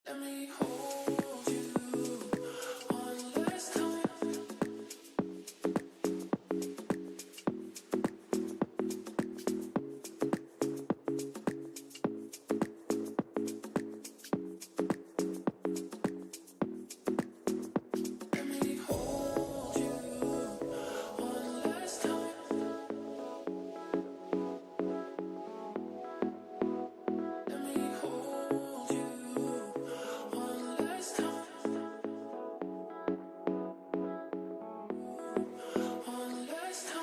Let me hold you one last time. Let me hold you one last time. Let me hold you one last time. One last time.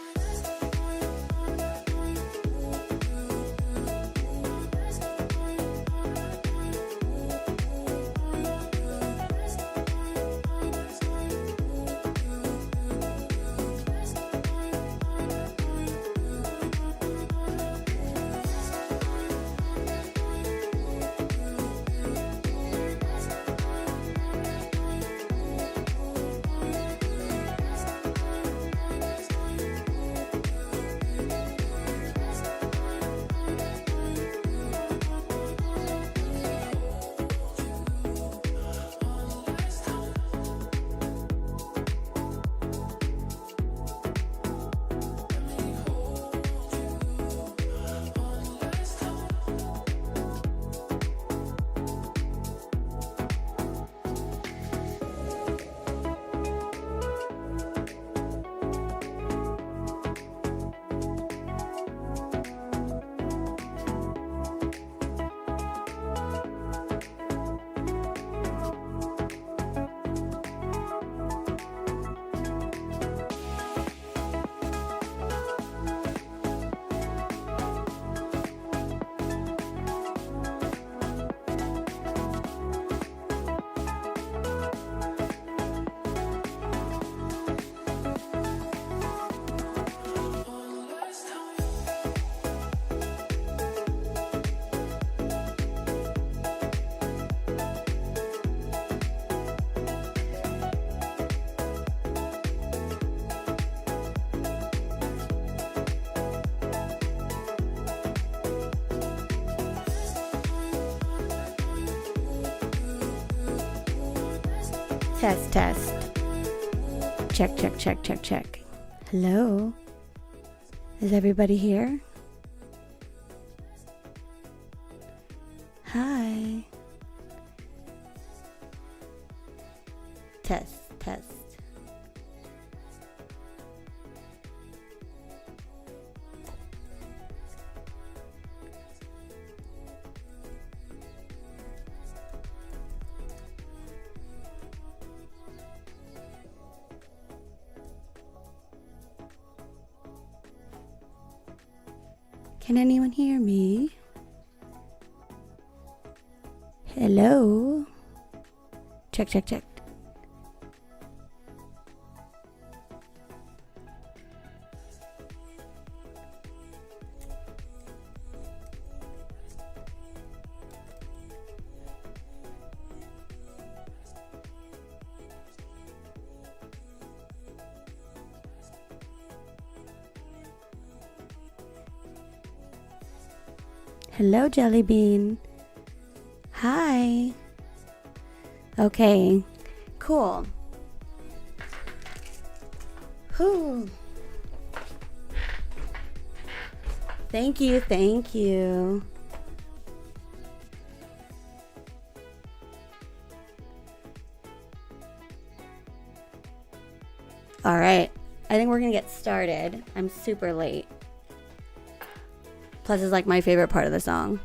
Test, test. Check, check, check, check, check. Hello? Is everybody here? Hi. Test, test. Can anyone hear me? Hello? Check, check, check. Hello, Jelly Bean. Hi. Okay, cool. Whew. Thank you, thank you. All right, I think we're gonna get started. I'm super late. Plus, it's like my favorite part of the song.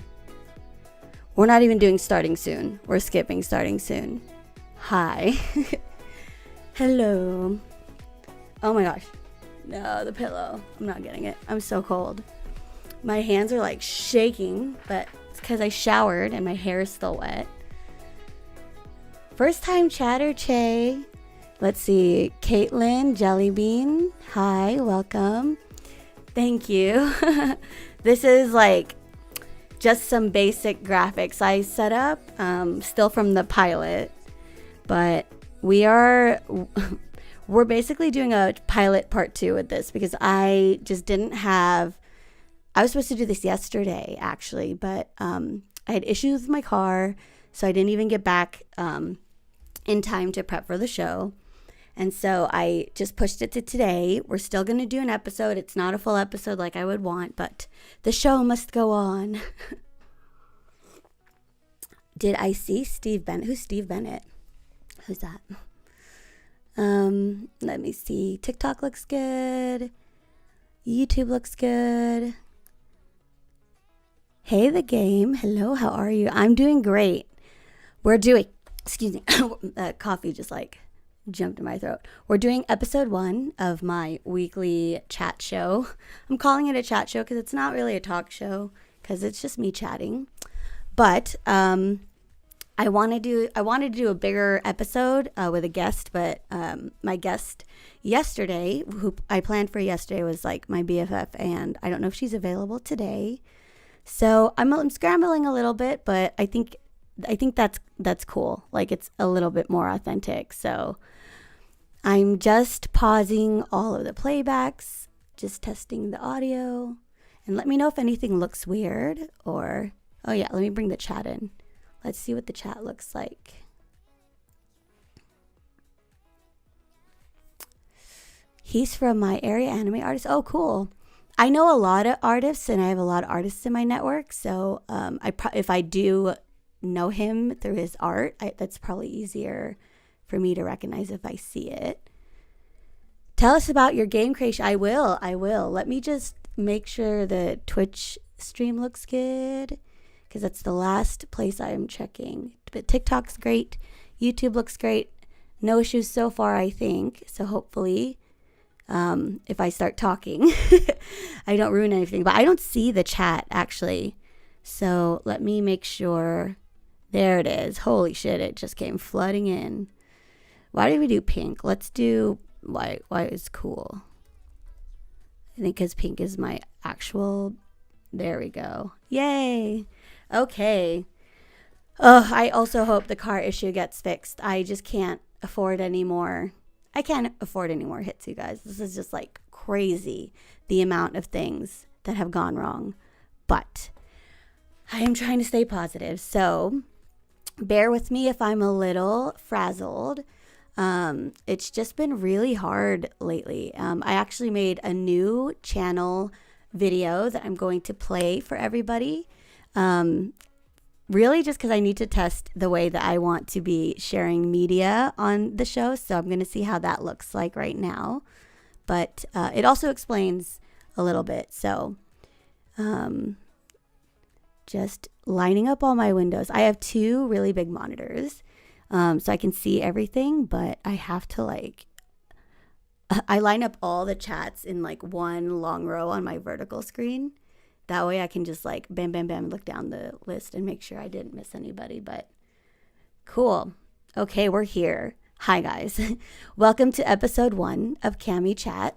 We're not even doing starting soon. We're skipping starting soon. Hi. Hello. Oh my gosh. No, the pillow. I'm not getting it. I'm so cold. My hands are like shaking, but it's because I showered and my hair is still wet. First time chatter, Che. Let's see. Caitlin, Jellybean. Hi, welcome. Thank you. This is like just some basic graphics I set up, still from the pilot, but we're basically doing a pilot part 2 with this because I just didn't have, I was supposed to do this yesterday actually, but I had issues with my car, so I didn't even get back in time to prep for the show. And so I just pushed it to today. We're still going to do an episode. It's not a full episode like I would want, but the show must go on. Did I see Steve Bennett? Who's Steve Bennett? Who's that? Let me see. TikTok looks good. YouTube looks good. Hey, the game. Hello, how are you? I'm doing great. We're doing, excuse me, coffee just like jumped in my throat. We're doing episode 1 of my weekly chat show. I'm calling it a chat show because it's not really a talk show because it's just me chatting. But I wanted to do a bigger episode with a guest, but my guest yesterday, who I planned for yesterday, was like my BFF, and I don't know if she's available today. So I'm scrambling a little bit, but I think that's cool. Like it's a little bit more authentic. So I'm just pausing all of the playbacks, just testing the audio, and let me know if anything looks weird or, oh yeah, let me bring the chat in. Let's see what the chat looks like. He's from my area, anime artist. Oh, cool. I know a lot of artists, and I have a lot of artists in my network. So if I do know him through his art, that's probably easier for me to recognize if I see it. Tell us about your game creation. I will. Let me just make sure the Twitch stream looks good, because that's the last place I am checking. But TikTok's great. YouTube looks great. No issues so far, I think. So hopefully, if I start talking, I don't ruin anything. But I don't see the chat, actually. So let me make sure. There it is. Holy shit, it just came flooding in. Why did we do pink? Let's do white. White is cool. I think because pink is my actual... There we go. Yay. Okay. I also hope the car issue gets fixed. I just can't afford any more. I can't afford any more hits, you guys. This is just like crazy, the amount of things that have gone wrong. But I am trying to stay positive. So bear with me if I'm a little frazzled. It's just been really hard lately. I actually made a new channel video that I'm going to play for everybody. Really just because I need to test the way that I want to be sharing media on the show. So I'm going to see how that looks like right now. But it also explains a little bit. So just lining up all my windows. I have 2 really big monitors, so I can see everything, but I have to I line up all the chats in like one long row on my vertical screen. That way I can just like bam, bam, bam, look down the list and make sure I didn't miss anybody. But cool. Okay, we're here. Hi, guys. Welcome to episode 1 of CAMICHAT.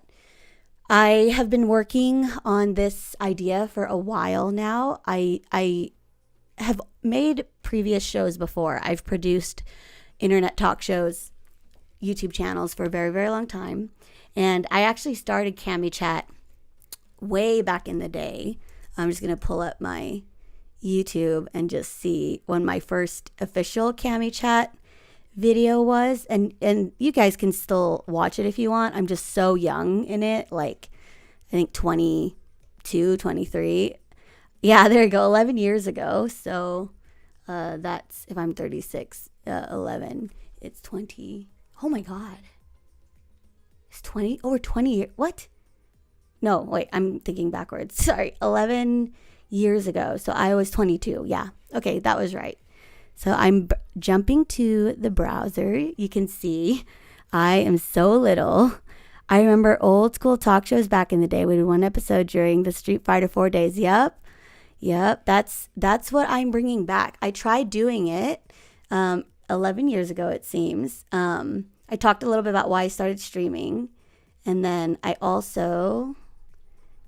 I have been working on this idea for a while now. I have made previous shows before. I've produced internet talk shows, YouTube channels for a very, very long time. And I actually started CAMICHAT way back in the day. I'm just going to pull up my YouTube and just see when my first official CAMICHAT video was. And you guys can still watch it if you want. I'm just so young in it. Like, I think 22, 23. Yeah, there you go. 11 years ago. So that's, if I'm 36, 11, it's 20. Oh my God. It's 20, over 20 years. What? No, wait, I'm thinking backwards. Sorry, 11 years ago. So I was 22. Yeah. Okay, that was right. So I'm jumping to the browser. You can see I am so little. I remember old school talk shows back in the day. We did one episode during the Street Fighter 4 days. Yep. That's what I'm bringing back. I tried doing it 11 years ago, it seems. I talked a little bit about why I started streaming. And then I also,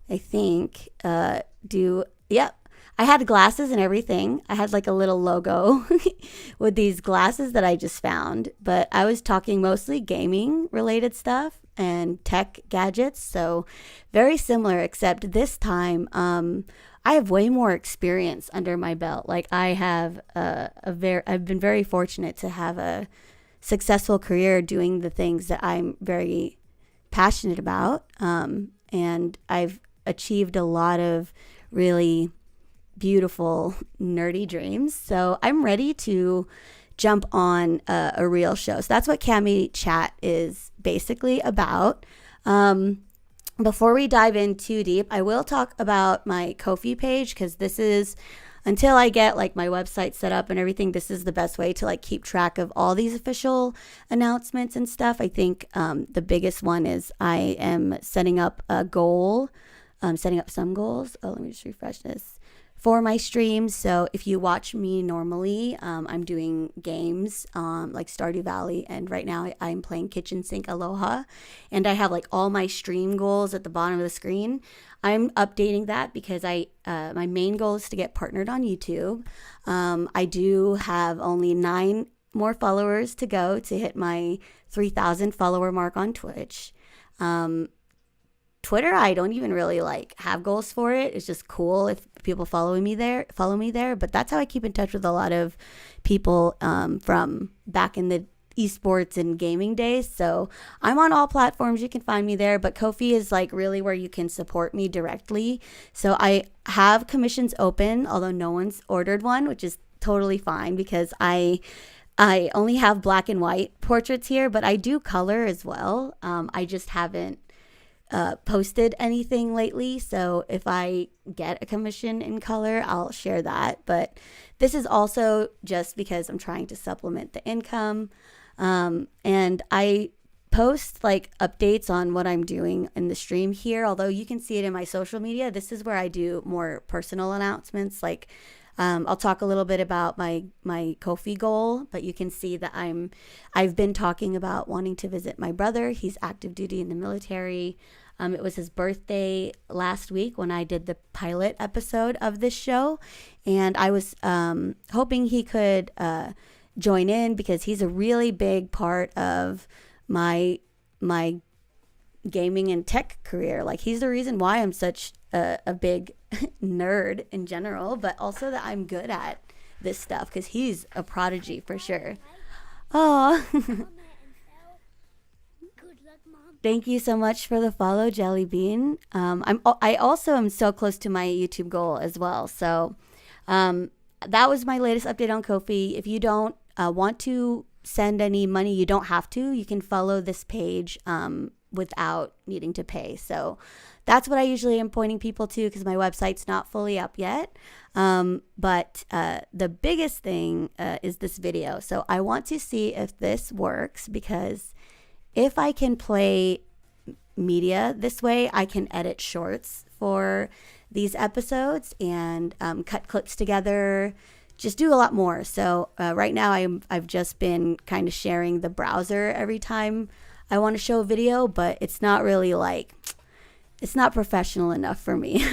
I think, yep. I had glasses and everything. I had like a little logo with these glasses that I just found. But I was talking mostly gaming related stuff and tech gadgets. So very similar, except this time I have way more experience under my belt. Like I have I've been very fortunate to have a successful career doing the things that I'm very passionate about. And I've achieved a lot of really beautiful nerdy dreams. So I'm ready to jump on a real show. So that's what CAMICHAT is basically about. Before we dive in too deep, I will talk about my Ko-fi page, because this is, until I get like my website set up and everything, this is the best way to like keep track of all these official announcements and stuff. I think the biggest one is I am setting up a goal, setting up some goals. Oh, let me just refresh this. For my streams. So if you watch me normally, I'm doing games like Stardew Valley, and right now I'm playing Kitchen Sink Aloha, and I have like all my stream goals at the bottom of the screen. I'm updating that because my main goal is to get partnered on YouTube. I do have only 9 more followers to go to hit my 3,000 follower mark on Twitch. Twitter, I don't even really like have goals for it. It's just cool if people follow me there. But that's how I keep in touch with a lot of people from back in the esports and gaming days. So I'm on all platforms. You can find me there. But Ko-fi is like really where you can support me directly. So I have commissions open, although no one's ordered one, which is totally fine because I only have black and white portraits here, but I do color as well. I just haven't posted anything lately, so if I get a commission in color, I'll share that. But this is also just because I'm trying to supplement the income, and I post like updates on what I'm doing in the stream here, although you can see it in my social media. This is where I do more personal announcements, like I'll talk a little bit about my Ko-fi goal, but you can see that I've been talking about wanting to visit my brother. He's active duty in the military. It was his birthday last week when I did the pilot episode of this show, and I was hoping he could join in because he's a really big part of my gaming and tech career. Like he's the reason why I'm such a big nerd in general, but also that I'm good at this stuff because he's a prodigy for sure. Oh, thank you so much for the follow, Jelly Bean. I also am so close to my YouTube goal as well. So that was my latest update on Ko-fi. If you don't want to send any money, you don't have to. You can follow this page without needing to pay. So that's what I usually am pointing people to because my website's not fully up yet. But the biggest thing is this video. So I want to see if this works because if I can play media this way, I can edit shorts for these episodes and cut clips together, just do a lot more. So right now I've just been kind of sharing the browser every time I want to show a video, but it's not really like, it's not professional enough for me.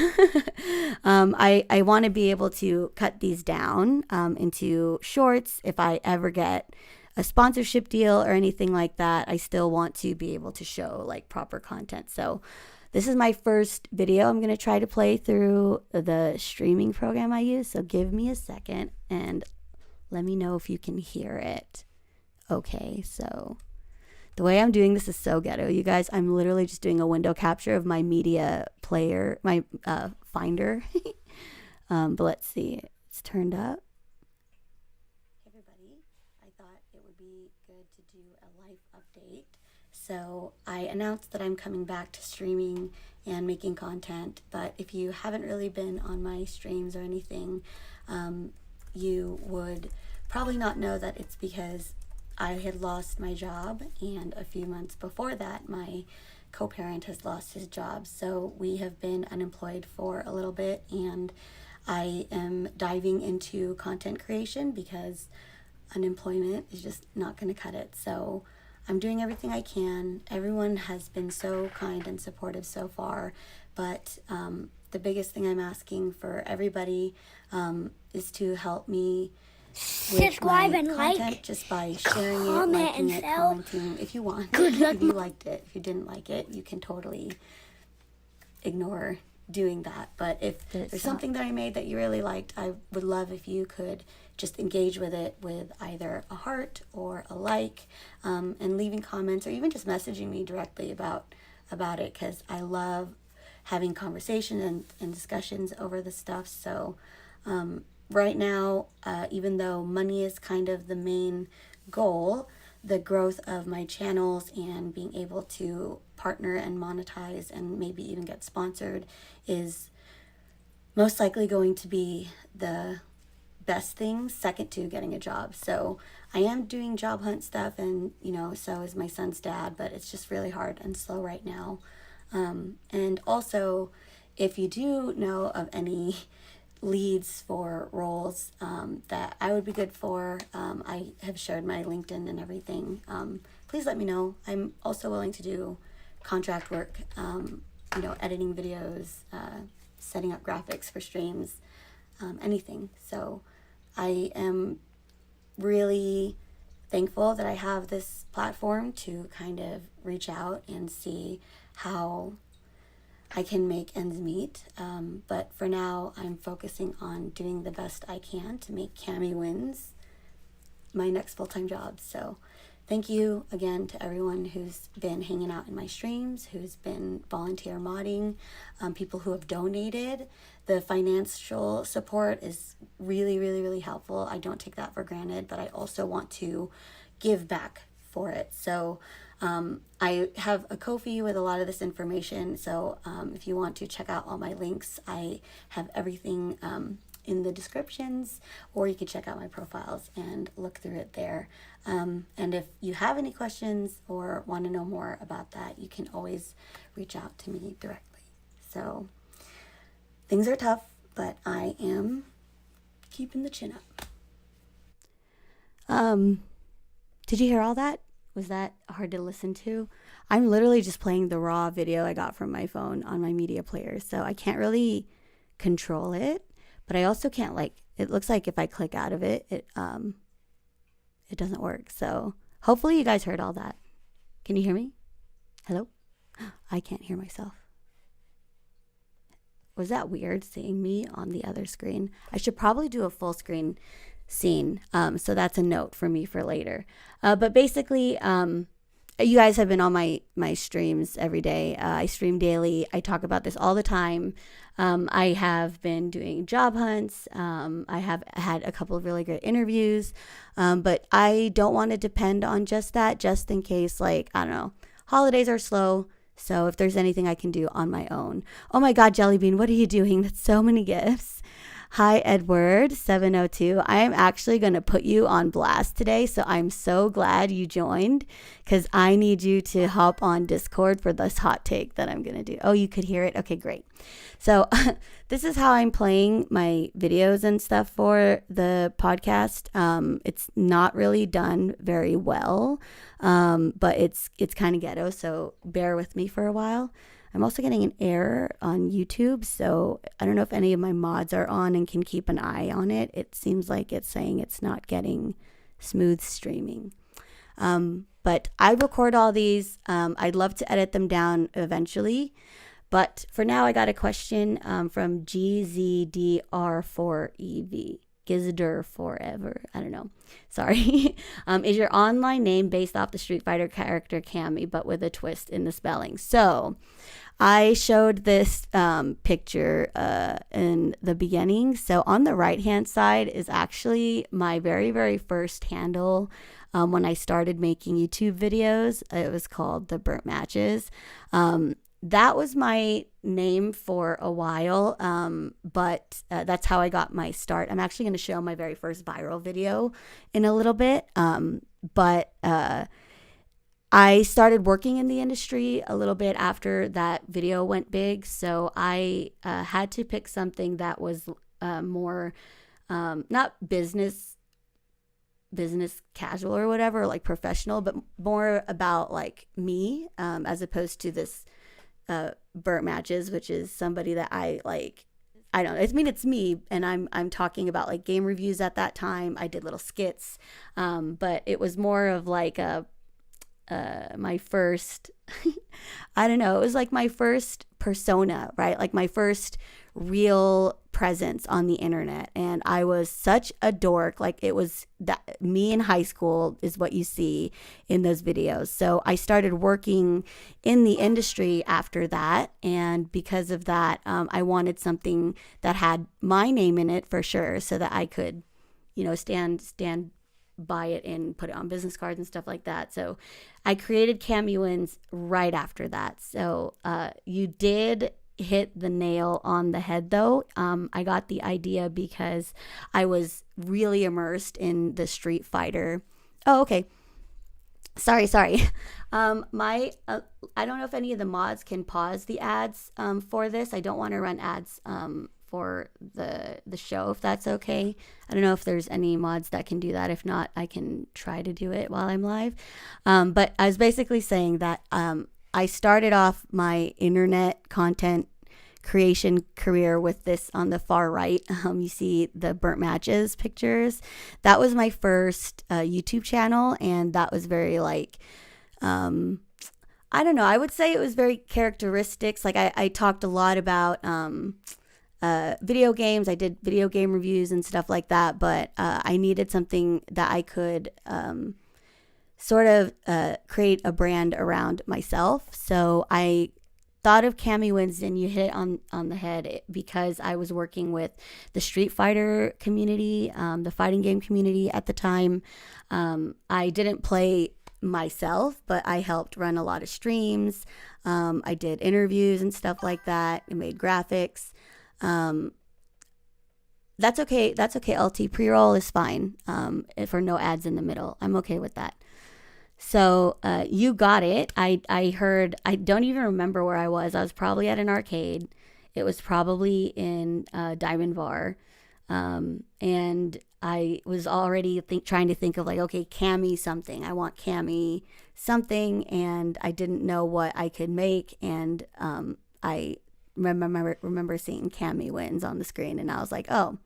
I want to be able to cut these down into shorts. If I ever get a sponsorship deal or anything like that, I still want to be able to show like proper content. So this is my first video I'm going to try to play through the streaming program I use. So give me a second and let me know if you can hear it. Okay, so the way I'm doing this is so ghetto, you guys. I'm literally just doing a window capture of my media player, my Finder. But let's see. It's turned up. Hey everybody, I thought it would be good to do a life update. So I announced that I'm coming back to streaming and making content. But if you haven't really been on my streams or anything, you would probably not know that it's because I had lost my job, and a few months before that, my co-parent has lost his job. So we have been unemployed for a little bit, and I am diving into content creation because unemployment is just not going to cut it. So I'm doing everything I can. Everyone has been so kind and supportive so far, but the biggest thing I'm asking for everybody is to help me with Subscribe my and content like, just by sharing it, comment, liking and it, sell. commenting if you want. Good luck. If you liked it. If you didn't like it, you can totally ignore doing that. But if there's something that I made that you really liked, I would love if you could just engage with it with either a heart or a like, and leaving comments, or even just messaging me directly about it, because I love having conversation and discussions over the stuff. So right now, even though money is kind of the main goal, the growth of my channels and being able to partner and monetize and maybe even get sponsored is most likely going to be the best thing, second to getting a job. So I am doing job hunt stuff, and so is my son's dad, but it's just really hard and slow right now. And also, if you do know of any leads for roles that I would be good for, I have shared my LinkedIn and everything. Please let me know. I'm also willing to do contract work, editing videos, setting up graphics for streams, anything. So I am really thankful that I have this platform to kind of reach out and see how I can make ends meet. But for now, I'm focusing on doing the best I can to make Cami Wins my next full-time job. So thank you again to everyone who's been hanging out in my streams, who's been volunteer modding, people who have donated. The financial support is really, really, really helpful. I don't take that for granted, but I also want to give back for it. So I have a Ko-fi with a lot of this information. So if you want to check out all my links, I have everything in the descriptions, or you can check out my profiles and look through it there. And if you have any questions or want to know more about that, you can always reach out to me directly. So things are tough, but I am keeping the chin up. Did you hear all that? Was that hard to listen to? I'm literally just playing the raw video I got from my phone on my media player, so I can't really control it, but I also can't, it looks like if I click out of it, it doesn't work. So hopefully you guys heard all that. Can you hear me? Hello? I can't hear myself. Was that weird seeing me on the other screen? I should probably do a full screen scene. So that's a note for me for later. But basically, you guys have been on my streams every day. I stream daily. I talk about this all the time. I have been doing job hunts. I have had a couple of really good interviews. But I don't want to depend on just that, just in case, I don't know, holidays are slow. So if there's anything I can do on my own. Oh my God, Jellybean, what are you doing? That's so many gifts. Hi, Edward702. I am actually going to put you on blast today. So I'm so glad you joined, because I need you to hop on Discord for this hot take that I'm going to do. Oh, you could hear it? Okay, great. So this is how I'm playing my videos and stuff for the podcast. It's not really done very well, but it's kind of ghetto. So bear with me for a while. I'm also getting an error on YouTube, so I don't know if any of my mods are on and can keep an eye on it. It seems like it's saying it's not getting smooth streaming. But I record all these. I'd love to edit them down eventually. But for now, I got a question from GZDR4EV. Gizder forever. I don't know. Sorry. Is your online name based off the Street Fighter character Cammy, but with a twist in the spelling? So I showed this picture in the beginning. So on the right-hand side is actually my very, very first handle when I started making YouTube videos. It was called The Burnt Matches. That was my name for a while, but that's how I got my start. I'm actually going to show my very first viral video in a little bit. But I started working in the industry a little bit after that video went big. So I had to pick something that was more not business casual or whatever, like professional, but more about like me, as opposed to this burnt matches, which is somebody that I like. I don't know. I mean, it's me, and I'm talking about like game reviews at that time. I did little skits, but it was more of like a my first. I don't know. It was like my first persona, right? Like my first real presence on the internet, and I was such a dork. Like it was that me in high school is what you see in those videos. So I started working in the industry after that, and because of that, I wanted something that had my name in it for sure, so that I could, stand by it and put it on business cards and stuff like that. So I created CamiWins right after that. So you did hit the nail on the head though. I got the idea because I was really immersed in the Street Fighter. Oh, okay. Sorry. My I don't know if any of the mods can pause the ads for this. I don't want to run ads for the show, if that's okay. I don't know if there's any mods that can do that. If not, I can try to do it while I'm live. But I was basically saying that I started off my internet content creation career with this on the far right. You see the burnt matches pictures. That was my first YouTube channel, and that was very like I don't know, I would say it was very characteristics. Like I talked a lot about video games. I did video game reviews and stuff like that, but I needed something that I could sort of create a brand around myself. So I thought of CamiWins, and you hit it on the head, because I was working with the Street Fighter community, the fighting game community at the time. I didn't play myself, but I helped run a lot of streams. I did interviews and stuff like that. I made graphics. That's okay. That's okay. LT pre-roll is fine. For no ads in the middle, I'm okay with that. So you got it. I heard. I don't even remember where I was. I was probably at an arcade. It was probably in Diamond Bar, and I was already trying to think of like, okay, Cami something. I want Cami something, and I didn't know what I could make, and I remember seeing CamiWins on the screen, and I was like, oh,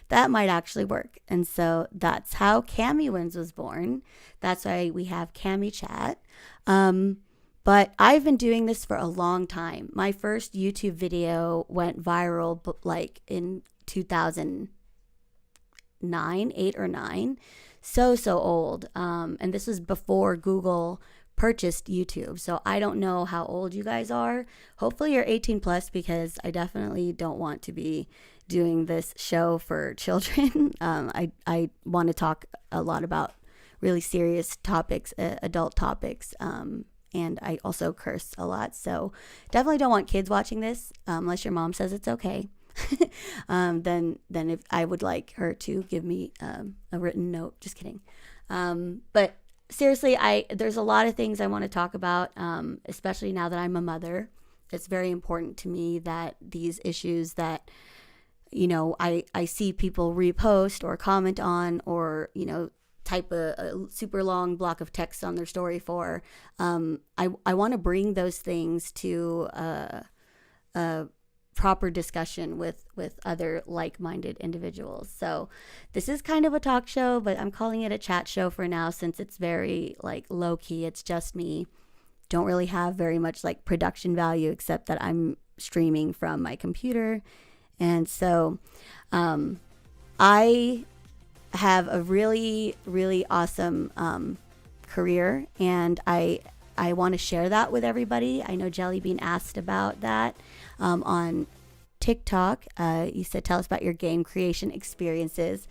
that might actually work. And so that's how CamiWins was born. That's why we have CAMICHAT. But I've been doing this for a long time. My first YouTube video went viral like in 2009, 8 or 9. So old. And this was before Google purchased YouTube. So I don't know how old you guys are. Hopefully you're 18 plus, because I definitely don't want to be doing this show for children. I want to talk a lot about really serious topics, adult topics, and I also curse a lot. So definitely don't want kids watching this, unless your mom says it's okay. Then if I would like her to give me a written note. Just kidding. But seriously, there's a lot of things I want to talk about, especially now that I'm a mother. It's very important to me that these issues that I see people repost or comment on, or type a super long block of text on their story for. I want to bring those things to a proper discussion with other like-minded individuals. So this is kind of a talk show, but I'm calling it a chat show for now, since it's very like low-key. It's just me. Don't really have very much like production value, except that I'm streaming from my computer. And so I have a really, really awesome career, and I want to share that with everybody. I know Jellybean asked about that on TikTok. You said, tell us about your game creation experiences.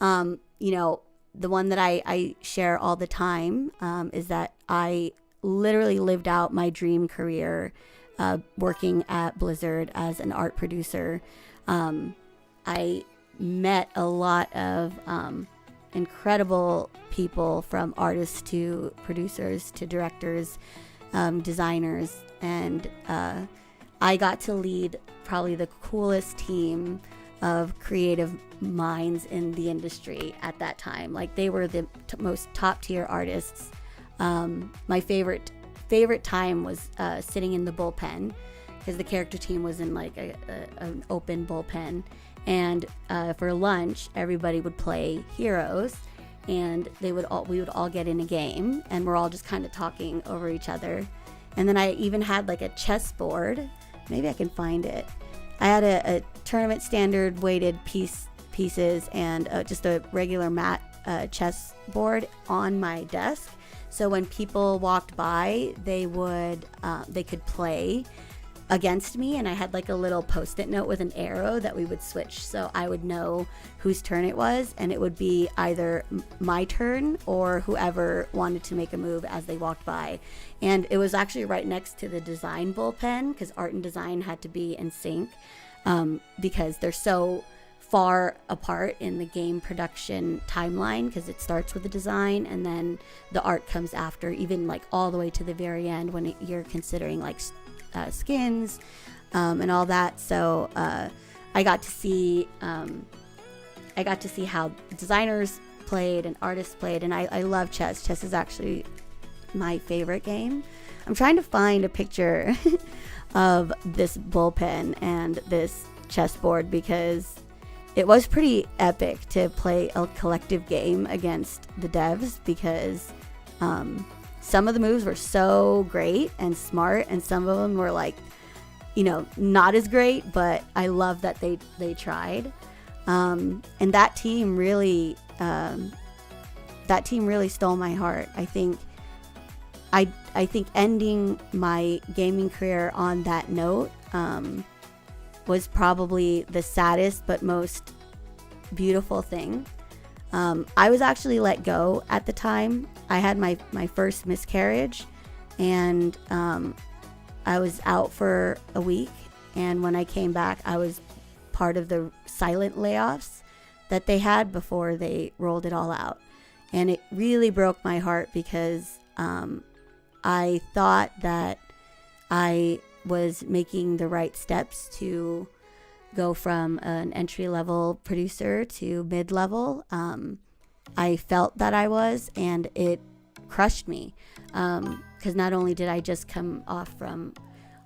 The one that I share all the time is that I literally lived out my dream career working at Blizzard as an art producer. I met a lot of incredible people, from artists to producers to directors, designers, and I got to lead probably the coolest team of creative minds in the industry at that time. Like, they were the most top tier artists. My favorite time was sitting in the bullpen, because the character team was in like an open bullpen, and for lunch everybody would play heroes, and we would all get in a game, and we're all just kind of talking over each other. And then I even had like a chess board. Maybe I can find it. I had a tournament standard weighted pieces and just a regular mat chess board on my desk. So when people walked by, they could play against me, and I had like a little post-it note with an arrow that we would switch, so I would know whose turn it was, and it would be either my turn or whoever wanted to make a move as they walked by. And it was actually right next to the design bullpen, because art and design had to be in sync, because they're so far apart in the game production timeline, because it starts with the design and then the art comes after, even like all the way to the very end when you're considering like skins and all that. So I got to see how designers played and artists played, and I love chess. Chess is actually my favorite game. I'm trying to find a picture of this bullpen and this chessboard, because it was pretty epic to play a collective game against the devs, because some of the moves were so great and smart, and some of them were like, not as great, but I love that they tried. And that team really stole my heart. I think ending my gaming career on that note was probably the saddest but most beautiful thing. I was actually let go at the time. I had my first miscarriage, and I was out for a week, and when I came back, I was part of the silent layoffs that they had before they rolled it all out. And it really broke my heart, because I thought that I was making the right steps to go from an entry-level producer to mid-level. I felt that I was, and it crushed me, because not only did I just come off from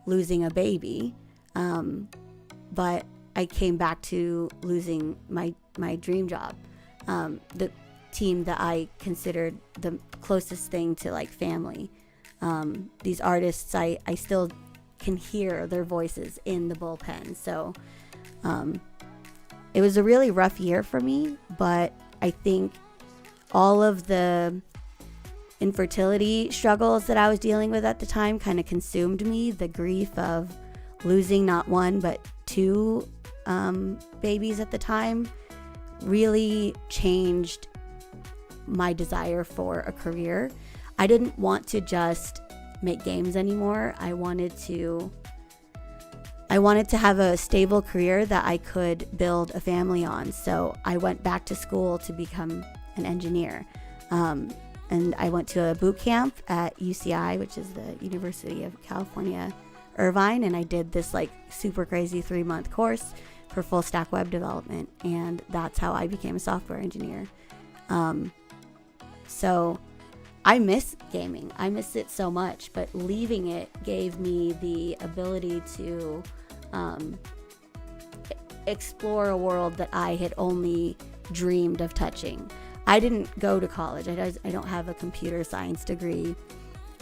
losing a baby, but I came back to losing my dream job, the team that I considered the closest thing to like family. These artists, I still can hear their voices in the bullpen. So it was a really rough year for me, but I think all of the infertility struggles that I was dealing with at the time kind of consumed me. The grief of losing not one but two babies at the time really changed my desire for a career. I didn't want to just make games anymore. I wanted to have a stable career that I could build a family on. So I went back to school to become an engineer. And I went to a boot camp at UCI, which is the University of California, Irvine. And I did this like super crazy 3-month course for full stack web development. And that's how I became a software engineer. So I miss gaming. I miss it so much, but leaving it gave me the ability to explore a world that I had only dreamed of touching. I didn't go to college. I don't have a computer science degree.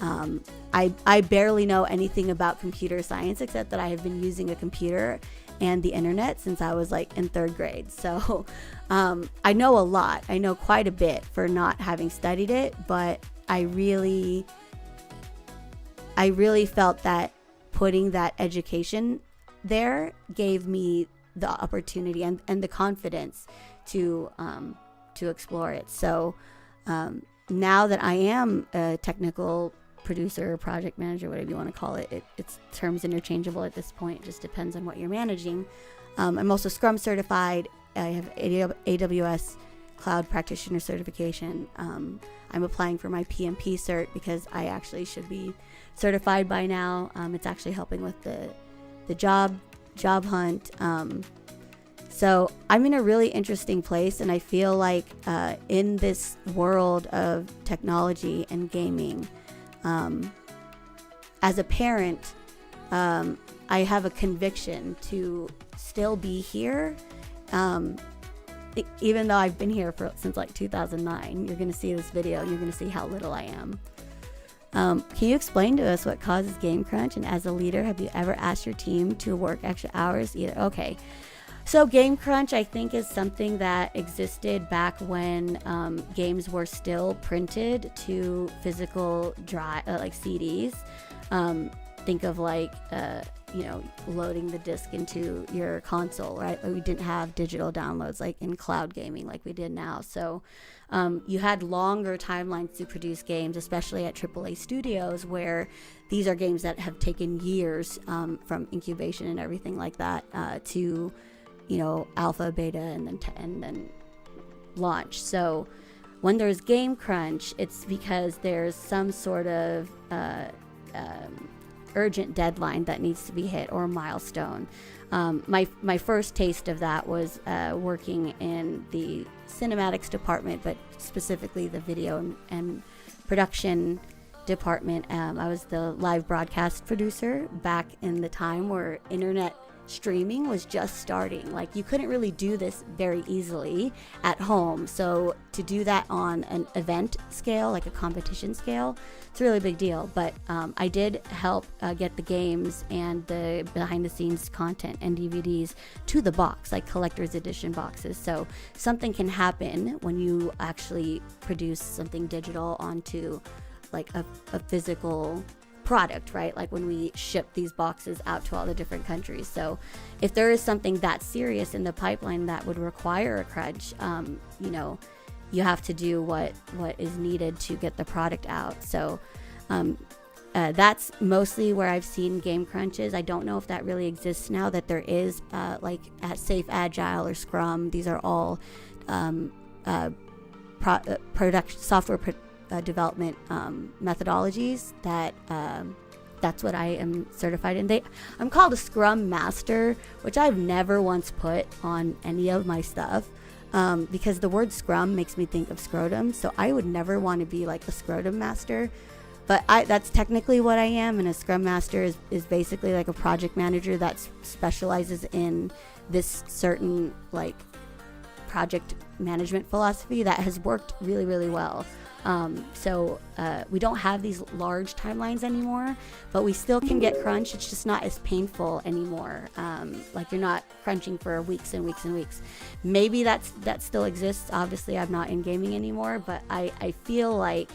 I barely know anything about computer science, except that I have been using a computer and the internet since I was like in 3rd grade. So I know a lot. I know quite a bit for not having studied it, but I really felt that putting that education there gave me the opportunity and the confidence to explore it. So now that I am a technical producer, project manager, whatever you want to call it, it's terms interchangeable at this point. It just depends on what you're managing. I'm also Scrum certified. I have AWS cloud practitioner certification. I'm applying for my PMP cert because I actually should be certified by now. It's actually helping with the job hunt. So I'm in a really interesting place, and I feel like in this world of technology and gaming, as a parent, I have a conviction to still be here. Even though I've been here since like 2009, you're going to see this video and you're going to see how little I am. Can you explain to us what causes game crunch? And as a leader, have you ever asked your team to work extra hours? Either. Okay. So game crunch, I think, is something that existed back when games were still printed to physical like CDs. Think of like, loading the disc into your console, right? We didn't have digital downloads like in cloud gaming like we did now. So you had longer timelines to produce games, especially at AAA studios, where these are games that have taken years from incubation and everything like that to, alpha, beta, and then launch. So when there's game crunch, it's because there's some sort of urgent deadline that needs to be hit, or milestone. My first taste of that was working in the cinematics department, but specifically the video and production department. I was the live broadcast producer back in the time where internet streaming was just starting. Like, you couldn't really do this very easily at home. So to do that on an event scale, like a competition scale, it's a really big deal. But I did help get the games and the behind the scenes content and DVDs to the box, like collector's edition boxes. So something can happen when you actually produce something digital onto like a physical product, right? Like when we ship these boxes out to all the different countries. So if there is something that serious in the pipeline that would require a crunch, you have to do what is needed to get the product out. So that's mostly where I've seen game crunches. I don't know if that really exists now, that there is like at Safe Agile or Scrum. These are all production software development methodologies that's what I am certified in. I'm called a Scrum Master, which I've never once put on any of my stuff because the word Scrum makes me think of scrotum, so I would never want to be like a Scrotum Master. But that's technically what I am, and a Scrum Master is basically like a project manager that specializes in this certain like project management philosophy that has worked really, really well. So we don't have these large timelines anymore, but we still can get crunch. It's just not as painful anymore. Like you're not crunching for weeks and weeks and weeks. Maybe that still exists. Obviously, I'm not in gaming anymore, but I feel like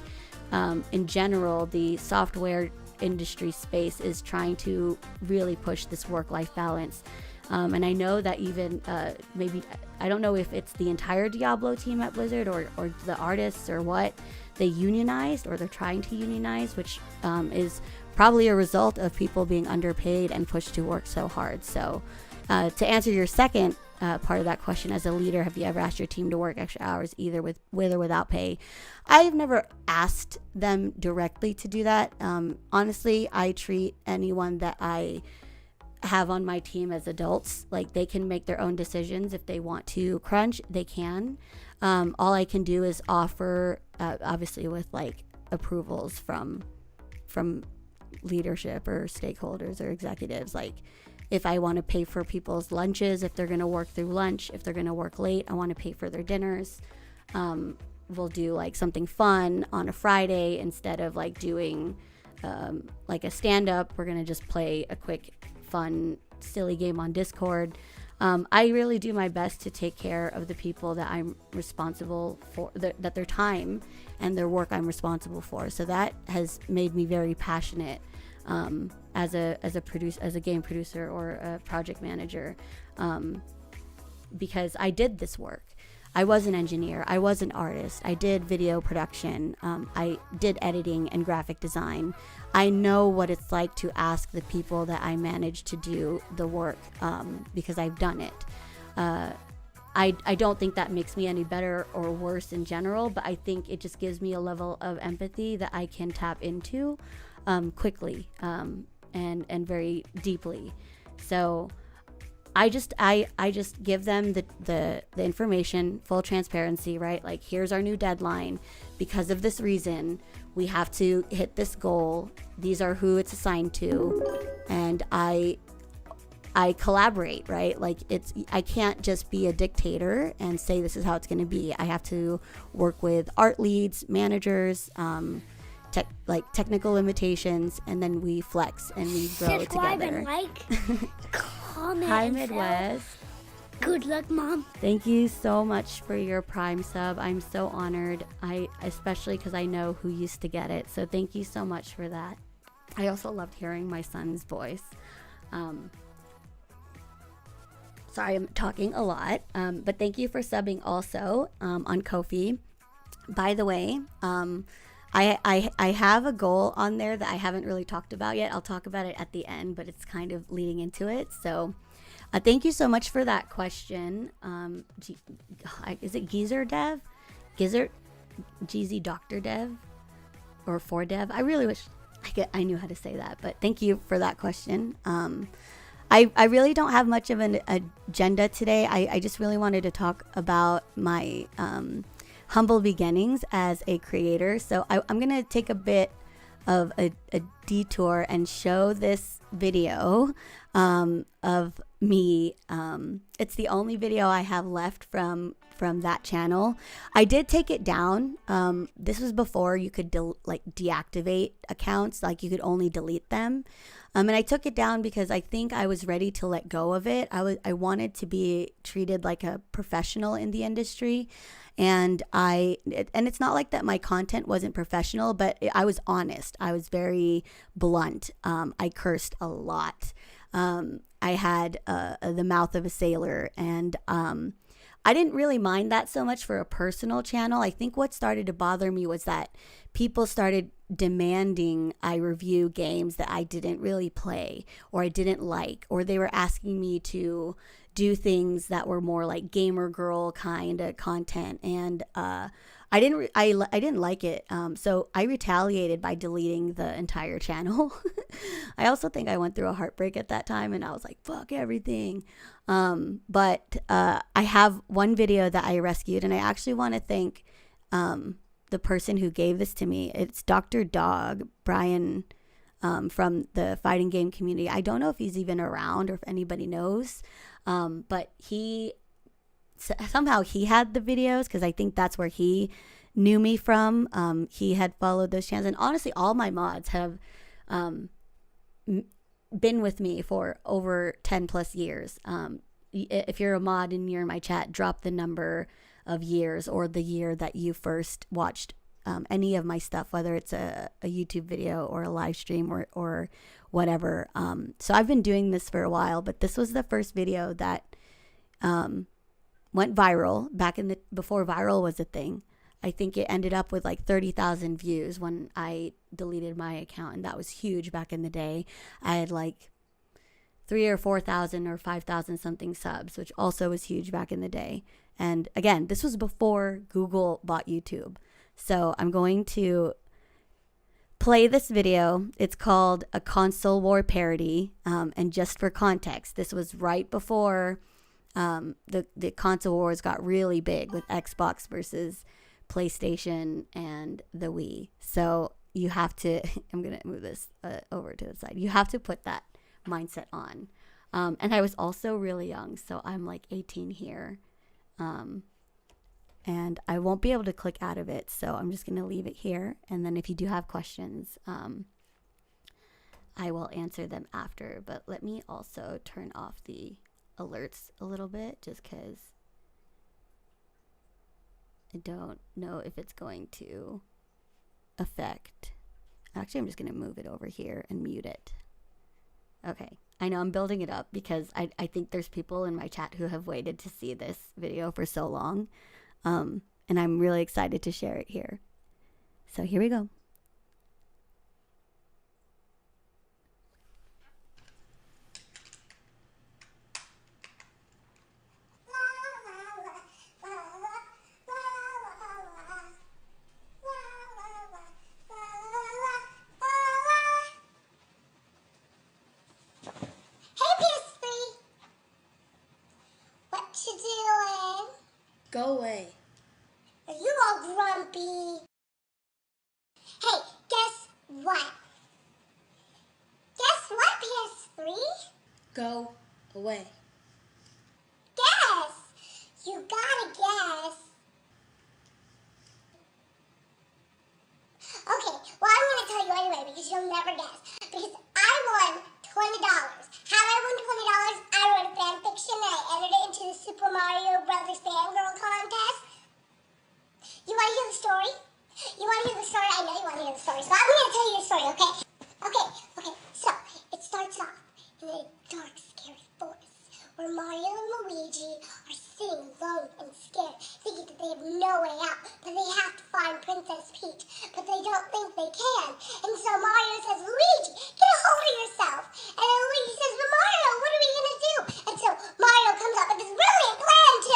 in general, the software industry space is trying to really push this work-life balance. And I know that even maybe, I don't know if it's the entire Diablo team at Blizzard or the artists or what, they unionized, or they're trying to unionize, which is probably a result of people being underpaid and pushed to work so hard. So to answer your second part of that question, as a leader, have you ever asked your team to work extra hours, either with or without pay? I've never asked them directly to do that. Honestly, I treat anyone that I have on my team as adults. Like, they can make their own decisions. If they want to crunch, they can. All I can do is offer, obviously with like approvals from leadership or stakeholders or executives. Like, if I want to pay for people's lunches, if they're going to work through lunch, if they're going to work late, I want to pay for their dinners. We'll do like something fun on a Friday instead of like doing like a stand-up. We're going to just play a quick, fun, silly game on Discord. I really do my best to take care of the people that I'm responsible for, that their time and their work I'm responsible for. So that has made me very passionate as a game producer or a project manager, because I did this work. I was an engineer. I was an artist. I did video production. I did editing and graphic design. I know what it's like to ask the people that I manage to do the work, because I've done it. I don't think that makes me any better or worse in general, but I think it just gives me a level of empathy that I can tap into quickly and very deeply. So I just give them the information, full transparency, right? Like, here's our new deadline. Because of this reason, we have to hit this goal. These are who it's assigned to, and I collaborate, right? Like, I can't just be a dictator and say this is how it's going to be. I have to work with art leads, managers, technical limitations, and then we flex and we grow Subscribe together. and like, comment. Hi, and Midwest. Good luck, Mom. Thank you so much for your Prime sub. I'm so honored. Especially because I know who used to get it. So thank you so much for that. I also loved hearing my son's voice. Sorry, I'm talking a lot, but thank you for subbing also on Ko-fi. By the way, I have a goal on there that I haven't really talked about yet. I'll talk about it at the end, but it's kind of leading into it. So thank you so much for that question. Is it Geezer Dev? Jeezy Dr. Dev? Or for Dev? I really wish I knew how to say that, but thank you for that question. I really don't have much of an agenda today. I just really wanted to talk about my humble beginnings as a creator. So I'm going to take a bit of a detour and show this video of me. It's the only video I have left from that channel. I did take it down. This was before you could deactivate accounts, like you could only delete them. And I took it down because I think I was ready to let go of it. I wanted to be treated like a professional in the industry. And it's not like that my content wasn't professional, but I was honest. I was very blunt. I cursed a lot. I had the mouth of a sailor, and I didn't really mind that so much for a personal channel. I think what started to bother me was that people started demanding I review games that I didn't really play or I didn't like, or they were asking me to do things that were more like gamer girl kind of content, and I didn't like it. So I retaliated by deleting the entire channel. I also think I went through a heartbreak at that time, and I was like, fuck everything. But I have one video that I rescued, and I actually want to thank the person who gave this to me. It's Dr. Dog, Brian, from the fighting game community. I don't know if he's even around or if anybody knows, but somehow he had the videos, because I think that's where he knew me from. He had followed those channels, and honestly all my mods have been with me for over 10 plus years. If you're a mod and you're in my chat, drop the number of years or the year that you first watched any of my stuff, whether it's a YouTube video or a live stream or whatever. So I've been doing this for a while, but this was the first video that went viral back before viral was a thing. I think it ended up with like 30,000 views when I deleted my account, and that was huge back in the day. I had like 3,000 or 4,000 or 5,000 something subs, which also was huge back in the day. And again, this was before Google bought YouTube. So I'm going to play this video. It's called A Console War Parody. And just for context, this was right before the console wars got really big with Xbox versus PlayStation and the Wii. So you have to, I'm going to move this over to the side. You have to put that mindset on. And I was also really young, so I'm like 18 here. And I won't be able to click out of it, so I'm just going to leave it here. And then if you do have questions, I will answer them after. But let me also turn off the alerts a little bit, just because I don't know if it's going to affect. Actually, I'm just going to move it over here and mute it. Okay, I know I'm building it up because I think there's people in my chat who have waited to see this video for so long. And I'm really excited to share it here. So here we go. Go away. Are you all grumpy? Hey, guess what? Guess what, PS3? Go away. Guess! You gotta guess. Okay, well, I'm gonna tell you anyway because you'll never guess. Because I won $20. How I won $20? I wrote a fan fiction and I entered it into the Super Mario Brothers Fangirl contest. You wanna hear the story? You wanna hear the story? I know you wanna hear the story, so I'm gonna tell you the story, okay? Okay. So, it starts off in a dark, scary forest where Mario and Luigi are sitting alone and scared, thinking that they have no way out, but they have to find Princess Peach, but they don't think they can. And so Mario says, Luigi, get a hold of yourself. And then Luigi says, but Mario, what are we gonna do? And so Mario comes up with this brilliant plan to...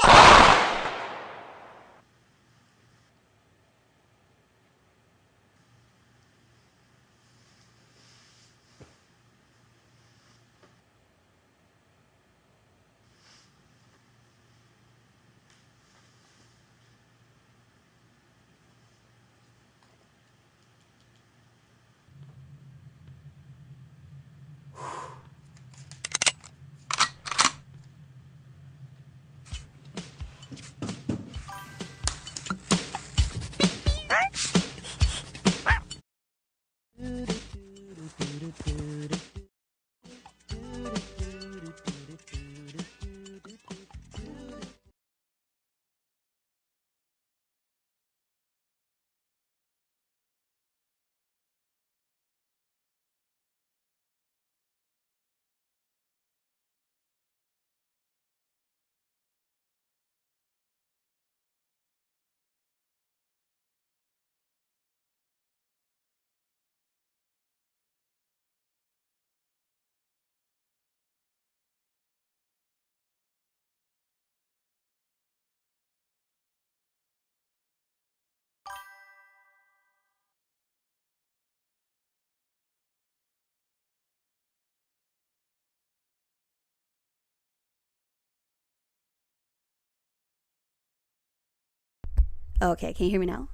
Okay, can you hear me now?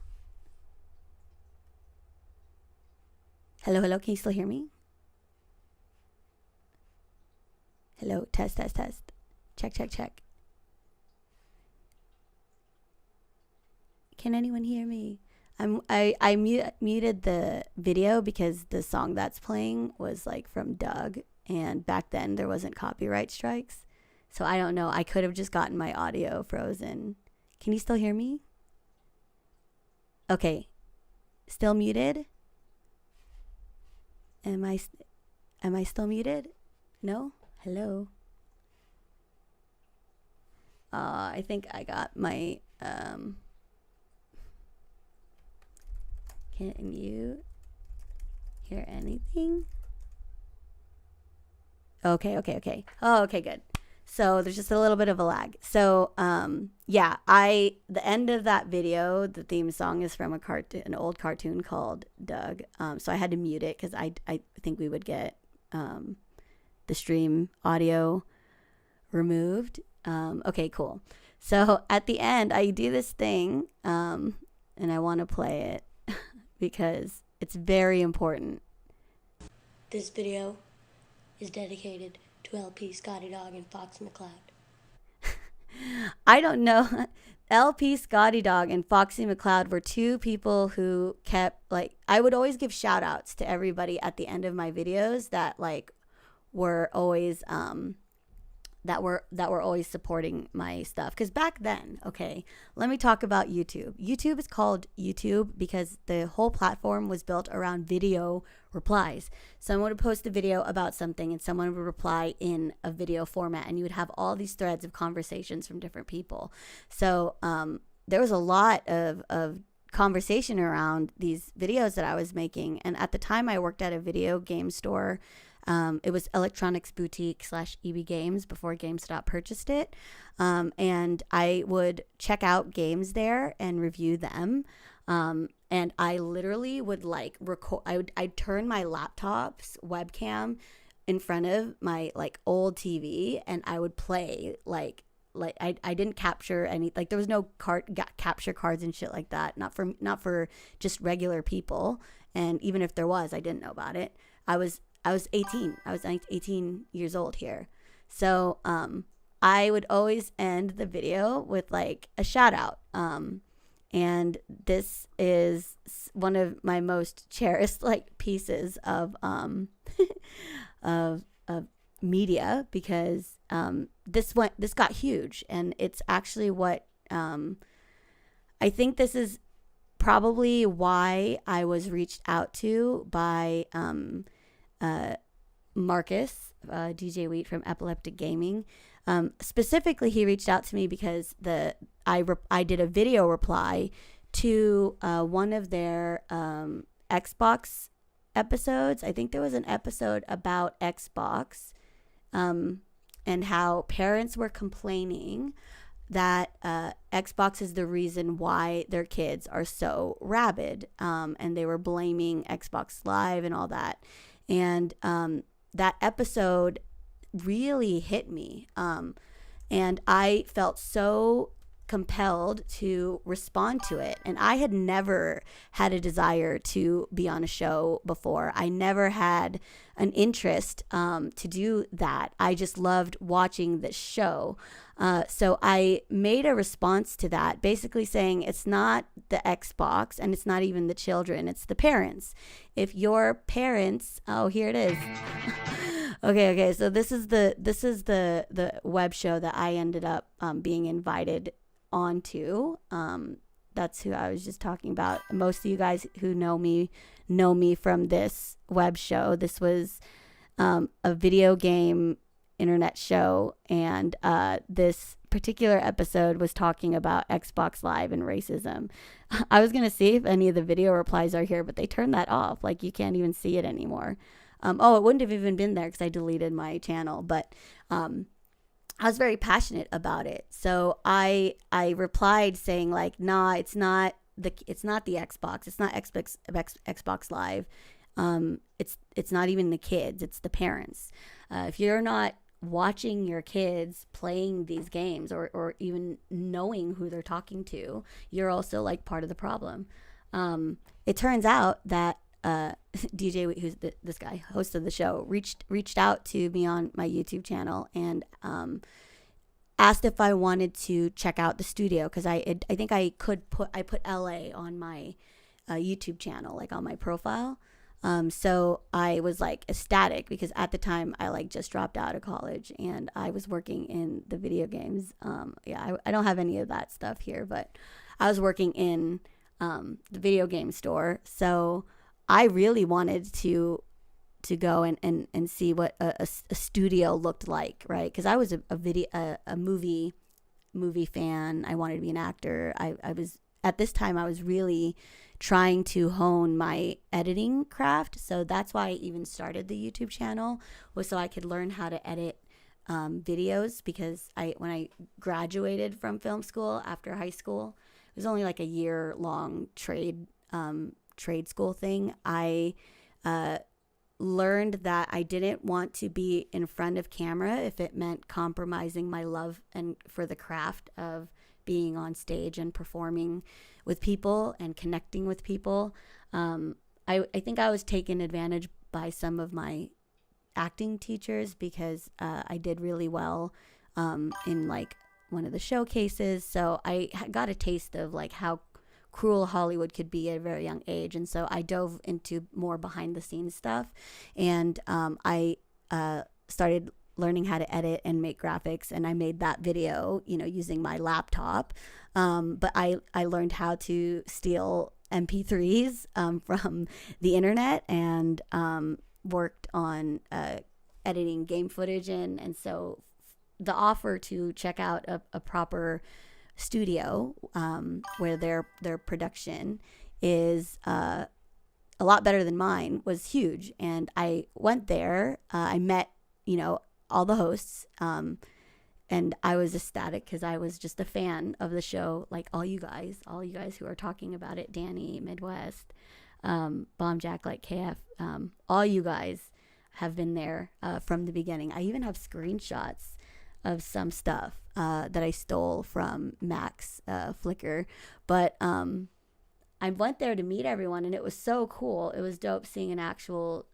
Hello, can you still hear me? Hello, test. Check. Can anyone hear me? I muted the video because the song that's playing was like from Doug, and back then there wasn't copyright strikes. So I don't know. I could have just gotten my audio frozen. Can you still hear me? Okay. Still muted? Am I still muted? No? Hello? I think I got my can you hear anything? Okay. Oh, okay, good. So there's just a little bit of a lag. So yeah, the end of that video, the theme song is from an old cartoon called Doug. So I had to mute it because I think we would get the stream audio removed. Okay, cool. So at the end, I do this thing, and I want to play it because it's very important. This video is dedicated to LP, Scotty Dog, and Fox McCloud. I don't know. LP, Scotty Dog, and Foxy McCloud were two people who kept, like, I would always give shout outs to everybody at the end of my videos that like were always that were always supporting my stuff. Because back then, okay, let me talk about YouTube. YouTube is called YouTube because the whole platform was built around video replies. Someone would post a video about something and someone would reply in a video format, and you would have all these threads of conversations from different people. So there was a lot of conversation around these videos that I was making. And at the time I worked at a video game store. It was Electronics Boutique / EB Games before GameStop purchased it. And I would check out games there and review them. And I literally would like record, I'd turn my laptop's webcam in front of my like old TV, and I would play like like I didn't capture any, like there was no capture cards and shit like that. Not for just regular people. And even if there was, I didn't know about it. I was 18. I was 18 years old here. So I would always end the video with like a shout out. And this is one of my most cherished like pieces of of media, because this got huge, and it's actually what I think this is probably why I was reached out to by Marcus, DJ Wheat from Epileptic Gaming. Specifically, he reached out to me because I did a video reply to one of their Xbox episodes. I think there was an episode about Xbox, and how parents were complaining that Xbox is the reason why their kids are so rabid, and they were blaming Xbox Live and all that. And that episode really hit me, and I felt so compelled to respond to it. And I had never had a desire to be on a show before. I never had an interest to do that. I just loved watching the show. So I made a response to that, basically saying it's not the Xbox and it's not even the children, it's the parents. If your parents, oh, here it is. Okay. So this is the web show that I ended up being invited onto. That's who I was just talking about. Most of you guys who know me from this web show. This was a video game internet show, and this particular episode was talking about Xbox Live and racism. I was gonna see if any of the video replies are here, but they turned that off. Like, you can't even see it anymore. It wouldn't have even been there because I deleted my channel, but I was very passionate about it. So I replied saying like, nah, it's not the Xbox. It's not Xbox Live. It's not even the kids. It's the parents. If you're not watching your kids playing these games, or even knowing who they're talking to, you're also like part of the problem. It turns out that DJ, who's this guy, host of the show, reached out to me on my YouTube channel and asked if I wanted to check out the studio, because I think I put LA on my YouTube channel, like on my profile. So I was like ecstatic, because at the time I like just dropped out of college and I was working in the video games. I don't have any of that stuff here, but I was working in the video game store. So I really wanted to go and see what a studio looked like, right? Because I was a movie fan. I wanted to be an actor. I was, at this time, I was really trying to hone my editing craft. So that's why I even started the YouTube channel, was so I could learn how to edit videos. Because when I graduated from film school after high school, it was only like a year-long trade school thing. I learned that I didn't want to be in front of camera if it meant compromising my love and for the craft of being on stage and performing with people and connecting with people. I think I was taken advantage by some of my acting teachers, because I did really well in like one of the showcases. So I got a taste of like how cruel Hollywood could be at a very young age. And so I dove into more behind the scenes stuff, and I started learning how to edit and make graphics, and I made that video, using my laptop. But I learned how to steal MP3s from the internet, and worked on editing game footage. And so the offer to check out a proper studio where their production is a lot better than mine was huge. And I went there. I met all the hosts, and I was ecstatic, because I was just a fan of the show, like all you guys who are talking about it, Danny, Midwest, Bomb Jack, like KF, all you guys have been there from the beginning. I even have screenshots some stuff that I stole from Max Flickr. But I went there to meet everyone, and it was so cool. It was dope seeing an actual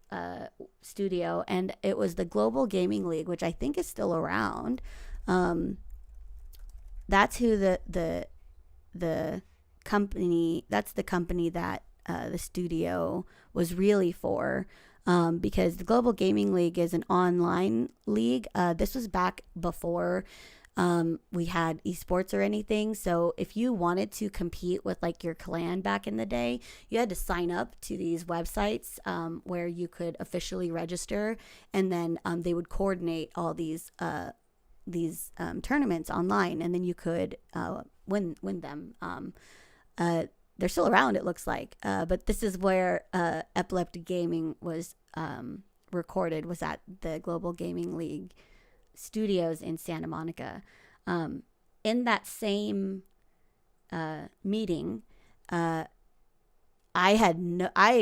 studio, and it was the Global Gaming League, which I think is still around. That's who the company. That's the company that the studio was really for. Because the Global Gaming League is an online league. This was back before we had esports or anything. So if you wanted to compete with like your clan back in the day, you had to sign up to these websites where you could officially register, and then they would coordinate all these tournaments online, and then you could win them. They're still around, it looks like. But this is where Epileptic Gaming was recorded, was at the Global Gaming League studios in Santa Monica. In that same meeting, I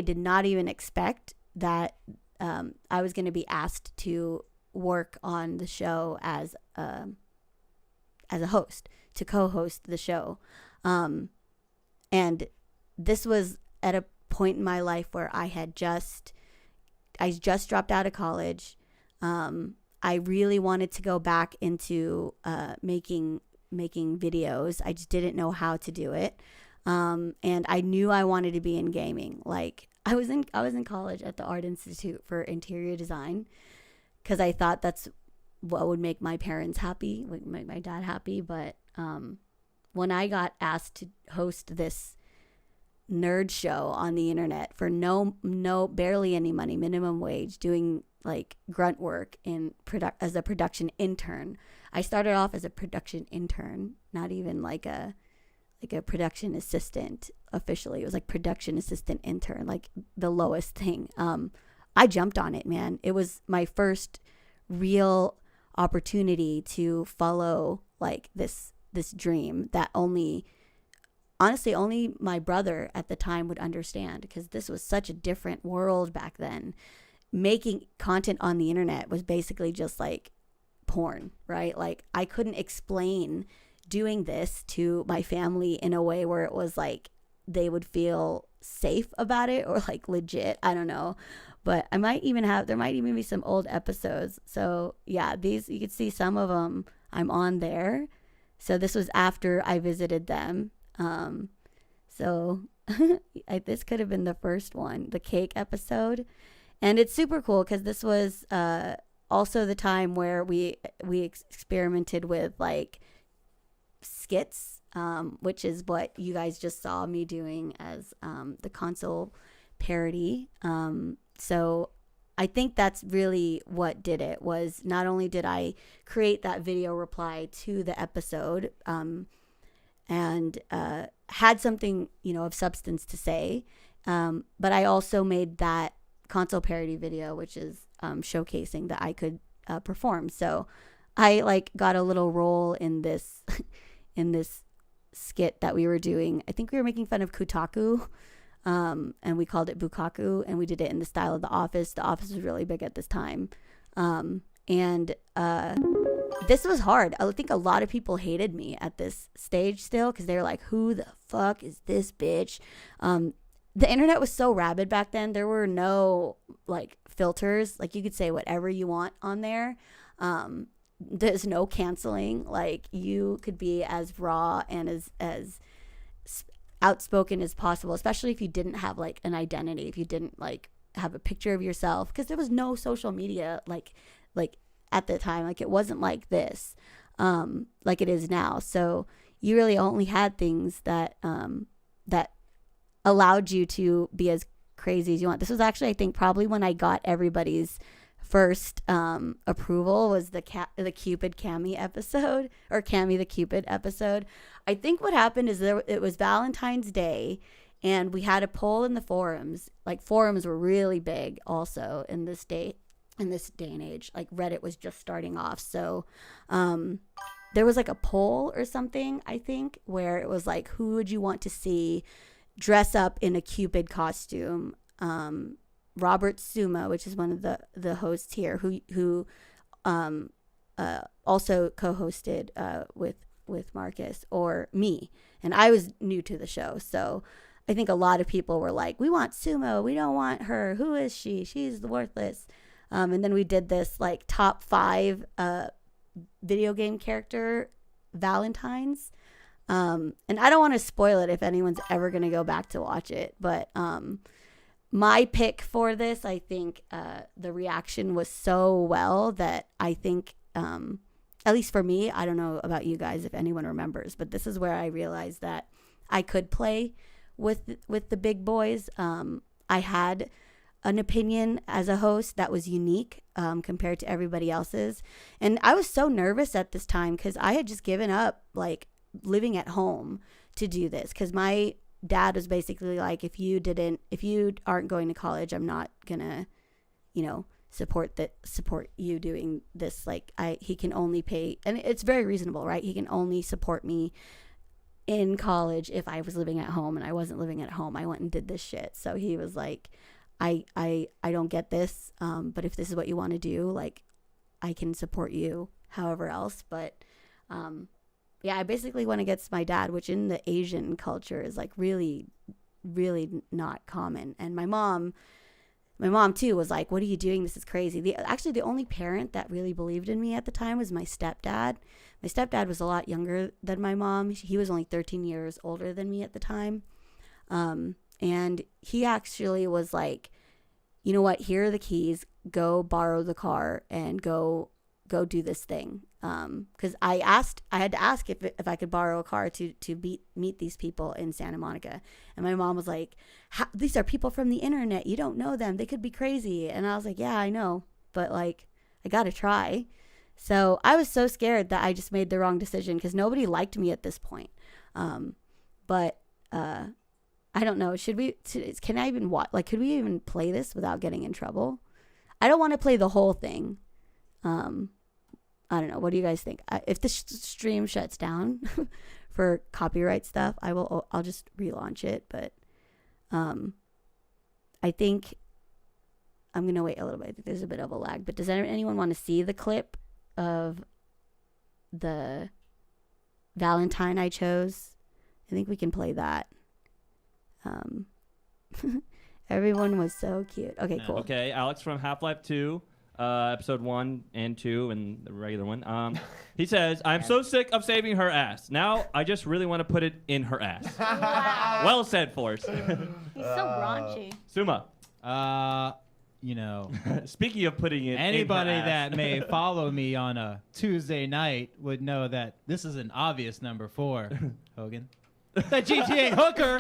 did not even expect that I was going to be asked to work on the show as a host, to co-host the show. And this was at a point in my life where I just dropped out of college. I really wanted to go back into making videos. I just didn't know how to do it. And I knew I wanted to be in gaming. Like I was in college at the Art Institute for interior design, because I thought that's what would make my parents happy, would make my dad happy. But when I got asked to host this nerd show on the internet for barely any money, minimum wage, doing like grunt work as a production intern. I started off as a production intern, not even like a production assistant officially. It was like production assistant intern, like the lowest thing. I jumped on it, man. It was my first real opportunity to follow like this dream that honestly only my brother at the time would understand, because this was such a different world back then. Making content on the internet was basically just like porn, right? Like I couldn't explain doing this to my family in a way where it was like they would feel safe about it or like legit. I don't know. But there might even be some old episodes. So yeah, these, you can see some of them I'm on there. So this was after I visited them. So this could have been the first one, the cake episode. And it's super cool because this was also the time where we experimented with like skits, which is what you guys just saw me doing as the console parody. So I think that's really what did it, was not only did I create that video reply to the episode and had something, of substance to say, but I also made that console parody video, which is showcasing that I could perform. So I like got a little role in this in this skit that we were doing. I think we were making fun of Kotaku, and we called it Bukaku, and we did it in the style of The Office. The Office was really big at this time. And this was hard. I think a lot of people hated me at this stage still, because they were like, who the fuck is this bitch? The internet was so rabid back then. There were no like filters. Like you could say whatever you want on there. There's no canceling. Like you could be as raw and as outspoken as possible, especially if you didn't have like an identity, if you didn't like have a picture of yourself, because there was no social media like at the time. Like it wasn't like this like it is now. So you really only had things that that allowed you to be as crazy as you want. This was actually, I think, probably when I got everybody's first approval, was the Cupid Cami episode, or Cami the Cupid episode. I think what happened is it was Valentine's Day, and we had a poll in the forums. Like forums were really big also in this day and age. Like Reddit was just starting off. So there was like a poll or something, I think, where it was like, who would you want to see dress up in a Cupid costume? Robert Suma, which is one of the hosts here, who also co-hosted with Marcus or me, and I was new to the show, so I think a lot of people were like, "We want Sumo. We don't want her. Who is she? She's worthless." And then we did this like top 5 video game character Valentines. And I don't want to spoil it if anyone's ever going to go back to watch it. But my pick for this, I think the reaction was so well that I think, at least for me, I don't know about you guys if anyone remembers, but this is where I realized that I could play with the big boys. I had an opinion as a host that was unique compared to everybody else's. And I was so nervous at this time because I had just given up like living at home to do this, because my dad was basically like, if you aren't going to college, I'm not gonna, support you doing this. Like he can only pay, and it's very reasonable, right? He can only support me in college if I was living at home, and I wasn't living at home. I went and did this shit. So he was like, I don't get this, but if this is what you want to do, like I can support you however else. But yeah, I basically went against my dad, which in the Asian culture is like really, really not common. And my mom too was like, what are you doing? This is crazy. Actually, the only parent that really believed in me at the time was my stepdad. My stepdad was a lot younger than my mom. He was only 13 years older than me at the time. And he actually was like, you know what, here are the keys, go borrow the car and go do this thing. Because I had to ask if I could borrow a car to meet these people in Santa Monica. And my mom was like, these are people from the internet. You don't know them. They could be crazy. And I was like, yeah, I know. But like, I got to try. So I was so scared that I just made the wrong decision because nobody liked me at this point. But I don't know. Can I even watch? Like, could we even play this without getting in trouble? I don't want to play the whole thing. I don't know. What do you guys think? If the stream shuts down for copyright stuff, I'll just relaunch it. But I think I'm gonna wait a little bit. I think there's a bit of a lag. But does anyone want to see the clip of the Valentine I chose? I think we can play that. Everyone was so cute. Okay, cool. Okay, Alex from Half-Life 2, episode 1 and 2, and the regular one. He says, I'm so sick of saving her ass. Now I just really want to put it in her ass. Wow. Well said, Forrest. He's so raunchy. Suma. Speaking of putting it anybody in her ass. that may follow me on a Tuesday night would know that this is an obvious number 4, Hogan. The GTA hooker.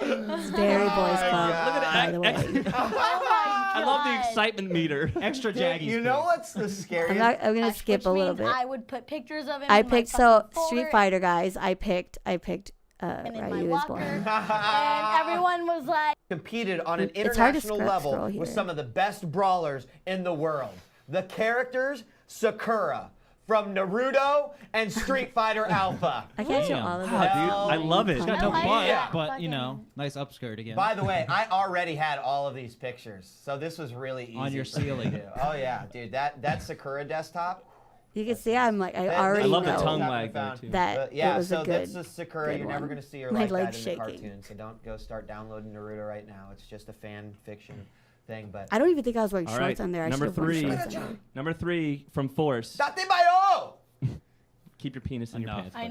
It's very boys club. Look at by the way. I love the excitement meter. Extra jaggy. You know what's the scariest? I'm gonna skip a little bit. I would put pictures of him. I in my picked fucking Street folder Fighter, guys. I picked and in my Ryu is locker, born. and everyone was like, Competed on an It's hard to international scroll level here. with some of the best brawlers in the world. The characters, Sakura from Naruto and Street Fighter Alpha. I can't show Damn. all of it. Wow, dude, I love it. She's got no I like butt, it. but Fucking- nice upskirt again. By the way, I already had all of these pictures, so this was really easy. On your for me to ceiling. do. Oh yeah, dude, that Sakura desktop. You can see I'm like, I that- already I love know the tongue that wag we there, found. too. that But yeah, it was so a good. that's a Sakura. good You're never one. going to see her My like that in leg's the shaking. cartoon, so don't go start downloading Naruto right now. It's just a fan fiction thing. But I don't even think I was wearing All shorts right, on there. I number should have worn 3. shorts on there. Number 3 from Force. Datemayo! Keep your penis in your Enough. pants. I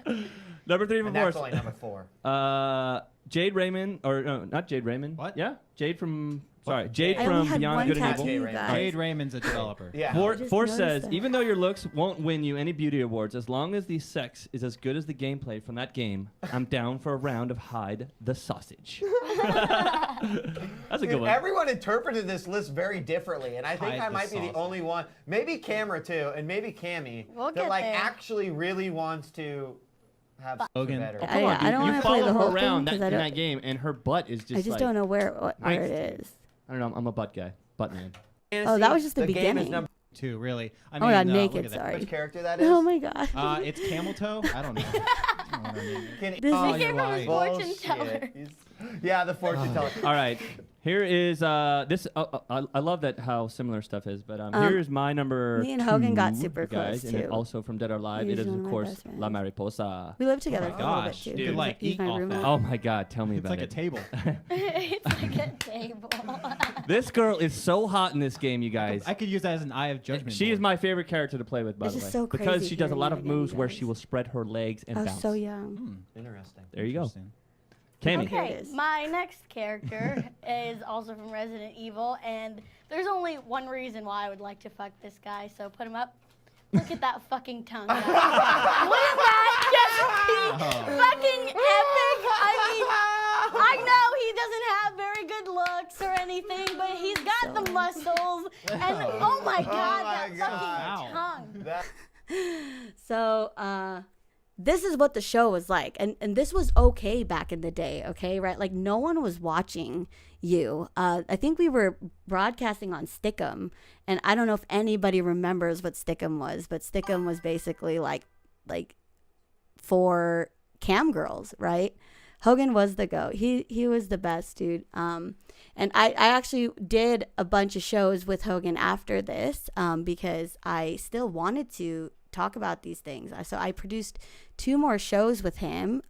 buddy. know. Number 3 from And that's Force. only number 4. Jade Raymond, or no, not Jade Raymond. What? Yeah, Jade from. Sorry, Jade I only from had Beyond one Good and tattoo, Evil. Jade guys. Jade Raymond's a developer. Yeah. just Force noticed says, that. even though your looks won't win you any beauty awards, as long as the sex is as good as the gameplay from that game, I'm down for a round of Hide the Sausage. That's a good Dude, one. everyone interpreted this list very differently, and I think Hide I the might be the sausage. only one, maybe Camera too, and maybe Cammy, We'll that get like there. actually really wants to have Hogan. better. I- yeah, I don't you wanna play follow the her whole thing around 'cause in I don't- that game, and her butt is just I just like, don't know where ninth it is. I don't know. I'm a butt guy. Butt man. Oh, that was just the game is beginning. number 2, really. I Oh mean, my god, look naked. at that. Sorry. which character that is? Oh my god. It's Camel Toe? I don't know. I don't know. Can- This Oh, is you're Came from his lying. fortune teller. Yeah, the fortune teller. All right. Here is this. I love that how similar stuff is, but here's my number. Me and Hogan got 2, super you guys, close, and then too. also from Dead or Alive. He's It is one of of my course best friends. La Mariposa. We lived together my for a little bit gosh, too. you could like He's eat my off roommate. that. Oh my God, tell me It's about like a it. table. It's like a table. This girl is so hot in this game, you guys. I could use that as an eye of judgment. She is board. my favorite character to play with, by It's the way, just so because crazy she does a lot hearing of it again, moves you where guys. she will spread her legs and I was bounce. so young. Interesting. There you go, Interesting. Cammy. Here it Okay, is. my next character is also from Resident Evil, and there's only one reason why I would like to fuck this guy, so put him up. Look at that fucking tongue. Guys. Wouldn't that just be fucking epic? I mean, I know he doesn't have very good looks or anything, but he's got the muscles, and oh my god, that fucking tongue. So, this is what the show was like. And this was okay back in the day, okay, right? Like, no one was watching you. I think we were broadcasting on Stickum, and I don't know if anybody remembers what Stickum was, but Stickum was basically like for cam girls, right? Hogan was the GOAT. He was the best, dude. And I actually did a bunch of shows with Hogan after this because I still wanted to talk about these things. So I produced 2 more shows with him.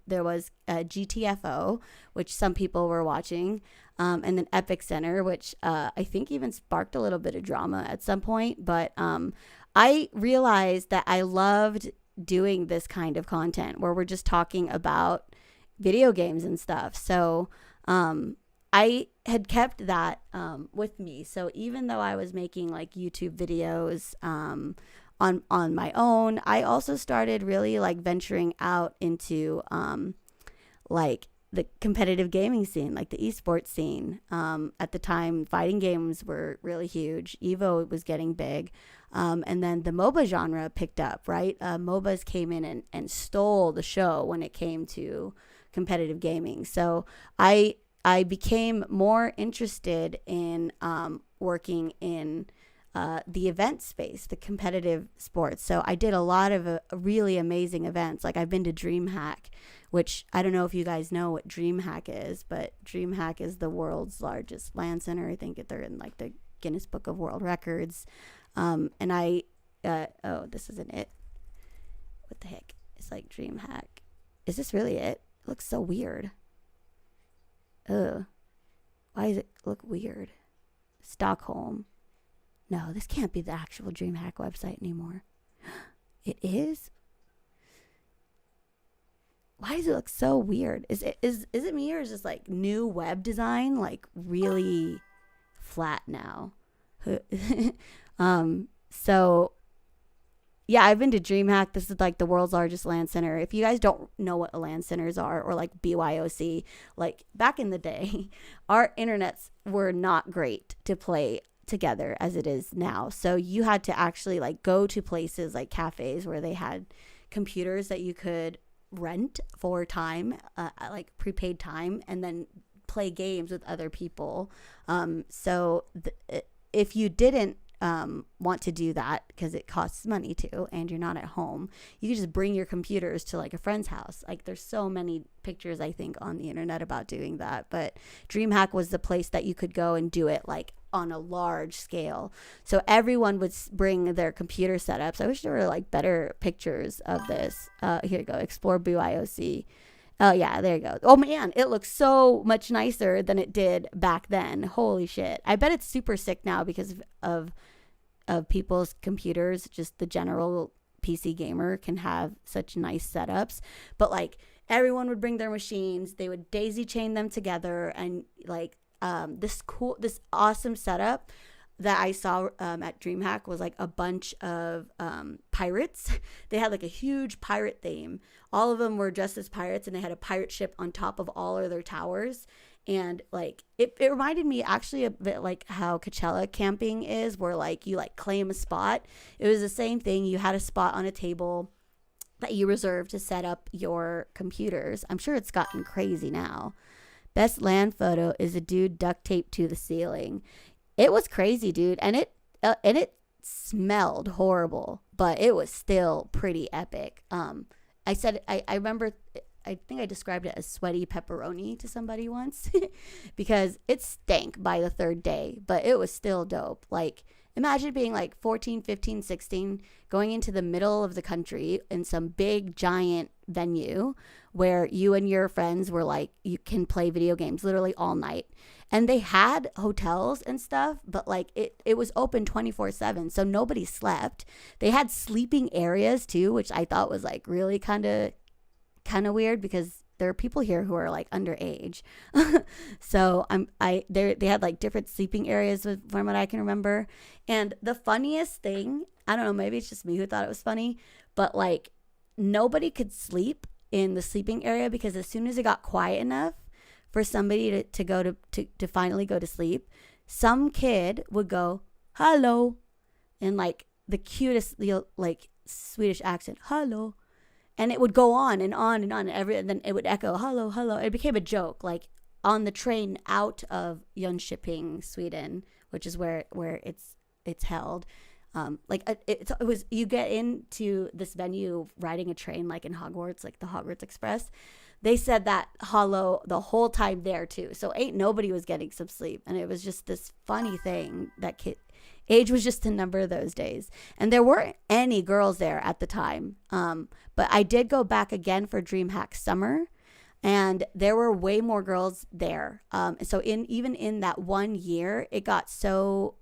There was GTFO, which some people were watching, and then Epic Center, which I think even sparked a little bit of drama at some point. But I realized that I loved doing this kind of content where we're just talking about video games and stuff. So I had kept that with me. So even though I was making like YouTube videos on my own, I also started really like venturing out into like the competitive gaming scene, like the esports scene. At the time, fighting games were really huge. Evo was getting big. And then the MOBA genre picked up, right? MOBAs came in and stole the show when it came to competitive gaming. So I became more interested in working in the event space, the competitive sports. So I did a lot of really amazing events. Like I've been to DreamHack, which I don't know if you guys know what DreamHack is, but DreamHack is the world's largest LAN center. I think they're in like the Guinness Book of World Records. And I, this isn't it. What the heck? It's like DreamHack. Is this really it? It looks so weird. Ugh. Why does it look weird? Stockholm. No, this can't be the actual DreamHack website anymore. It is? Why does it look so weird? Is it me, or is this like new web design like really flat now? So yeah, I've been to DreamHack. This is like the world's largest LAN center. If you guys don't know what LAN centers are, or like BYOC, like back in the day, our internets were not great to play together as it is now. So you had to actually like go to places like cafes where they had computers that you could rent for time, like prepaid time, and then play games with other people. So if you didn't want to do that because it costs money to, and you're not at home, you can just bring your computers to like a friend's house. Like there's so many pictures I think on the internet about doing that, but DreamHack was the place that you could go and do it like on a large scale. So everyone would bring their computer setups. I wish there were like better pictures of this. Here you go, explore BYOC. Oh yeah, there you go. Oh man, it looks so much nicer than it did back then. Holy shit. I bet it's super sick now because of people's computers. Just the general PC gamer can have such nice setups. But like everyone would bring their machines, they would daisy chain them together, and like this awesome setup that I saw at DreamHack was like a bunch of pirates. They had like a huge pirate theme. All of them were dressed as pirates, and they had a pirate ship on top of all of their towers. And like it reminded me actually a bit like how Coachella camping is, where like you like claim a spot. It was the same thing. You had a spot on a table that you reserved to set up your computers. I'm sure it's gotten crazy now. Best LAN photo is a dude duct taped to the ceiling. It was crazy, dude, and it smelled horrible, but it was still pretty epic. I remember I think I described it as sweaty pepperoni to somebody once because it stank by the third day, but it was still dope. Like, imagine being like 14, 15, 16, going into the middle of the country in some big giant venue where you and your friends were like, you can play video games literally all night. And they had hotels and stuff, but like it was open 24/7. So nobody slept. They had sleeping areas too, which I thought was like really kind of weird because there are people here who are like underage. So they had like different sleeping areas from what I can remember. And the funniest thing, I don't know, maybe it's just me who thought it was funny, but like nobody could sleep in the sleeping area because as soon as it got quiet enough for somebody to finally go to sleep, some kid would go, hello, in like the cutest like Swedish accent, hello. And it would go on and on and on. And then it would echo, hello, hello. It became a joke, like on the train out of Jönköping, Sweden, which is where it's held. It was, you get into this venue riding a train like in Hogwarts, like the Hogwarts Express. They said that hello the whole time there too. So nobody was getting some sleep. And it was just this funny thing that age was just a number those days. And there weren't any girls there at the time. But I did go back again for DreamHack Summer. And there were way more girls there. So even in that 1 year, it got so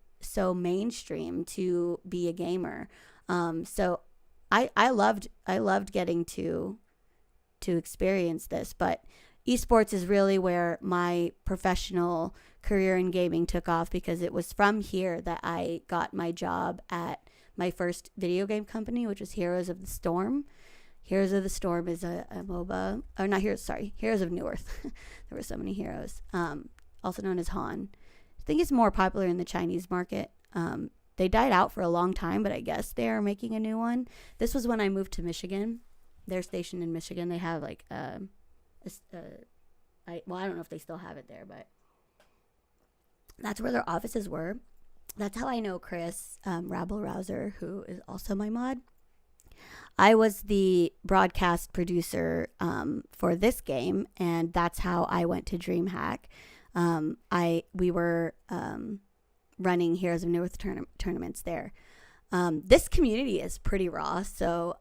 mainstream to be a gamer. So I loved getting to experience this, but esports is really where my professional career in gaming took off because it was from here that I got my job at my first video game company, which was Heroes of the Storm. Heroes of the Storm is a MOBA, or not Heroes, sorry, Heroes of Newerth. There were so many heroes, also known as Han. I think it's more popular in the Chinese market. They died out for a long time, but I guess they are making a new one. This was when I moved to Michigan. They're stationed in Michigan. They have like I don't know if they still have it there, but that's where their offices were. That's how I know Chris Rabble Rouser, who is also my mod. I was the broadcast producer for this game, and that's how I went to DreamHack. We were running Heroes of Newerth tournaments there. This community is pretty raw, so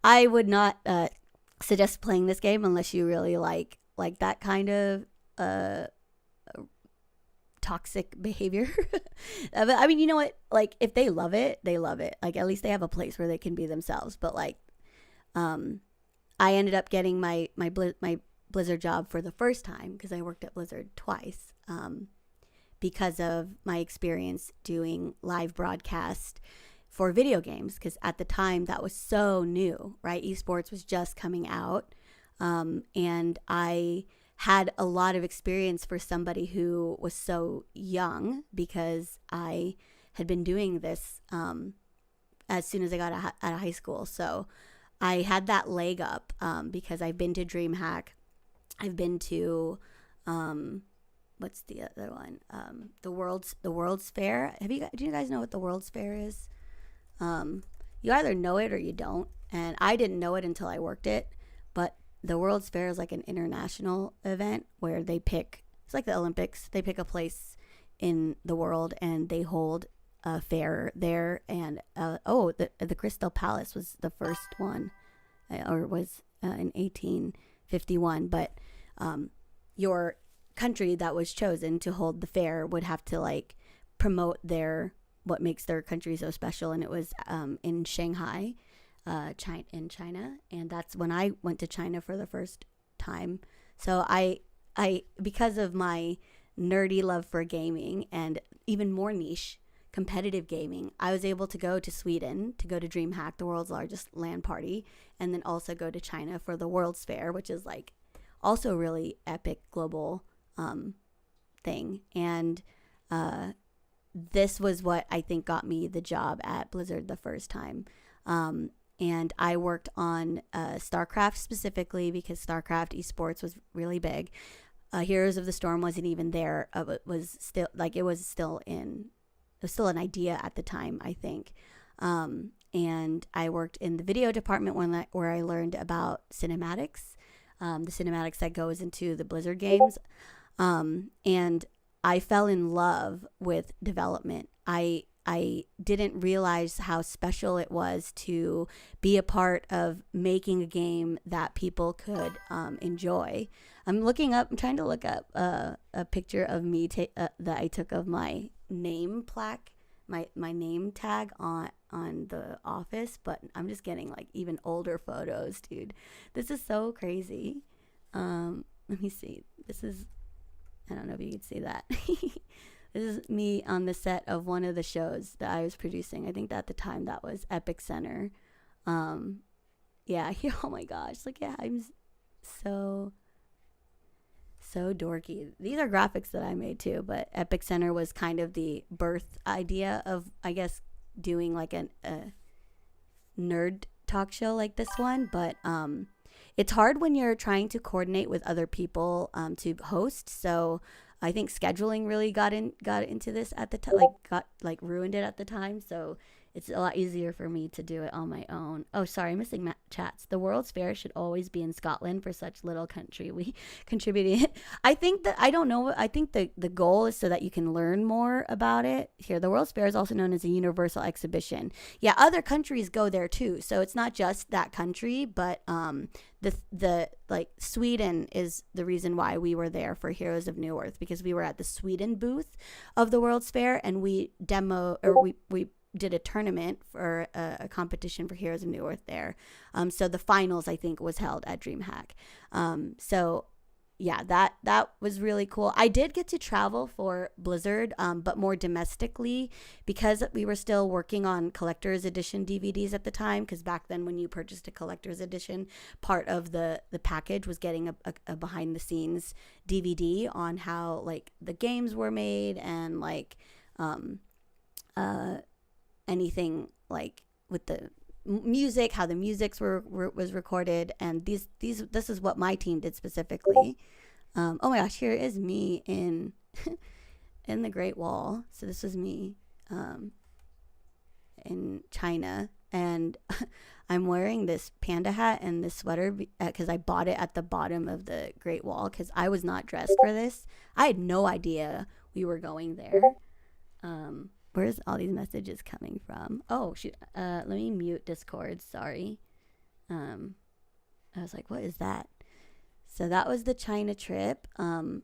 I would not suggest playing this game unless you really like that kind of toxic behavior. But I mean, you know what? Like, if they love it, they love it. Like, at least they have a place where they can be themselves. But like, I ended up getting my Blizzard job for the first time because I worked at Blizzard twice. Because of my experience doing live broadcast for video games, because at the time that was so new, right? Esports was just coming out, and I had a lot of experience for somebody who was so young because I had been doing this as soon as I got out of high school. So I had that leg up because I've been to DreamHack, I've been to what's the other one? The World's Fair. Do you guys know what the World's Fair is? You either know it or you don't. And I didn't know it until I worked it. But the World's Fair is like an international event where they pick, it's like the Olympics. They pick a place in the world and they hold a fair there. And the Crystal Palace was the first one, or was in 1851. But your country that was chosen to hold the fair would have to like promote what makes their country so special, and it was in Shanghai, in China, and that's when I went to China for the first time. So I because of my nerdy love for gaming and even more niche competitive gaming, I was able to go to Sweden to go to DreamHack, the world's largest LAN party, and then also go to China for the World's Fair, which is like also really epic global thing. And this was what I think got me the job at Blizzard the first time. And I worked on StarCraft specifically because StarCraft esports was really big. Heroes of the Storm wasn't even there. It was still an idea at the time, I think. And I worked in the video department where I learned about cinematics. the cinematics that goes into the Blizzard games. And I fell in love with development. I didn't realize how special it was to be a part of making a game that people could enjoy. I'm trying to look up a picture of me that I took of my name plaque, my name tag on the office, but I'm just getting like even older photos, dude. This is so crazy. Let me see. I don't know if you can see that. This is me on the set of one of the shows that I was producing. I think that at the time that was Epic Center. Yeah, oh my gosh. Like, yeah, I'm so dorky. These are graphics that I made too, but Epic Center was kind of the birth idea of, I guess, doing like a nerd talk show like this one. But it's hard when you're trying to coordinate with other people to host. So I think scheduling really got into this at the time, ruined it at the time. So it's a lot easier for me to do it on my own. Oh, sorry, missing chats. The World's Fair should always be in Scotland for such little country. We contributed. I think that, I don't know, I think the goal is so that you can learn more about it. Here, the World's Fair is also known as a universal exhibition. Yeah, other countries go there too. So it's not just that country, but the Sweden is the reason why we were there for Heroes of New Earth, because we were at the Sweden booth of the World's Fair, and we did a tournament for a competition for Heroes of New Earth there. So the finals, I think, was held at DreamHack. So yeah, that was really cool. I did get to travel for Blizzard, but more domestically, because we were still working on collector's edition DVDs at the time. Because back then, when you purchased a collector's edition, part of the package was getting a behind the scenes DVD on how like the games were made and like anything like with the music, how the musics was recorded, and this is what my team did specifically. Oh my gosh, here is me in in the Great Wall. So this was me in China, and I'm wearing this panda hat and this sweater because I bought it at the bottom of the Great Wall because I was not dressed for this. I had no idea we were going there. Where's all these messages coming from? Oh, shoot. Let me mute Discord. Sorry. I was like, what is that? So that was the China trip. And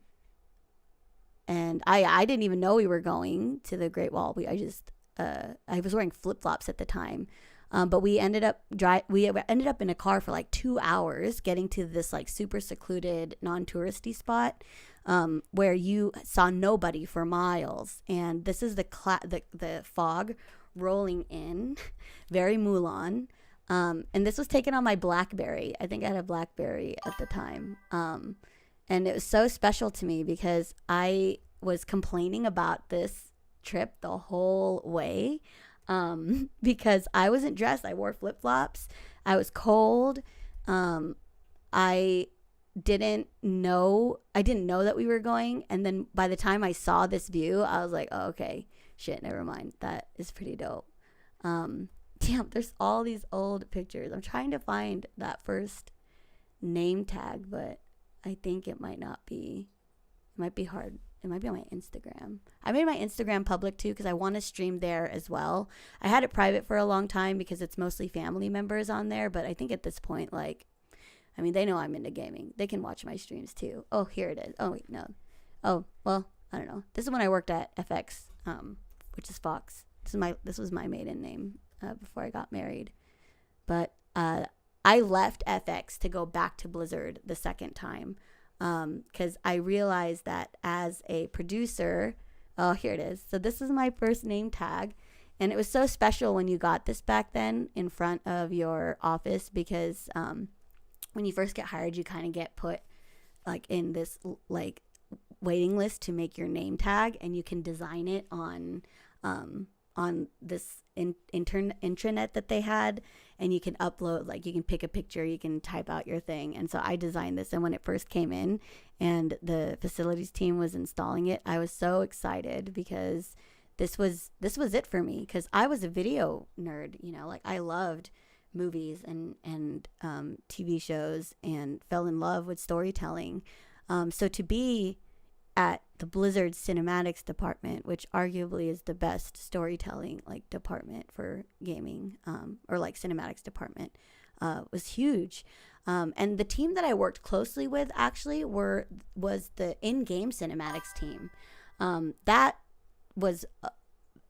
I didn't even know we were going to the Great Wall. I was wearing flip-flops at the time. But we ended up in a car for like 2 hours getting to this like super secluded non-touristy spot where you saw nobody for miles, and this is the fog rolling in, very Mulan, and this was taken on my BlackBerry. I think I had a BlackBerry at the time, and it was so special to me because I was complaining about this trip the whole way. Because I wasn't dressed. I wore flip-flops. I was cold. I didn't know that we were going. And then by the time I saw this view, I was like, oh, okay, shit, never mind. That is pretty dope. Damn, there's all these old pictures. I'm trying to find that first name tag, but I think it might be hard. It might be on my Instagram. I made my Instagram public too because I want to stream there as well. I had it private for a long time because it's mostly family members on there. But I think at this point, like, I mean, they know I'm into gaming. They can watch my streams too. Oh, here it is. Oh, wait, no. Oh, well, I don't know. This is when I worked at FX, which is Fox. This was my maiden name before I got married. But I left FX to go back to Blizzard the second time. Because I realized that as a producer, oh, here it is. So this is my first name tag. And it was so special when you got this back then in front of your office because when you first get hired, you kind of get put like in this like waiting list to make your name tag, and you can design it on this intranet that they had, and you can upload, like you can pick a picture, you can type out your thing. And so I designed this, and when it first came in and the facilities team was installing it, I was so excited because this was it for me, because I was a video nerd, you know, like I loved movies and TV shows and fell in love with storytelling. So to be at the Blizzard Cinematics department, which arguably is the best storytelling like department for gaming, or like cinematics department, was huge. And the team that I worked closely with actually was the in-game cinematics team. That was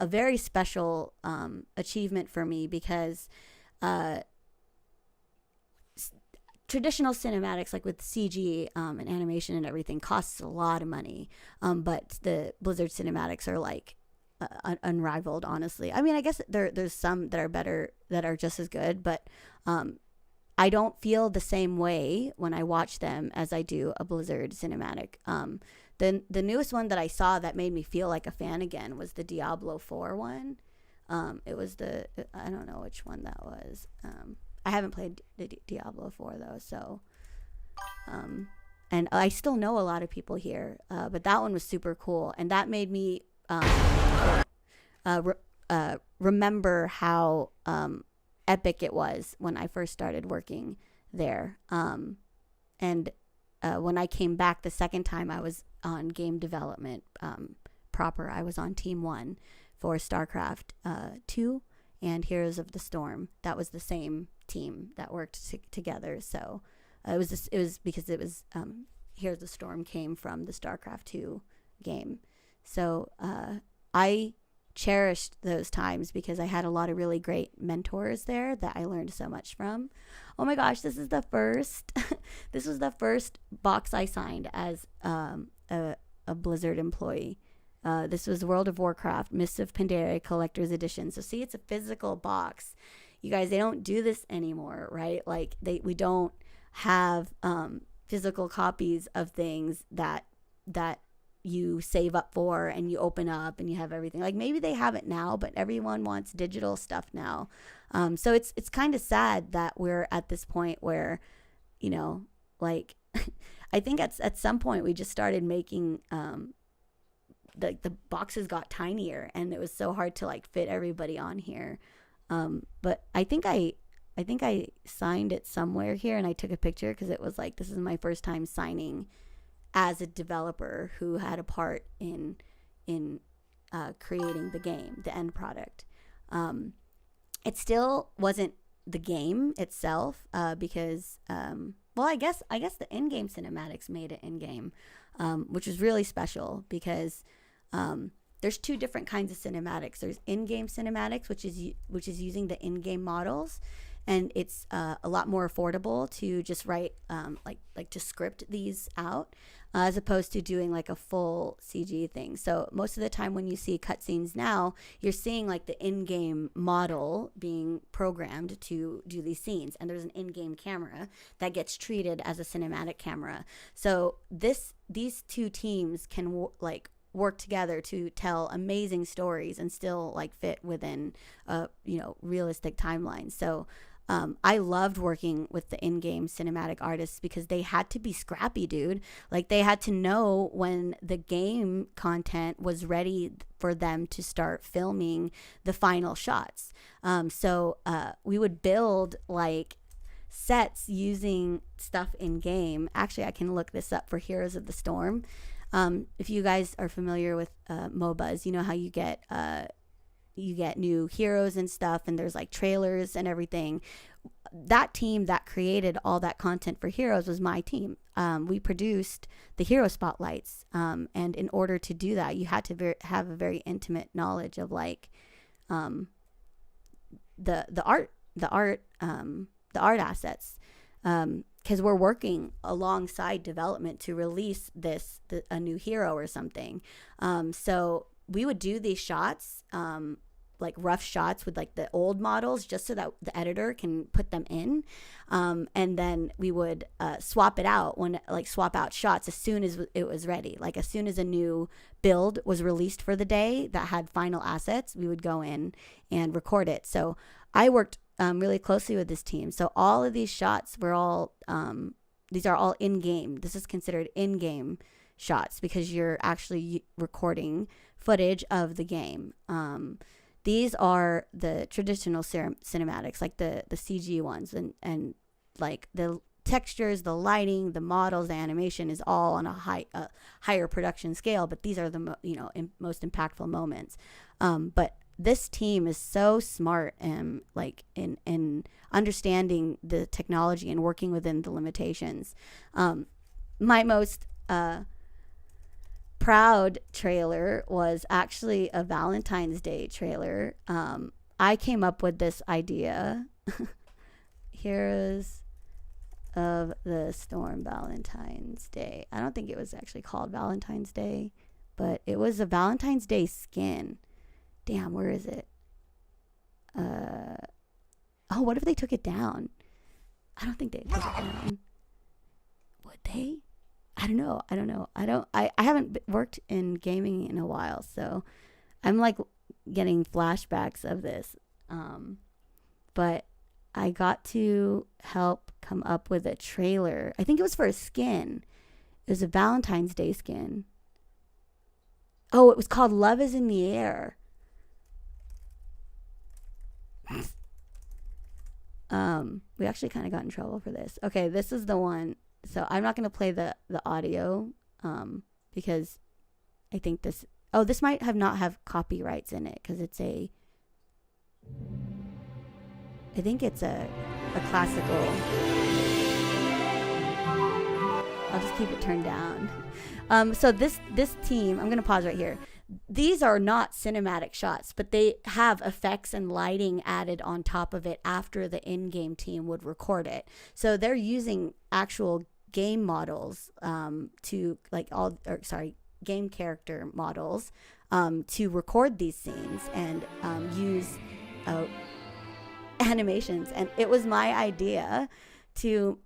a very special achievement for me because traditional cinematics, like with CG and animation and everything, costs a lot of money. But the Blizzard cinematics are like unrivaled, honestly. I mean, I guess there's some that are better, that are just as good, but I don't feel the same way when I watch them as I do a Blizzard cinematic. The newest one that I saw that made me feel like a fan again was the Diablo 4 one. It was I don't know which one that was. I haven't played the Diablo 4 though, so and I still know a lot of people here, but that one was super cool, and that made me remember how epic it was when I first started working there. And when I came back the second time, I was on game development proper. I was on Team 1 for StarCraft 2 and Heroes of the Storm. That was the same team that worked together. So it was because it was Heroes of the Storm came from the StarCraft 2 game. So I cherished those times because I had a lot of really great mentors there that I learned so much from. Oh my gosh, this is the first this was the first box I signed as a Blizzard employee. This was World of Warcraft Mists of Pandaria Collector's Edition. So see, it's a physical box. You guys, they don't do this anymore, right? Like we don't have physical copies of things that you save up for and you open up and you have everything. Like maybe they have it now, but everyone wants digital stuff now. So it's kind of sad that we're at this point where, you know, like I think at some point we just started making the boxes got tinier and it was so hard to like fit everybody on here. But I think I signed it somewhere here and I took a picture because it was like, this is my first time signing as a developer who had a part in creating the game, the end product. It still wasn't the game itself because, well, I guess the in-game cinematics made it in-game, which was really special because there's two different kinds of cinematics. There's in-game cinematics, which is using the in-game models, and it's a lot more affordable to just write like to script these out as opposed to doing like a full CG thing. So most of the time when you see cutscenes now, you're seeing like the in-game model being programmed to do these scenes, and there's an in-game camera that gets treated as a cinematic camera. So these two teams can work together to tell amazing stories and still like fit within realistic timelines. So I loved working with the in-game cinematic artists because they had to be scrappy, dude. Like they had to know when the game content was ready for them to start filming the final shots. So we would build like sets using stuff in game. Actually, I can look this up for Heroes of the Storm. If you guys are familiar with MOBAs, you know how you get new heroes and stuff, and there's like trailers and everything. That team that created all that content for Heroes was my team. We produced the hero spotlights, and in order to do that, you had to have a very intimate knowledge of like the art assets. Because we're working alongside development to release a new hero or something. So we would do these shots, like rough shots with like the old models, just so that the editor can put them in. And then we would swap out shots as soon as it was ready. Like as soon as a new build was released for the day that had final assets, we would go in and record it. So I worked really closely with this team. So all of these shots were all, these are all in-game. This is considered in-game shots because you're actually recording footage of the game. these are the traditional cinematics, like the CG ones, and like the textures, the lighting, the models, the animation is all on a higher production scale. But these are the most impactful moments. But this team is so smart and like in understanding the technology and working within the limitations. My most proud trailer was actually a Valentine's Day trailer. I came up with this idea. Heroes of the Storm Valentine's Day. I don't think it was actually called Valentine's Day, but it was a Valentine's Day skin. Damn, where is it? Oh, what if they took it down? I don't think they took it down. Would they? I don't know. I haven't worked in gaming in a while, so I'm like getting flashbacks of this. But I got to help come up with a trailer. I think it was for a skin. It was a Valentine's Day skin. Oh, it was called Love is in the Air. We actually kind of got in trouble for this. Okay, this is the one. So I'm not going to play the audio because I think this might not have copyrights in it because it's I think it's a classical. I'll just keep it turned down. So this team, I'm going to pause right here. These are not cinematic shots, but they have effects and lighting added on top of it after the in-game team would record it. So they're using actual game models game character models to record these scenes and use animations. And it was my idea to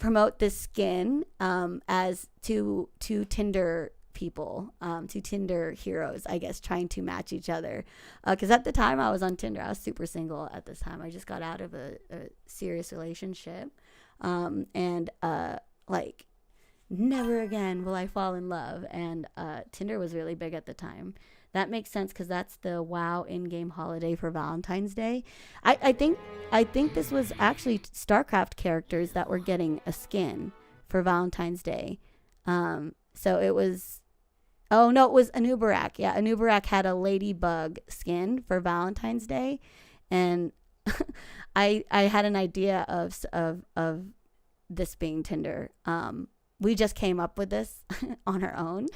promote this skin as to Tinder people, to Tinder heroes, I guess, trying to match each other. Because at the time I was on Tinder, I was super single at this time. I just got out of a serious relationship. Like, never again will I fall in love. And Tinder was really big at the time. That makes sense because that's the WoW in-game holiday for Valentine's Day. I think this was actually StarCraft characters that were getting a skin for Valentine's Day. So it was... Oh, no, it was Anubarak. Yeah, Anubarak had a ladybug skin for Valentine's Day. And I had an idea of this being Tinder. We just came up with this on our own.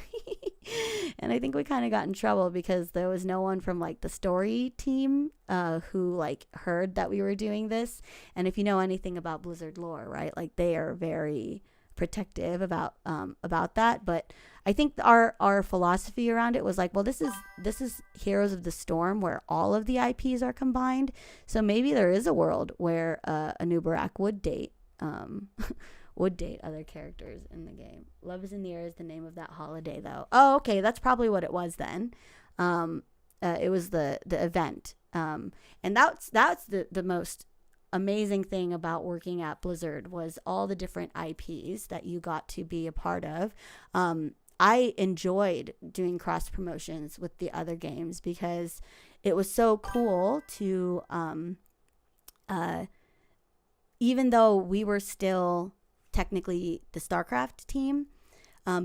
And I think we kind of got in trouble because there was no one from like the story team who like heard that we were doing this. And if you know anything about Blizzard lore, right, like they are very protective about that. But I think our philosophy around it was like, well, this is Heroes of the Storm where all of the IPs are combined. So maybe there is a world where Anubarak would date other characters in the game. Love is in the Air is the name of that holiday, though. Oh, okay, that's probably what it was then. It was the event, and that's the most amazing thing about working at Blizzard was all the different IPs that you got to be a part of. I enjoyed doing cross promotions with the other games because it was so cool to, even though we were still technically the StarCraft team,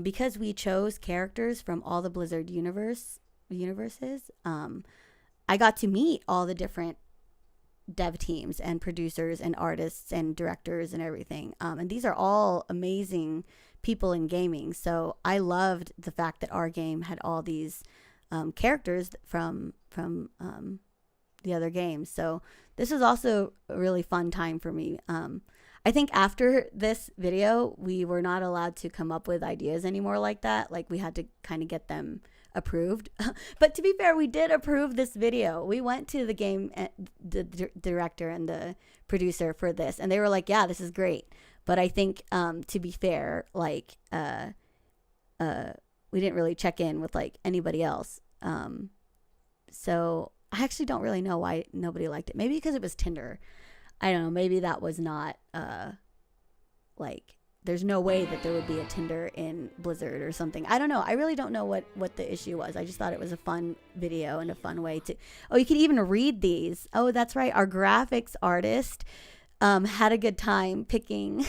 because we chose characters from all the Blizzard universes, I got to meet all the different dev teams and producers and artists and directors and everything. And these are all amazing people in gaming. So I loved the fact that our game had all these characters from the other games. So this was also a really fun time for me. I think after this video, we were not allowed to come up with ideas anymore like that. Like we had to kind of get them approved. But to be fair, we did approve this video. We went to the game, the director and the producer for this, and they were like, yeah, this is great. But I think, to be fair, like, we didn't really check in with like anybody else. So I actually don't really know why nobody liked it. Maybe because it was Tinder. I don't know. Maybe that was not, like there's no way that there would be a Tinder in Blizzard or something. I don't know. I really don't know what the issue was. I just thought it was a fun video and a fun way to. Oh, you can even read these. Oh, that's right. Our graphics artist had a good time picking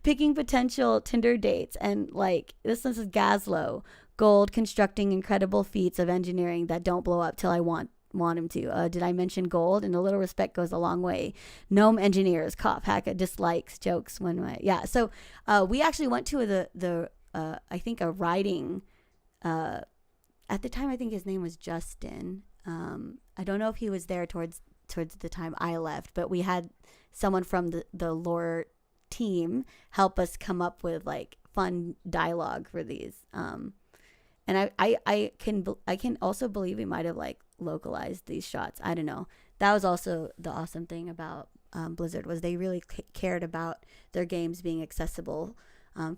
picking potential Tinder dates, and like this is Gaslow. Gold, constructing incredible feats of engineering that don't blow up till I want him to. Did I mention gold? And a little respect goes a long way. Gnome engineers, cough, hacka, dislikes, jokes when my yeah. So we actually went to the I think a writing at the time. I think his name was Justin. I don't know if he was there towards the time I left, but we had someone from the lore team help us come up with like fun dialogue for these. And I can also believe we might have like localized these shots. I don't know. That was also the awesome thing about Blizzard, was they really cared about their games being accessible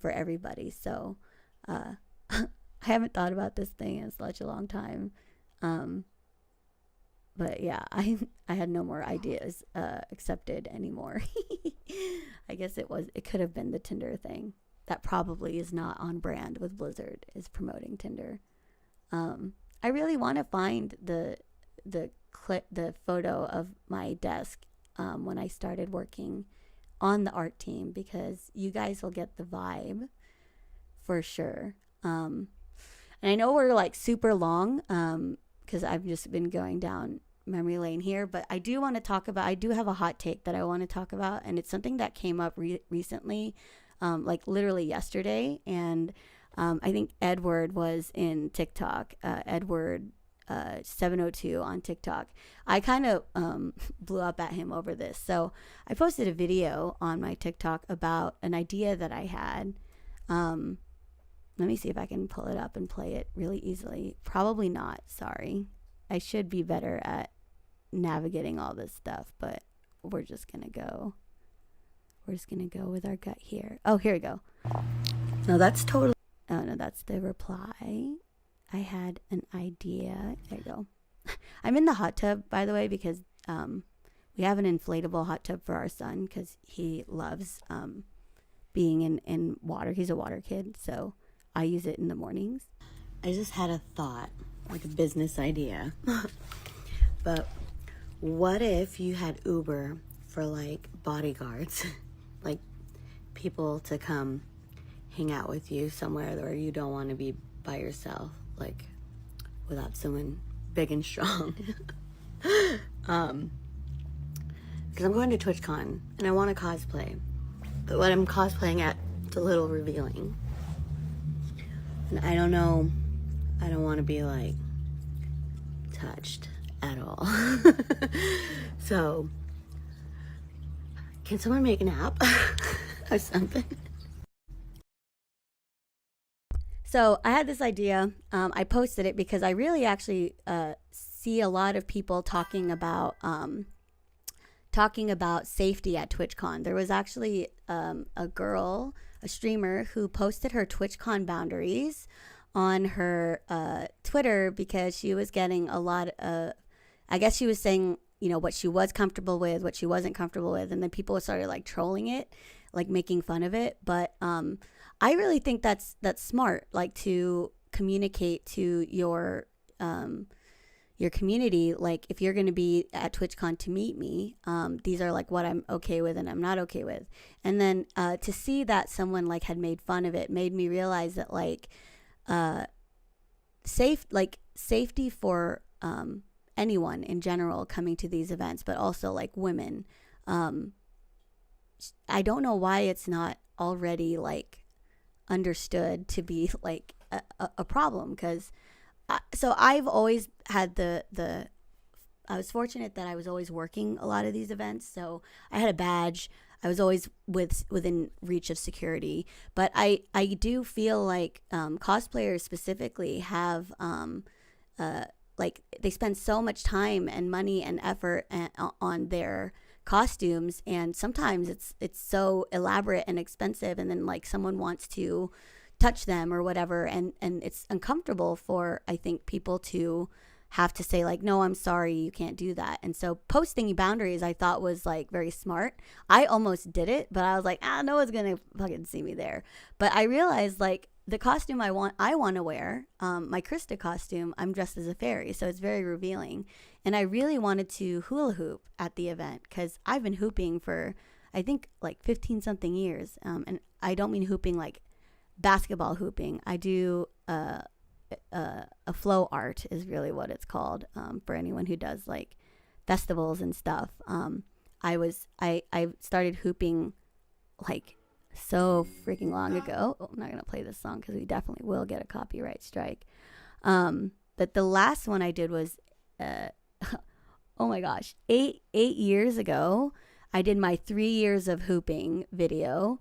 for everybody. So I haven't thought about this thing in such a long time. But yeah, I had no more ideas accepted anymore. I guess it could have been the Tinder thing. That probably is not on brand with Blizzard, is promoting Tinder. I really want to find the photo of my desk when I started working on the art team, because you guys will get the vibe for sure. And I know we're like super long because I've just been going down memory lane here, but I do want to talk about, I do have a hot take that I want to talk about, and it's something that came up recently. Like literally yesterday, and I think Edward was in TikTok, Edward 702 on TikTok. I kind of blew up at him over this, so I posted a video on my TikTok about an idea that I had. Let me see if I can pull it up and play it really easily. Probably not, sorry. I should be better at navigating all this stuff, but we're just gonna go with our gut here. Oh, here we go. No, that's totally... Oh, no, that's the reply. I had an idea. There you go. I'm in the hot tub, by the way, because we have an inflatable hot tub for our son because he loves being in water. He's a water kid, so I use it in the mornings. I just had a thought, like a business idea. But what if you had Uber for, like, bodyguards? Like people to come hang out with you somewhere where you don't want to be by yourself, like without someone big and strong. Because I'm going to TwitchCon and I want to cosplay, but what I'm cosplaying at is a little revealing, and I don't know, I don't want to be like touched at all. So can someone make an app or something? So I had this idea. I posted it because I really actually see a lot of people talking about safety at TwitchCon. There was actually a girl, a streamer, who posted her TwitchCon boundaries on her Twitter because she was getting a lot of, I guess she was saying, you know, what she was comfortable with, what she wasn't comfortable with, and then people started like trolling it, like making fun of it. But I really think that's smart, like to communicate to your community, like if you're going to be at TwitchCon to meet me, these are like what I'm okay with and I'm not okay with. And then to see that someone like had made fun of it made me realize that like safety for anyone in general coming to these events, but also like women. I don't know why it's not already like understood to be like a problem, because so I've always had I was fortunate that I was always working a lot of these events, so I had a badge. I was always within reach of security, but I do feel like cosplayers specifically have like they spend so much time and money and effort on their costumes, and sometimes it's so elaborate and expensive, and then like someone wants to touch them or whatever, and it's uncomfortable for, I think, people to have to say like, no, I'm sorry, you can't do that. And so posting boundaries I thought was like very smart. I almost did it, but I was like, no one's gonna fucking see me there. But I realized like the costume I want to wear, my Krista costume, I'm dressed as a fairy, so it's very revealing. And I really wanted to hula hoop at the event because I've been hooping for I think like 15 something years. And I don't mean hooping like basketball hooping. I do a flow art is really what it's called, for anyone who does like festivals and stuff. I started hooping like so freaking long ago. I'm not gonna play this song because we definitely will get a copyright strike. But the last one I did was oh my gosh, 8 years ago. I did my 3 years of hooping video.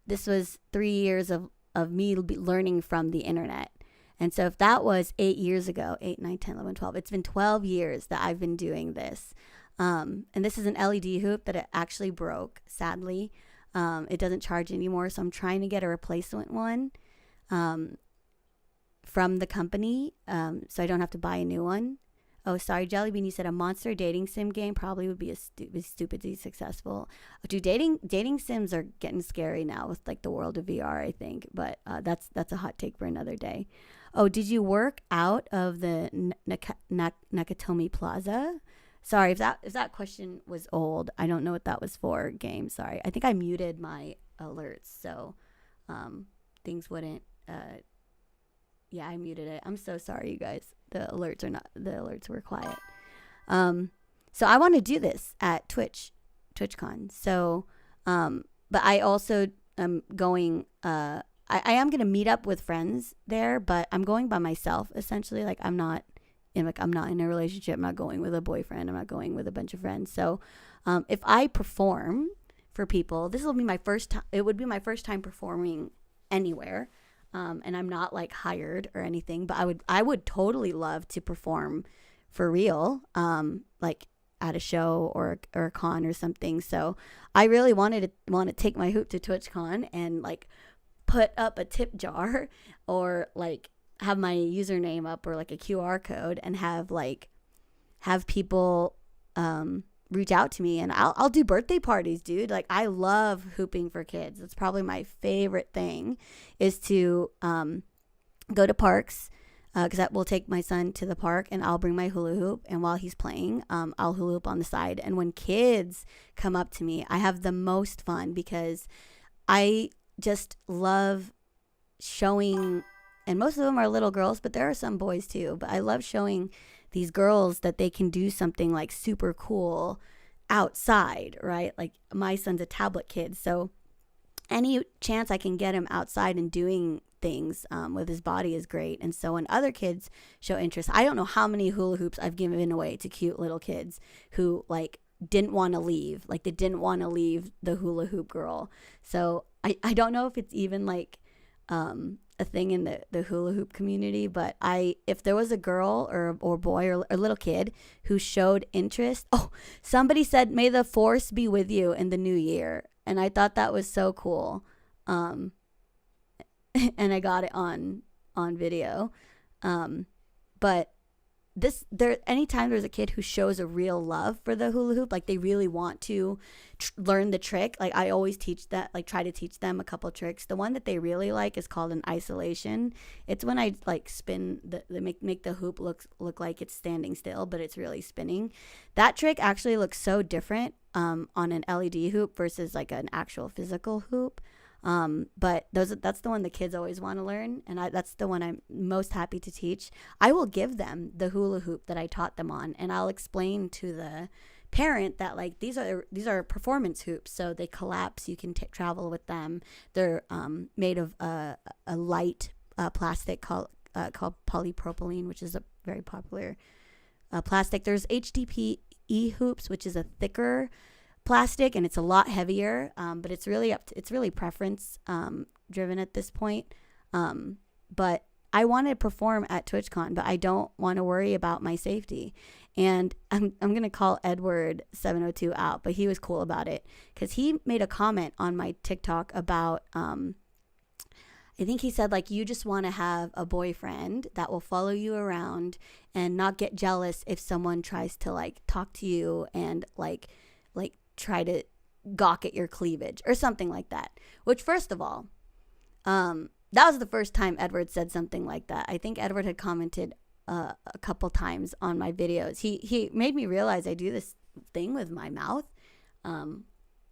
This was 3 years of me learning from the internet. And so if that was 8 years ago, 8, 9, 10, 11, 12, it's been 12 years that I've been doing this. And this is an LED hoop that it actually broke, sadly. It doesn't charge anymore, so I'm trying to get a replacement one from the company, so I don't have to buy a new one. Oh, sorry, Jellybean, you said a monster dating sim game probably would be stupidly successful. Dude, dating sims are getting scary now with like the world of VR, I think. But that's a hot take for another day. Oh, did you work out of the Nakatomi Plaza? Sorry, if that question was old, I don't know what that was for. Game, sorry. I think I muted my alerts, so things wouldn't. Yeah, I muted it. I'm so sorry, you guys. The alerts were quiet. So I want to do this at TwitchCon. So, but I also am going, I am going to meet up with friends there, but I'm going by myself essentially. Like I'm not in a relationship. I'm not going with a boyfriend. I'm not going with a bunch of friends. So, if I perform for people, this will be my first time. It would be my first time performing anywhere. And I'm not like hired or anything, but I would totally love to perform for real, like at a show or a con or something. So I really want to take my hoop to TwitchCon and like put up a tip jar or like have my username up or like a QR code and have people reach out to me, and I'll do birthday parties, dude. Like I love hooping for kids. It's probably my favorite thing is to go to parks, because that will take my son to the park and I'll bring my hula hoop, and while he's playing I'll hula hoop on the side. And when kids come up to me, I have the most fun because I just love showing, and most of them are little girls, but there are some boys too, but I love showing these girls that they can do something like super cool outside, right? Like my son's a tablet kid, so any chance I can get him outside and doing things with his body is great. And so when other kids show interest, I don't know how many hula hoops I've given away to cute little kids who like didn't want to leave, like they didn't want to leave the hula hoop girl. So I don't know if it's even like a thing in the hula hoop community, but if there was a girl or boy or a little kid who showed interest, somebody said, "May the force be with you in the new year," and I thought that was so cool, and I got it on video, but anytime there's a kid who shows a real love for the hula hoop, like they really want to learn the trick, like I always teach that, like try to teach them a couple tricks. The one that they really like is called an isolation. It's when I like spin make the hoop look like it's standing still, but it's really spinning. That trick actually looks so different on an LED hoop versus like an actual physical hoop. But that's the one the kids always want to learn, and that's the one I'm most happy to teach. I will give them the hula hoop that I taught them on, and I'll explain to the parent that like these are performance hoops, so they collapse. You can travel with them. They're made of a light plastic called polypropylene, which is a very popular plastic. There's HDPE hoops, which is a thicker plastic, and it's a lot heavier, but it's really preference driven at this point. But I want to perform at TwitchCon, but I don't want to worry about my safety. And I'm gonna call Edward 702 out, but he was cool about it because he made a comment on my TikTok about I think he said like you just want to have a boyfriend that will follow you around and not get jealous if someone tries to like talk to you and like try to gawk at your cleavage or something like that. Which, first of all, that was the first time Edward said something like that. I think Edward had commented a couple times on my videos. He made me realize I do this thing with my mouth.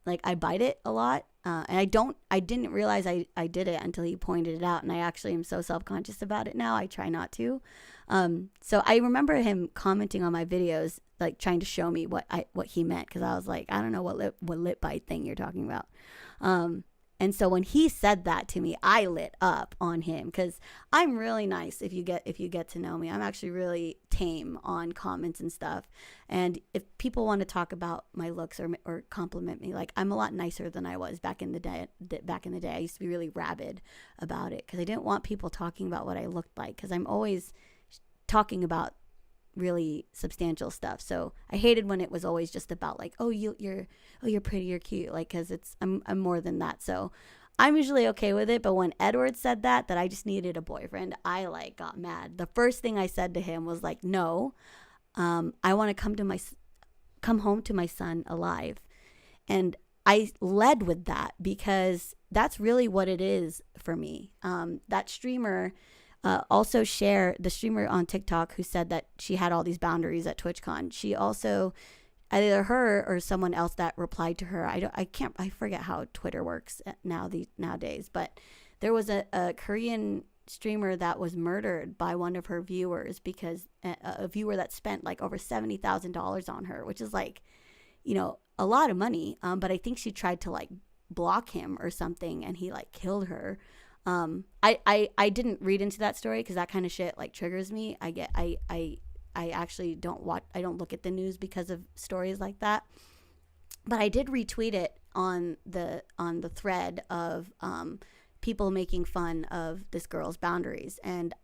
Like I bite it a lot. And I didn't realize I did it until he pointed it out. And I actually am so self-conscious about it now. I try not to. So I remember him commenting on my videos, like trying to show me what he meant. Cause I was like, I don't know what lip bite thing you're talking about. And so when he said that to me, I lit up on him because I'm really nice. If you get to know me, I'm actually really tame on comments and stuff. And if people want to talk about my looks or compliment me, like I'm a lot nicer than I was back in the day. I used to be really rabid about it because I didn't want people talking about what I looked like because I'm always talking about really substantial stuff. So I hated when it was always just about like, you're pretty, you're cute, like, because I'm more than that. So I'm usually okay with it. But when Edward said that I just needed a boyfriend, I like got mad. The first thing I said to him was like, no, I want to come home to my son alive. And I led with that because that's really what it is for me. That streamer also share the streamer on TikTok who said that she had all these boundaries at TwitchCon. She also, either her or someone else that replied to her. I forget how Twitter works nowadays, but there was a Korean streamer that was murdered by one of her viewers because a viewer that spent like over $70,000 on her, which is like, a lot of money. But I think she tried to like block him or something and he like killed her. I didn't read into that story because that kind of shit like triggers me. I actually don't look at the news because of stories like that. But I did retweet it on the thread of people making fun of this girl's boundaries. And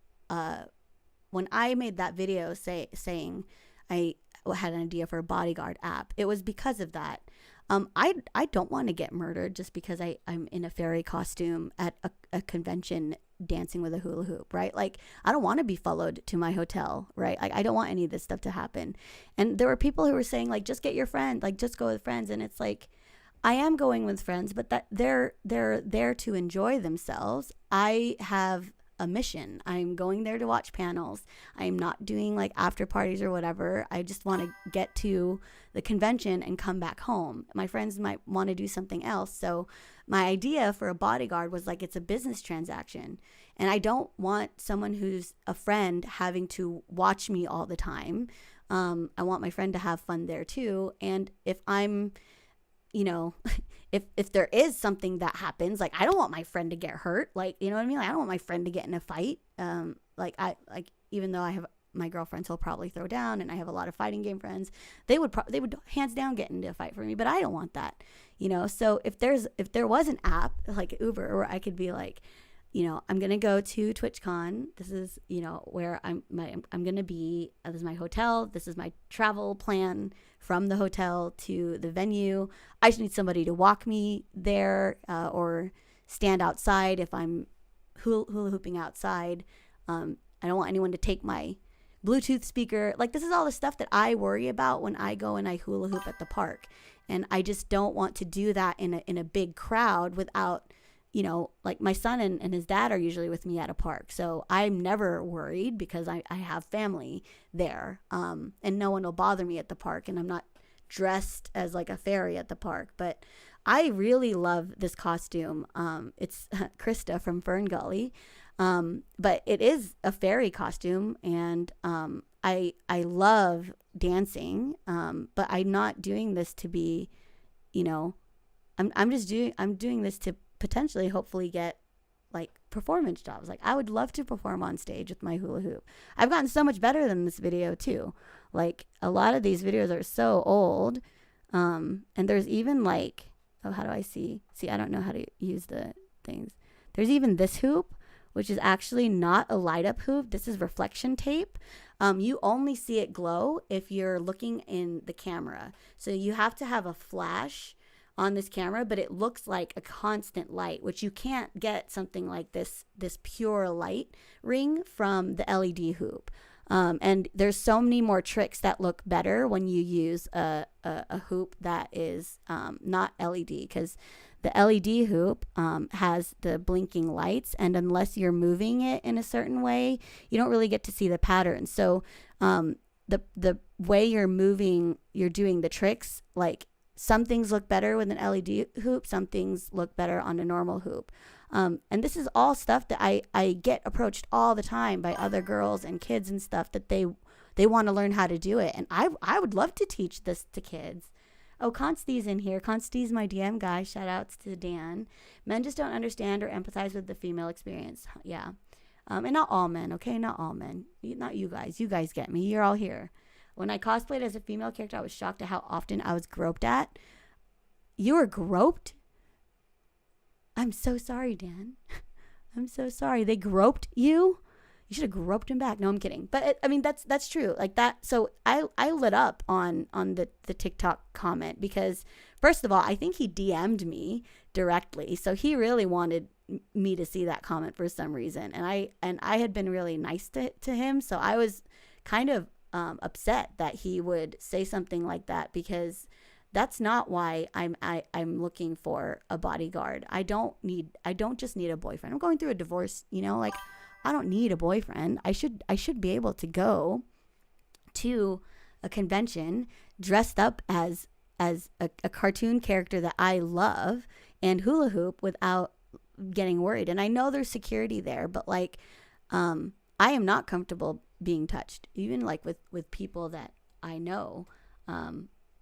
when I made that video saying I had an idea for a bodyguard app, it was because of that. I don't want to get murdered just because I'm in a fairy costume at a convention dancing with a hula hoop, right? Like, I don't want to be followed to my hotel, right? Like, I don't want any of this stuff to happen. And there were people who were saying, like, just get your friend, like, just go with friends. And it's like, I am going with friends, but that they're there to enjoy themselves. I have a mission. I'm going there to watch panels. I'm not doing like after parties or whatever. I just want to get to the convention and come back home. My friends might want to do something else. So my idea for a bodyguard was like, it's a business transaction. And I don't want someone who's a friend having to watch me all the time. I want my friend to have fun there too. And if I'm, if there is something that happens, like, I don't want my friend to get hurt. Like, you know what I mean? Like, I don't want my friend to get in a fight. Even though I have my girlfriends who'll probably throw down and I have a lot of fighting game friends, they would hands down get into a fight for me, but I don't want that, So if there was an app like Uber where I could be like, I'm going to go to TwitchCon. This is, where I'm going to be. This is my hotel. This is my travel plan from the hotel to the venue. I just need somebody to walk me there or stand outside if I'm hula hooping outside. I don't want anyone to take my Bluetooth speaker. Like, this is all the stuff that I worry about when I go and I hula hoop at the park. And I just don't want to do that in a big crowd without, like my son and his dad are usually with me at a park. So I'm never worried because I have family there. And no one will bother me at the park. And I'm not dressed as like a fairy at the park. But I really love this costume. It's Krista from Fern Gully. But it is a fairy costume. And I love dancing. But I'm not doing this to be, I'm doing this to potentially hopefully get like performance jobs. Like, I would love to perform on stage with my hula hoop. I've gotten so much better than this video too. Like, a lot of these videos are so old. And there's even like, how do I see, I don't know how to use the things. There's even this hoop, which is actually not a light up hoop. This is reflection tape. You only see it glow if you're looking in the camera. So you have to have a flash on this camera, but it looks like a constant light, which you can't get something like this pure light ring from the LED hoop. And there's so many more tricks that look better when you use a hoop that is not LED, because the LED hoop has the blinking lights, and unless you're moving it in a certain way, you don't really get to see the pattern. So the way you're moving, you're doing the tricks, like some things look better with an LED hoop, some things look better on a normal hoop. And this is all stuff that I get approached all the time by other girls and kids and stuff, that they want to learn how to do it. And I would love to teach this to kids. Oh, Consti's in here. Consti's my DM guy. Shout outs to Dan. Men just don't understand or empathize with the female experience. Yeah. And not all men, okay? Not all men. Not you guys. You guys get me. You're all here. When I cosplayed as a female character, I was shocked at how often I was groped at. You were groped? I'm so sorry, Dan. I'm so sorry. They groped you? You should have groped him back. No, I'm kidding. But I mean, that's true. Like that. So I lit up on the TikTok comment because, first of all, I think he DM'd me directly. So he really wanted me to see that comment for some reason. And I had been really nice to him. So I was kind of upset that he would say something like that, because that's not why I'm looking for a bodyguard. I don't just need a boyfriend. I'm going through a divorce, like I don't need a boyfriend. I should be able to go to a convention dressed up as a cartoon character that I love and hula hoop without getting worried. And I know there's security there, but like I am not comfortable being touched, even like with people that I know.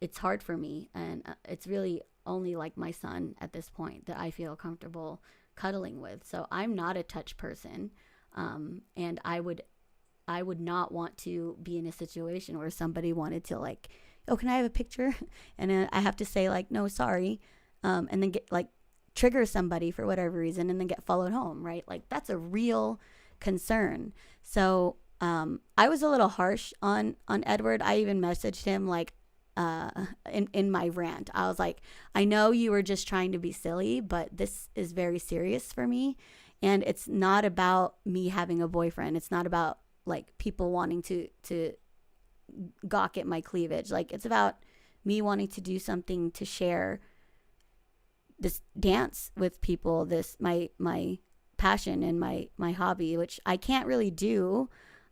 It's hard for me, and it's really only like my son at this point that I feel comfortable cuddling with. So I'm not a touch person, and I would not want to be in a situation where somebody wanted to like, oh, can I have a picture? And then I have to say like, no, sorry, and then get like trigger somebody for whatever reason, and then get followed home, right? Like that's a real concern. So I was a little harsh on Edward. I even messaged him like in my rant. I was like, I know you were just trying to be silly, but this is very serious for me, and it's not about me having a boyfriend. It's not about like people wanting to gawk at my cleavage. Like it's about me wanting to do something to share this dance with people, this my passion and my hobby, which I can't really do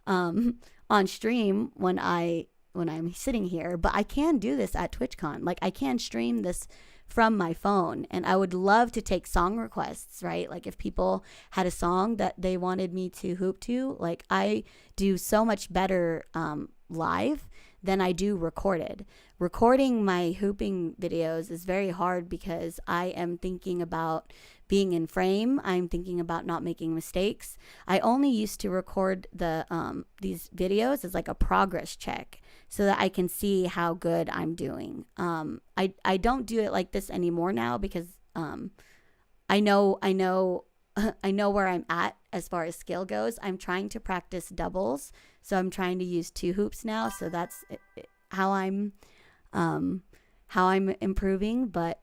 on stream when I'm sitting here, but I can do this at TwitchCon. Like I can stream this from my phone, and I would love to take song requests, right? Like if people had a song that they wanted me to hoop to, like I do so much better live than I do recorded. Recording my hooping videos is very hard because I am thinking about being in frame. I'm thinking about not making mistakes. I only used to record these videos as like a progress check so that I can see how good I'm doing. I don't do it like this anymore now because I know where I'm at as far as skill goes. I'm trying to practice doubles, so I'm trying to use 2 hoops now. So that's how I'm improving. But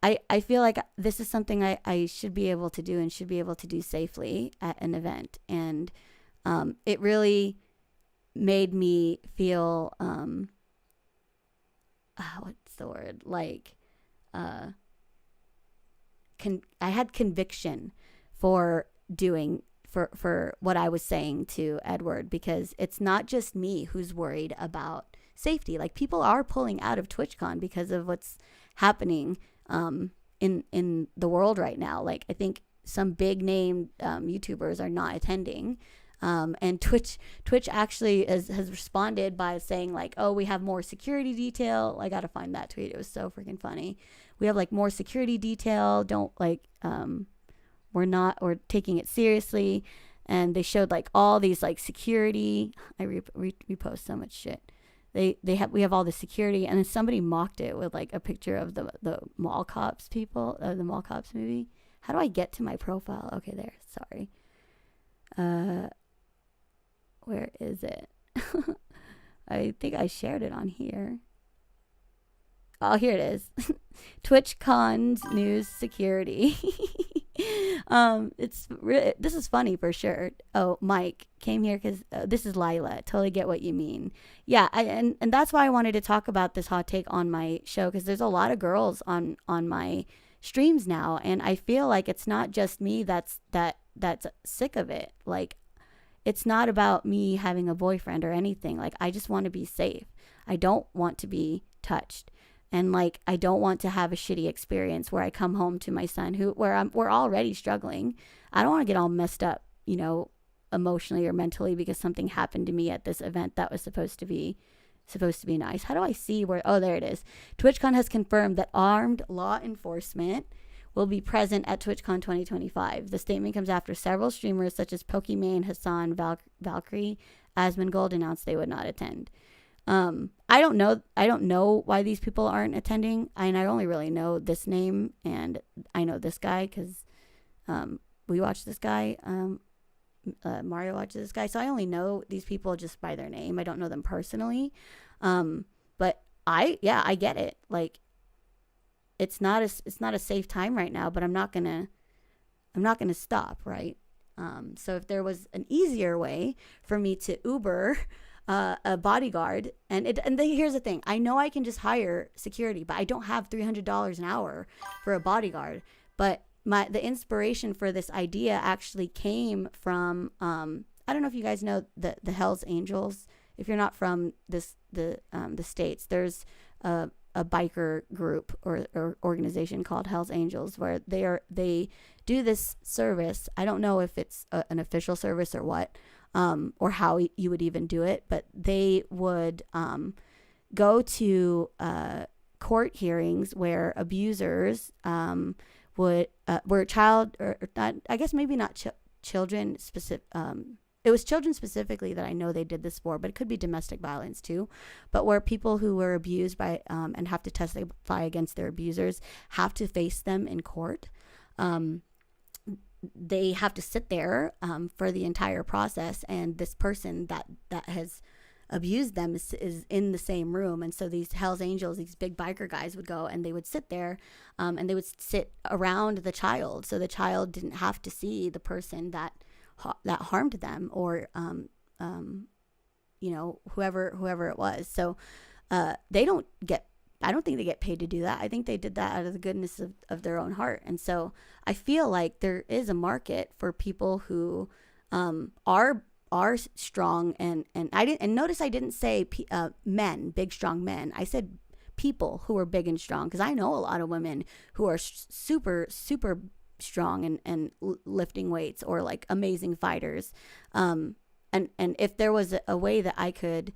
I feel like this is something I should be able to do and should be able to do safely at an event. And it really made me feel what's the word, like I had conviction for doing for what I was saying to Edward, because it's not just me who's worried about safety. Like people are pulling out of TwitchCon because of what's happening in the world right now. Like I think some big name YouTubers are not attending. And Twitch actually has responded by saying like, oh, we have more security detail. I gotta find that tweet. It was so freaking funny. We have like more security detail. Don't like, we're taking it seriously. And they showed like all these like security. I repost so much shit. We have all the security, and then somebody mocked it with like a picture of the mall cops people, the mall cops movie. How do I get to my profile? Okay, there. Sorry. Where is it? I think I shared it on here. Oh, here it is. TwitchCon's news security. This is funny for sure. Oh, Mike came here because this is Lila. Totally get what you mean. Yeah, and that's why I wanted to talk about this hot take on my show, because there's a lot of girls on my streams now, and I feel like it's not just me that's sick of it. Like, it's not about me having a boyfriend or anything. Like, I just want to be safe. I don't want to be touched. And like, I don't want to have a shitty experience where I come home to my son we're already struggling. I don't want to get all messed up, emotionally or mentally because something happened to me at this event that was supposed to be nice. How do I see where? Oh, there it is. TwitchCon has confirmed that armed law enforcement will be present at TwitchCon 2025. The statement comes after several streamers such as Pokimane, Hassan, Valkyrie, Asmongold announced they would not attend. I don't know why these people aren't attending. I only really know this name, and I know this guy because we watch this guy. Mario watches this guy, so I only know these people just by their name. I don't know them personally, but I get it. Like, it's not a safe time right now, but I'm not gonna stop, right? So if there was an easier way for me to Uber a bodyguard, here's the thing: I know I can just hire security, but I don't have $300 an hour for a bodyguard. But the inspiration for this idea actually came from I don't know if you guys know the Hell's Angels. If you're not from the States, there's a biker group or organization called Hell's Angels, where they do this service. I don't know if it's an official service or what, or how you would even do it, but they would go to court hearings where abusers were child or not, I guess maybe not children specific. It was children specifically that I know they did this for, but it could be domestic violence too. But where people who were abused by and have to testify against their abusers have to face them in court. They have to sit there for the entire process, and this person that has abused them is in the same room. And so these Hell's Angels, these big biker guys, would go and they would sit there and they would sit around the child, so the child didn't have to see the person that harmed them, or whoever it was. So they don't get, I don't think they get paid to do that. I think they did that out of the goodness of their own heart. And so I feel like there is a market for people who are strong, and notice I didn't say men, big strong men. I said people who are big and strong, because I know a lot of women who are super strong and lifting weights, or like amazing fighters. And if there was a way that I could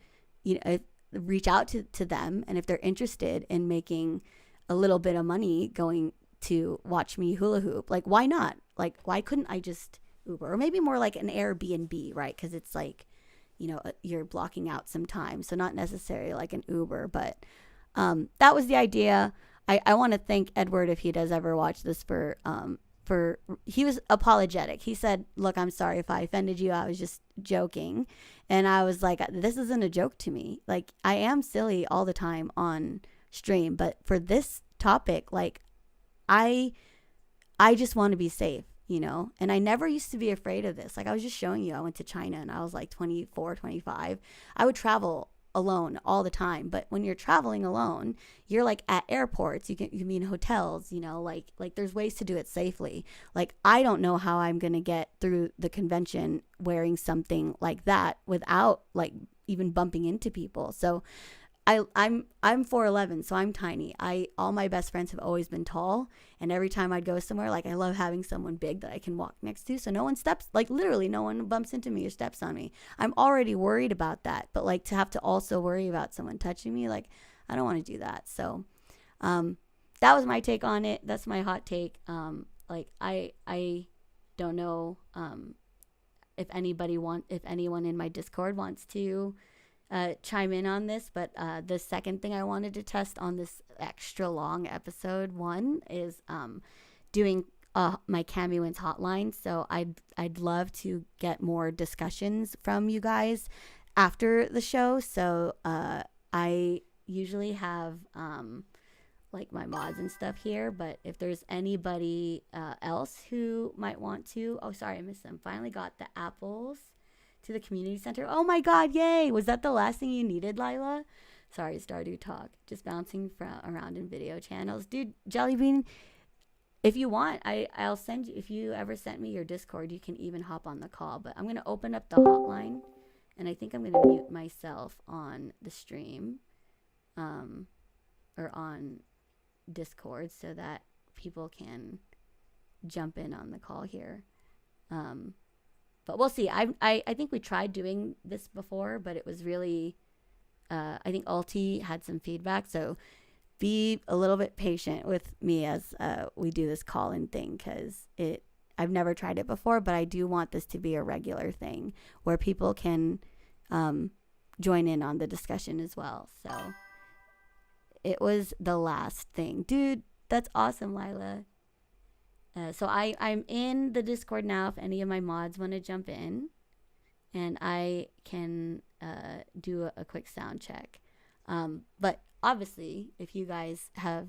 reach out to them, and if they're interested in making a little bit of money going to watch me hula hoop, like, why not? Like, why couldn't I just Uber? Or maybe more like an Airbnb, right? Because it's like, you're blocking out some time, so not necessarily like an Uber. But that was the idea. I want to thank Edward if he does ever watch this for he was apologetic. He said, look, I'm sorry if I offended you. I was just joking. And I was like, this isn't a joke to me. Like, I am silly all the time on stream, but for this topic, like, I just want to be safe, and I never used to be afraid of this. Like, I was just showing you, I went to China and I was like 24, 25. I would travel alone all the time, but when you're traveling alone, you're like at airports, you can be in hotels, like there's ways to do it safely. Like, I don't know how I'm gonna get through the convention wearing something like that without like even bumping into people. So I'm 4'11", so I'm tiny. All my best friends have always been tall, and every time I'd go somewhere, like, I love having someone big that I can walk next to, so no one steps, like, literally no one bumps into me or steps on me. I'm already worried about that, but like, to have to also worry about someone touching me, like, I don't want to do that. So that was my take on it. That's my hot take. Like, I don't know if anyone in my Discord wants to chime in on this, but the second thing I wanted to test on this extra long episode 1 is doing my Cammy Wins hotline. So I'd love to get more discussions from you guys after the show. So I usually have like my mods and stuff here, but if there's anybody else who might want to, oh sorry, I missed them. Finally got the apples to the community center. Oh my god, yay! Was that the last thing you needed, Lila? Sorry, Stardew Talk. Just bouncing around in video channels. Dude, Jellybean, if you want, I'll send you, if you ever sent me your Discord, you can even hop on the call. But I'm going to open up the hotline, and I think I'm going to mute myself on the stream, or on Discord, so that people can jump in on the call here. But we'll see. I think we tried doing this before, but it was really... I think Ulti had some feedback, so be a little bit patient with me as we do this call-in thing, because I've never tried it before, but I do want this to be a regular thing where people can join in on the discussion as well. So it was the last thing. Dude, that's awesome, Lila. So I'm in the Discord now if any of my mods want to jump in, and I can do a quick sound check. But obviously, if you guys have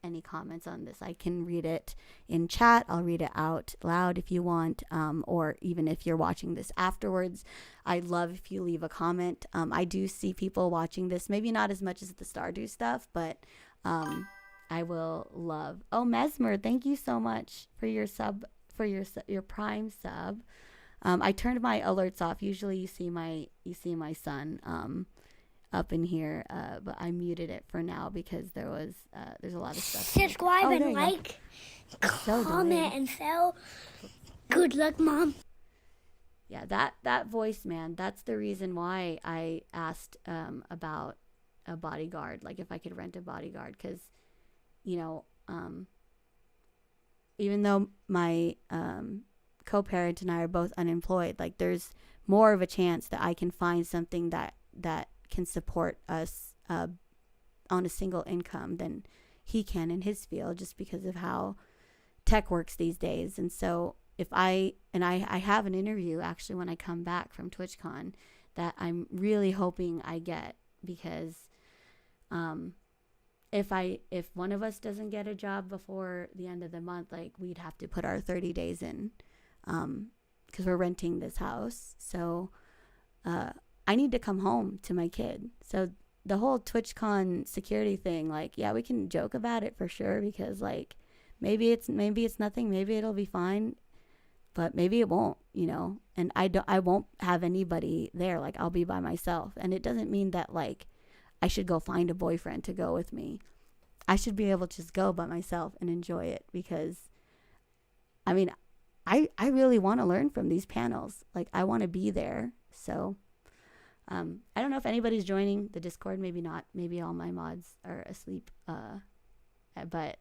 any comments on this, I can read it in chat. I'll read it out loud if you want, or even if you're watching this afterwards. I'd love if you leave a comment. I do see people watching this, maybe not as much as the Stardew stuff, but I will love. Oh, Mesmer, thank you so much for your sub, for your Prime sub. I turned my alerts off. Usually you see my son up in here, but I muted it for now because there's a lot of stuff. Subscribe and there like, So comment delayed. and sell. Good luck, Mom. Yeah, that voice, man, that's the reason why I asked about a bodyguard, like if I could rent a bodyguard, because, you know, even though my co-parent and I are both unemployed, like there's more of a chance that I can find something that can support us on a single income than he can in his field, just because of how tech works these days. And so if I have an interview actually when I come back from TwitchCon that I'm really hoping I get, because if one of us doesn't get a job before the end of the month, like we'd have to put our 30 days in, because we're renting this house. So I need to come home to my kid. So the whole TwitchCon security thing, like, yeah, we can joke about it for sure, because like maybe it's nothing, maybe it'll be fine, but maybe it won't, you know. And I won't have anybody there. Like I'll be by myself, and it doesn't mean that like I should go find a boyfriend to go with me. I should be able to just go by myself and enjoy it, because I mean, I really want to learn from these panels. Like I want to be there. So I don't know if anybody's joining the Discord. Maybe not. Maybe all my mods are asleep. But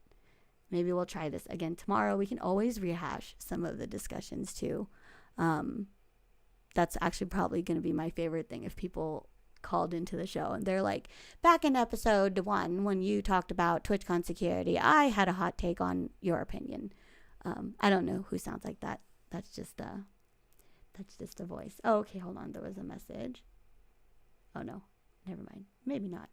maybe we'll try this again tomorrow. We can always rehash some of the discussions too. That's actually probably going to be my favorite thing, if people called into the show and they're like, back in episode 1 when you talked about TwitchCon security, I had a hot take on your opinion. I don't know who sounds like that. That's just a voice. Oh, okay, hold on. There was a message. Oh no, never mind. Maybe not.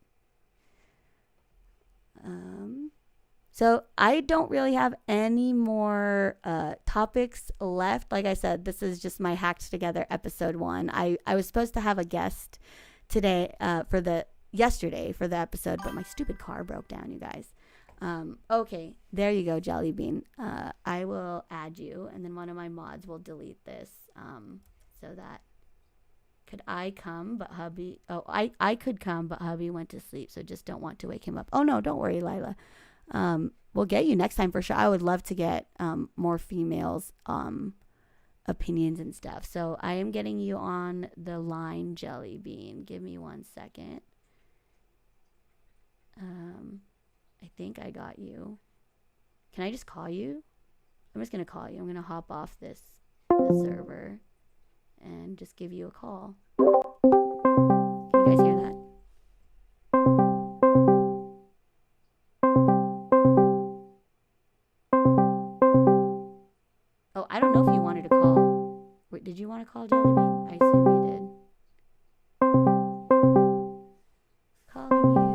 So I don't really have any more topics left. Like I said, this is just my hacked together episode 1. I was supposed to have a guest today yesterday for the episode, but my stupid car broke down, you guys. Okay, there you go, Jelly Bean. I will add you, and then one of my mods will delete this, so that could I come, but hubby, I could come, but hubby went to sleep, so just don't want to wake him up. Oh no, don't worry, Lila. We'll get you next time for sure. I would love to get more females opinions and stuff. So I am getting you on the line, Jelly Bean. Give me 1 second. I think I got you. Can I just call you? I'm just gonna call you. I'm gonna hop off the server and just give you a call. Can you guys hear that? Oh, I don't know if you wanted to call. Wait, did you want to call, Jelly Bean? I assume you did. Calling you.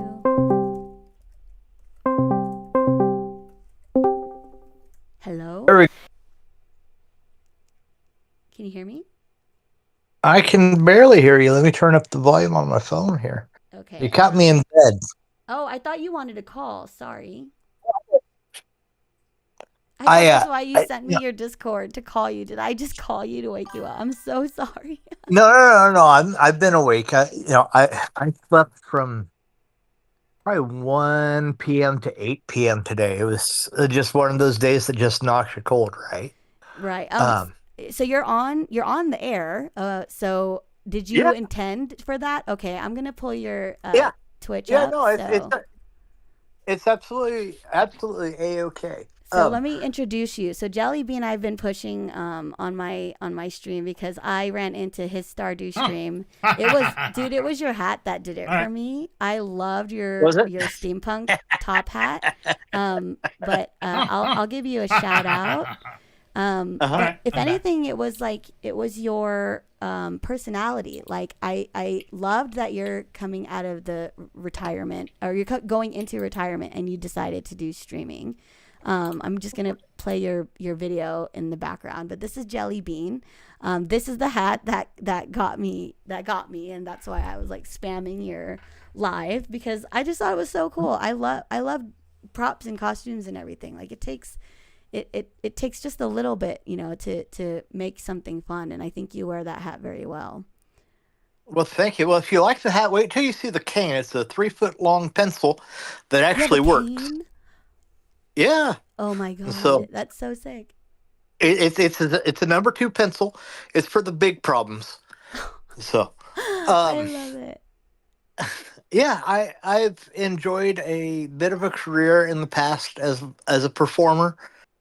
Can you hear me? I can barely hear you. Let me turn up the volume on my phone here. Okay. You caught me in bed. Oh, I thought you wanted to call. Sorry. I thought that's why you sent me your Discord to call you. Did I just call you to wake you up? I'm so sorry. No. I've been awake. I slept from probably 1 p.m. to 8 p.m. today. It was just one of those days that just knocks you cold, right? Right. Um, So you're on the air. So did you yeah, intend for that? Okay, I'm gonna pull your yeah, Twitch yeah. up. No, So it's absolutely a-okay. so let me introduce you. So Jelly Bean, I've been pushing on my stream because I ran into his Stardew stream. It was your hat that did it for me. I loved your Was it? steampunk top hat. But I'll give you a shout out. If anything, it was your personality. Like I loved that you're coming out of the retirement, or you're going into retirement, and you decided to do streaming. I'm just gonna play your video in the background, but this is Jelly Bean. This is the hat that got me, and that's why I was like spamming your live, because I just thought it was so cool. I love props and costumes and everything. Like it takes just a little bit, to make something fun, and I think you wear that hat very well. Well, thank you. Well, if you like the hat, wait till you see the cane. It's a 3-foot long pencil that You have a actually works. cane? Yeah. Oh my god, So that's so sick. it's a number 2 pencil. It's for the big problems. So, I um, love it. yeah, I've enjoyed a bit of a career in the past as a performer,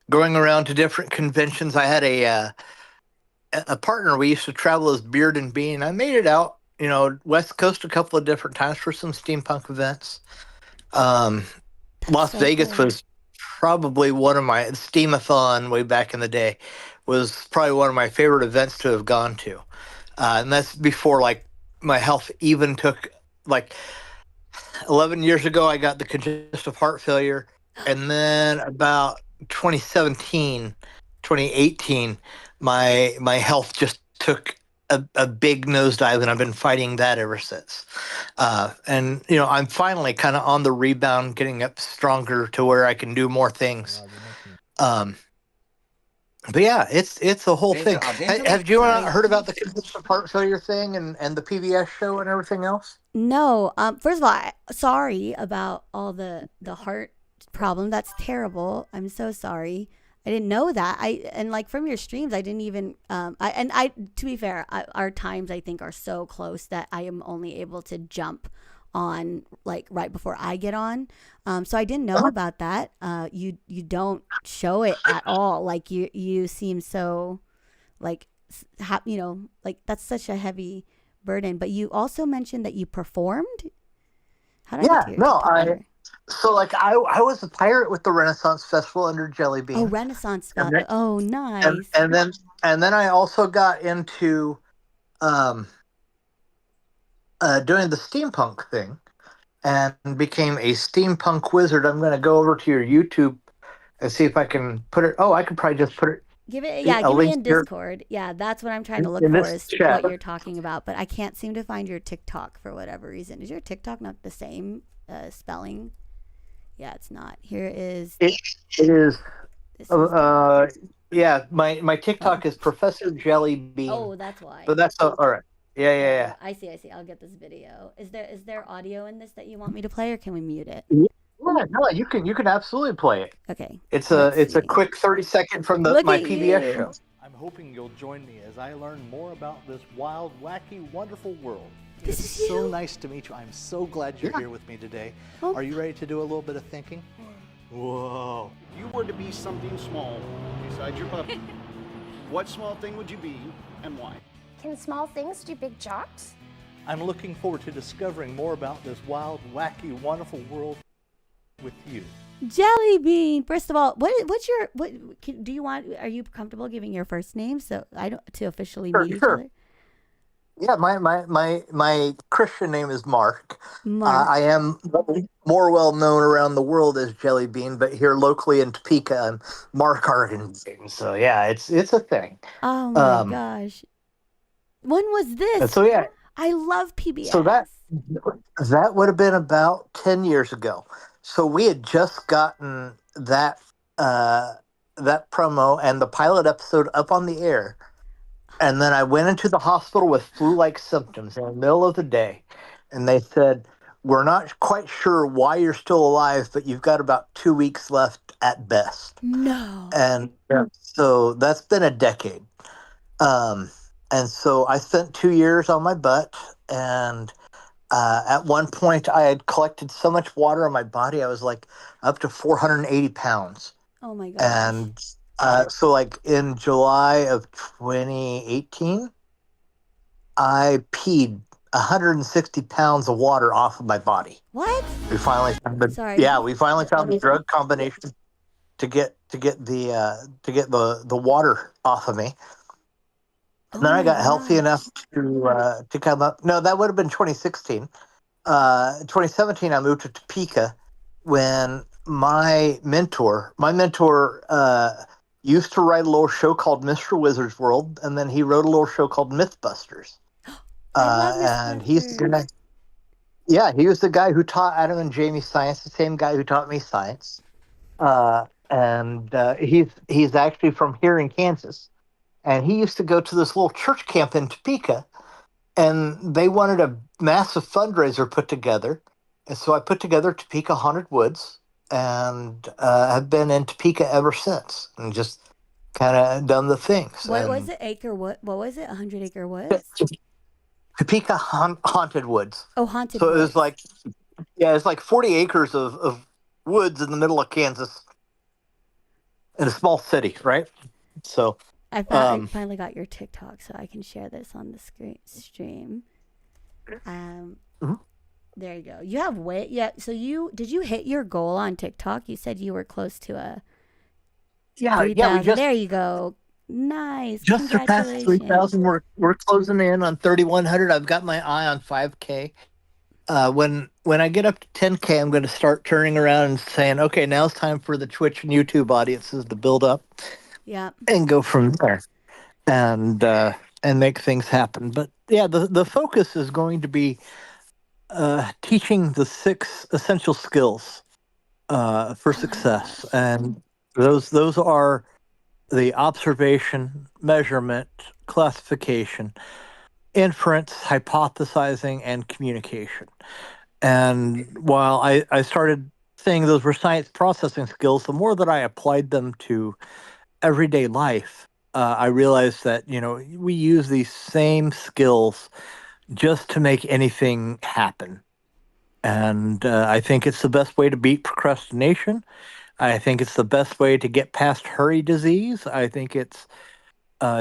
going around to different conventions. I had a partner. We used to travel as Beard and Bean. I made it out, West Coast a couple of different times for some steampunk events. Um, That's Las so Vegas cool. was probably one of my Steamathon way back in the day was probably one of my favorite events to have gone to, and that's before like my health even took like 11 years ago. I got the congestive heart failure, and then about 2017, 2018, my health just took a big nosedive, and I've been fighting that ever since. And I'm finally kind of on the rebound, getting up stronger to where I can do more things. Um, but yeah, it's a whole thing. Have you heard about the congestive heart failure thing and the PBS show and everything else? No, first of all, sorry about all the heart problem. That's terrible. I'm so sorry. I didn't know that. And like from your streams, I didn't even to be fair, our times I think are so close that I am only able to jump on like right before I get on. So I didn't know about that. You don't show it at all. Like you seem so like like that's such a heavy burden. But you also mentioned that you performed. How did I get Yeah, to your no, TikTok there? so like I was a pirate with the Renaissance Festival under Jelly Bean. Oh, Renaissance And spell. then, Oh, and, nice. and then I also got into um, doing the steampunk thing and became a steampunk wizard. I'm going to go over to your YouTube and see if I can put it. Oh, I could probably just put it. Give it, A give me link in here Discord. Yeah, that's what I'm trying to look in for this is chat. what you're talking about. But I can't seem to find your TikTok for whatever reason. Is your TikTok not the same spelling? Yeah, it's not. Here is. It is. This is Yeah, my TikTok oh. is Professor Jelly Bean. Oh, that's why. But that's all right. Yeah. I see. I'll get this video. Is there audio in this that you want me to play, or can we mute it? Yeah, no, you can absolutely play it. Okay. It's let's a see. quick 30-second from Look my at PBS you. show. I'm hoping you'll join me as I learn more about this wild, wacky, wonderful world. This It's is so you? nice to meet you. I'm so glad you're here with me today. Oh. Are you ready to do a little bit of thinking? Whoa. If you were to be something small besides your puppy, what small thing would you be and why? Can small things do big jobs? I'm looking forward to discovering more about this wild, wacky, wonderful world with you. Jelly Bean. First of all, do you want? Are you comfortable giving your first name so I don't to officially meet each other? Yeah, my Christian name is Mark. Mark. I am more well known around the world as Jelly Bean, but here locally in Topeka, I'm Mark Argentine. So yeah, it's a thing. Oh my Um, gosh. When was and this? so yeah, I love so PBS. that would have been about 10 years ago. So we had just gotten uh, that promo and the pilot episode up on the air. And then I went into the hospital with flu-like symptoms in the middle of the day, and they said, "We're not quite sure why you're still alive, but you've got about 2 weeks left at best." No. And so that's been a decade. Um, and so I spent 2 years on my butt, and at one point I had collected so much water on my body, I was like up to 480 pounds. Oh my gosh. And so, like in July of 2018, I peed 160 pounds of water off of my body. What? We finally found the Sorry. yeah, we finally found the drug combination to get the water off of me. And then I got healthy enough to come up. No, that would have been 2016. 2017, I moved to Topeka when my mentor used to write a little show called Mr. Wizard's World, and then he wrote a little show called Mythbusters. And he's the guy. Yeah, he was the guy who taught Adam and Jamie science, the same guy who taught me science. And he's actually from here in Kansas, and he used to go to this little church camp in Topeka, and they wanted a massive fundraiser put together, and so I put together Topeka Haunted Woods, and have been in Topeka ever since, and just kind of done the things. What And was it? What was it? 100 Acre Woods? Topeka Haunted Woods. Oh, Haunted So it Woods. was like, yeah, it's like 40 acres of woods in the middle of Kansas, in a small city, right? So I finally got your TikTok, so I can share this on the stream. There you go. You have weight. Yeah. So did you hit your goal on TikTok? You said you were close to a 3,000. There you go. Nice. Just surpassed Congratulations. 3,000. We're closing in on 3,100. I've got my eye on 5K. When I get up to 10K, I'm going to start turning around and saying, okay, now it's time for the Twitch and YouTube audiences to build up. Yeah. And go from there, and make things happen. But yeah, the focus is going to be teaching the 6 essential skills for success, and those are the observation, measurement, classification, inference, hypothesizing, and communication. And while I started saying those were science processing skills, the more that I applied them to everyday life, I realized that we use these same skills just to make anything happen. And I think it's the best way to beat procrastination. I think it's the best way to get past hurry disease. I think it's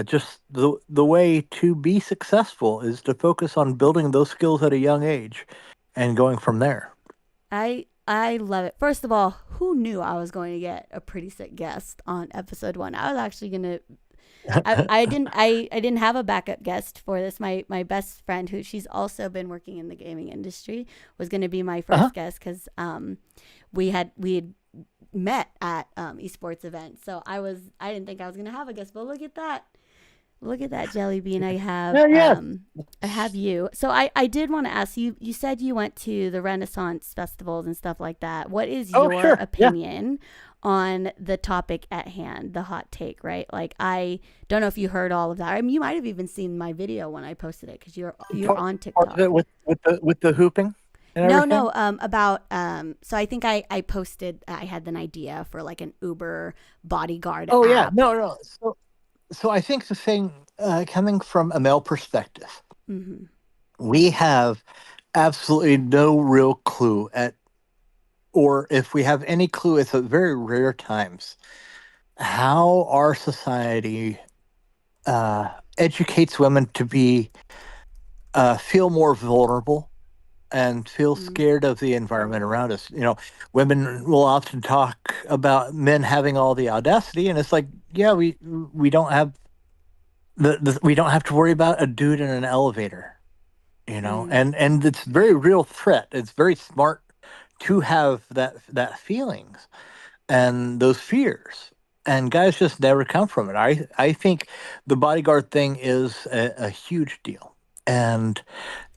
just the way to be successful is to focus on building those skills at a young age and going from there. I love it. First of all, who knew I was going to get a pretty sick guest on episode 1? I was actually gonna. I didn't have a backup guest for this. My best friend, who she's also been working in the gaming industry, was going to be my first guest because we had met at esports events. So I didn't think I was going to have a guest, but look at that. Look at that, Jelly Bean. I have I have you. So I did want to ask you, you said you went to the Renaissance festivals and stuff like that. What is your opinion on the topic at hand, the hot take, right? Like, I don't know if you heard all of that. I mean, you might have even seen my video when I posted it because you're on TikTok. With the hooping? No, about so I think I posted, I had an idea for like an Uber bodyguard app. Yeah, no. So I think the thing, coming from a male perspective, we have absolutely no real clue or if we have any clue, it's at very rare times, how our society educates women to feel more vulnerable and feel scared of the environment around us. Women will often talk about men having all the audacity, and it's like, yeah, we don't have we don't have to worry about a dude in an elevator. and it's very real threat. It's very smart to have that feelings and those fears. And guys just never come from it. I think the bodyguard thing is a huge deal. And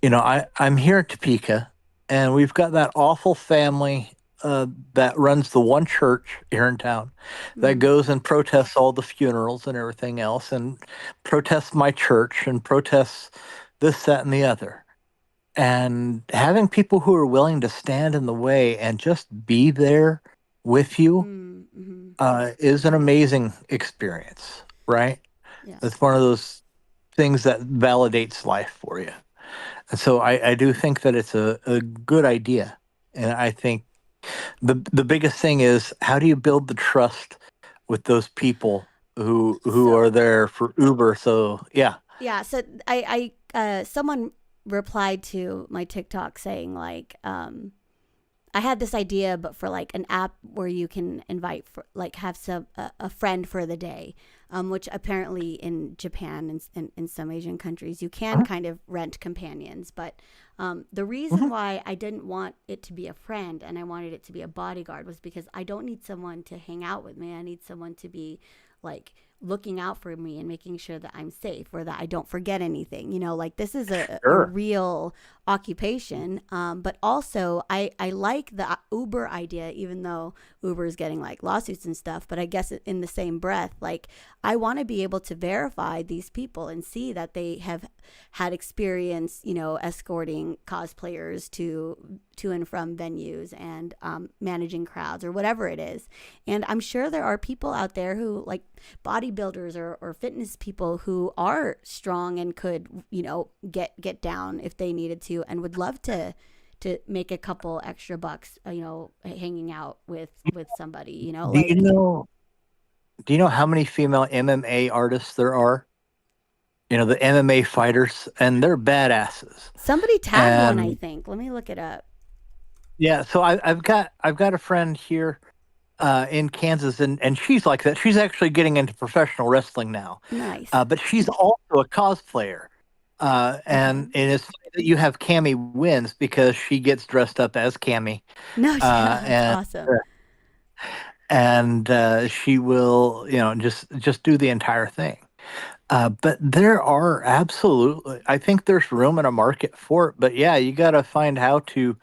I'm here in Topeka, and we've got that awful family that runs the one church here in town that goes and protests all the funerals and everything else, and protests my church and protests this, that, and the other. And having people who are willing to stand in the way and just be there with you is an amazing experience, right? Yeah. It's one of those things that validates life for you. And so I do think that it's a good idea. And I think the biggest thing is, how do you build the trust with those people who are there for Uber? So yeah. Yeah. So someone replied to my TikTok saying like, I had this idea, but for like an app where you can invite for like have a friend for the day, which apparently in Japan and in some Asian countries you can kind of rent companions. But the reason why I didn't want it to be a friend and I wanted it to be a bodyguard was because I don't need someone to hang out with me. I need someone to be like looking out for me and making sure that I'm safe or that I don't forget anything. Like this is a real occupation. But also I like the Uber idea, even though Uber is getting like lawsuits and stuff. But I guess in the same breath, like I want to be able to verify these people and see that they have had experience, escorting cosplayers to and from venues and managing crowds or whatever it is. And I'm sure there are people out there who like bodybuilders or fitness people who are strong and could, get down if they needed to and would love to make a couple extra bucks, hanging out with somebody, Do you know how many female MMA artists there are? The MMA fighters, and they're badasses. Somebody tagged one, I think. Let me look it up. Yeah, so I've got a friend here in Kansas, and she's like that. She's actually getting into professional wrestling now. Nice. But she's also a cosplayer. And it's funny that you have Cammy wins because she gets dressed up as Cammy. No, that's awesome. And she will, just do the entire thing. But there are absolutely, I think there's room in a market for it. But yeah, you got to find how to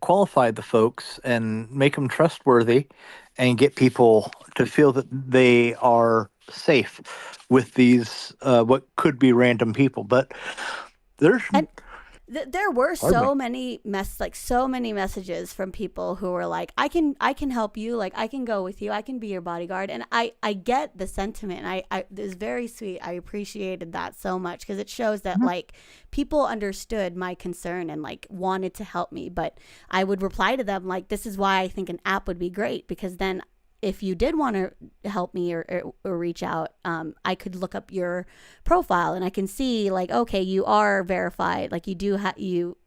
qualify the folks and make them trustworthy and get people to feel that they are safe with these what could be random people. But there's there were so many messages from people who were like, I can help you, like I can go with you, I can be your bodyguard. And I get the sentiment, and I it was very sweet. I appreciated that so much because it shows that like people understood my concern and like wanted to help me. But I would reply to them like, this is why I think an app would be great, because then if you did want to help me or reach out, I could look up your profile and I can see like, okay, you are verified. Like you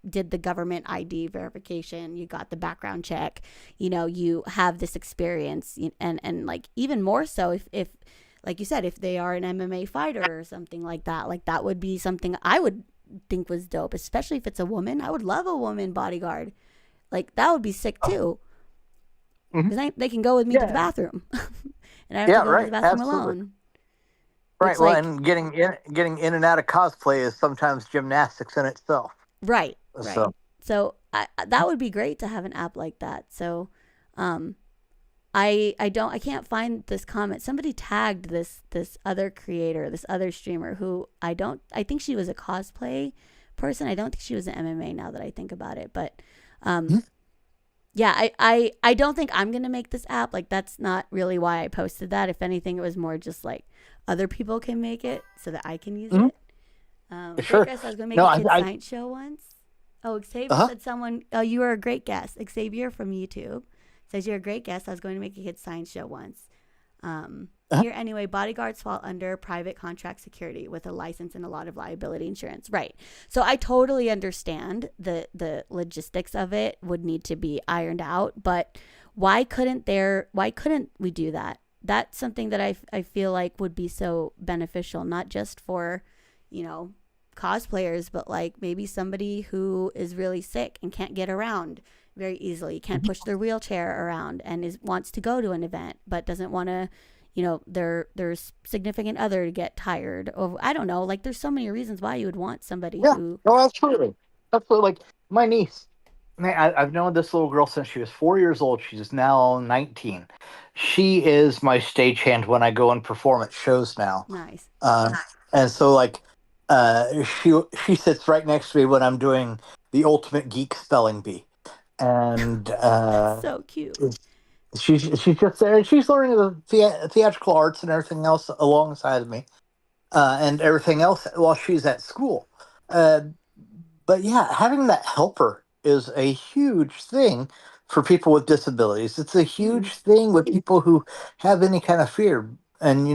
did the government ID verification. You got the background check, you have this experience, and like even more so if like you said, if they are an MMA fighter or something like that would be something I would think was dope, especially if it's a woman. I would love a woman bodyguard. Like that would be sick too. Because they can go with me to the bathroom, and I don't have to go to the bathroom alone. Right. Well, and getting in and out of cosplay is sometimes gymnastics in itself. Right. So that would be great to have an app like that. So, I can't find this comment. Somebody tagged this other creator, this other streamer who I think she was a cosplay person. I don't think she was an MMA now that I think about it, but yeah, I don't think I'm going to make this app. Like, that's not really why I posted that. If anything, it was more just like other people can make it so that I can use it. Sure. I was going to make a kid science show once. Oh, Xavier said you are a great guest. Xavier from YouTube says you're a great guest. I was going to make a kid science show once. Here anyway, bodyguards fall under private contract security with a license and a lot of liability insurance. Right. So I totally understand the logistics of it would need to be ironed out, but why couldn't we do that? That's something that I feel like would be so beneficial, not just for, cosplayers, but like maybe somebody who is really sick and can't get around very easily, can't push their wheelchair around, and wants to go to an event but doesn't want to, their significant other to get tired. Or I don't know, like there's so many reasons why you would want somebody who. No, absolutely. Absolutely. Like my niece, I've known this little girl since she was 4 years old. She's now 19. She is my stagehand when I go and perform at shows now. Nice. And so like she sits right next to me when I'm doing the ultimate geek spelling bee. And so cute. She's just there, and she's learning the theatrical arts and everything else alongside of me, and everything else while she's at school. But yeah, having that helper is a huge thing for people with disabilities. It's a huge thing with people who have any kind of fear, and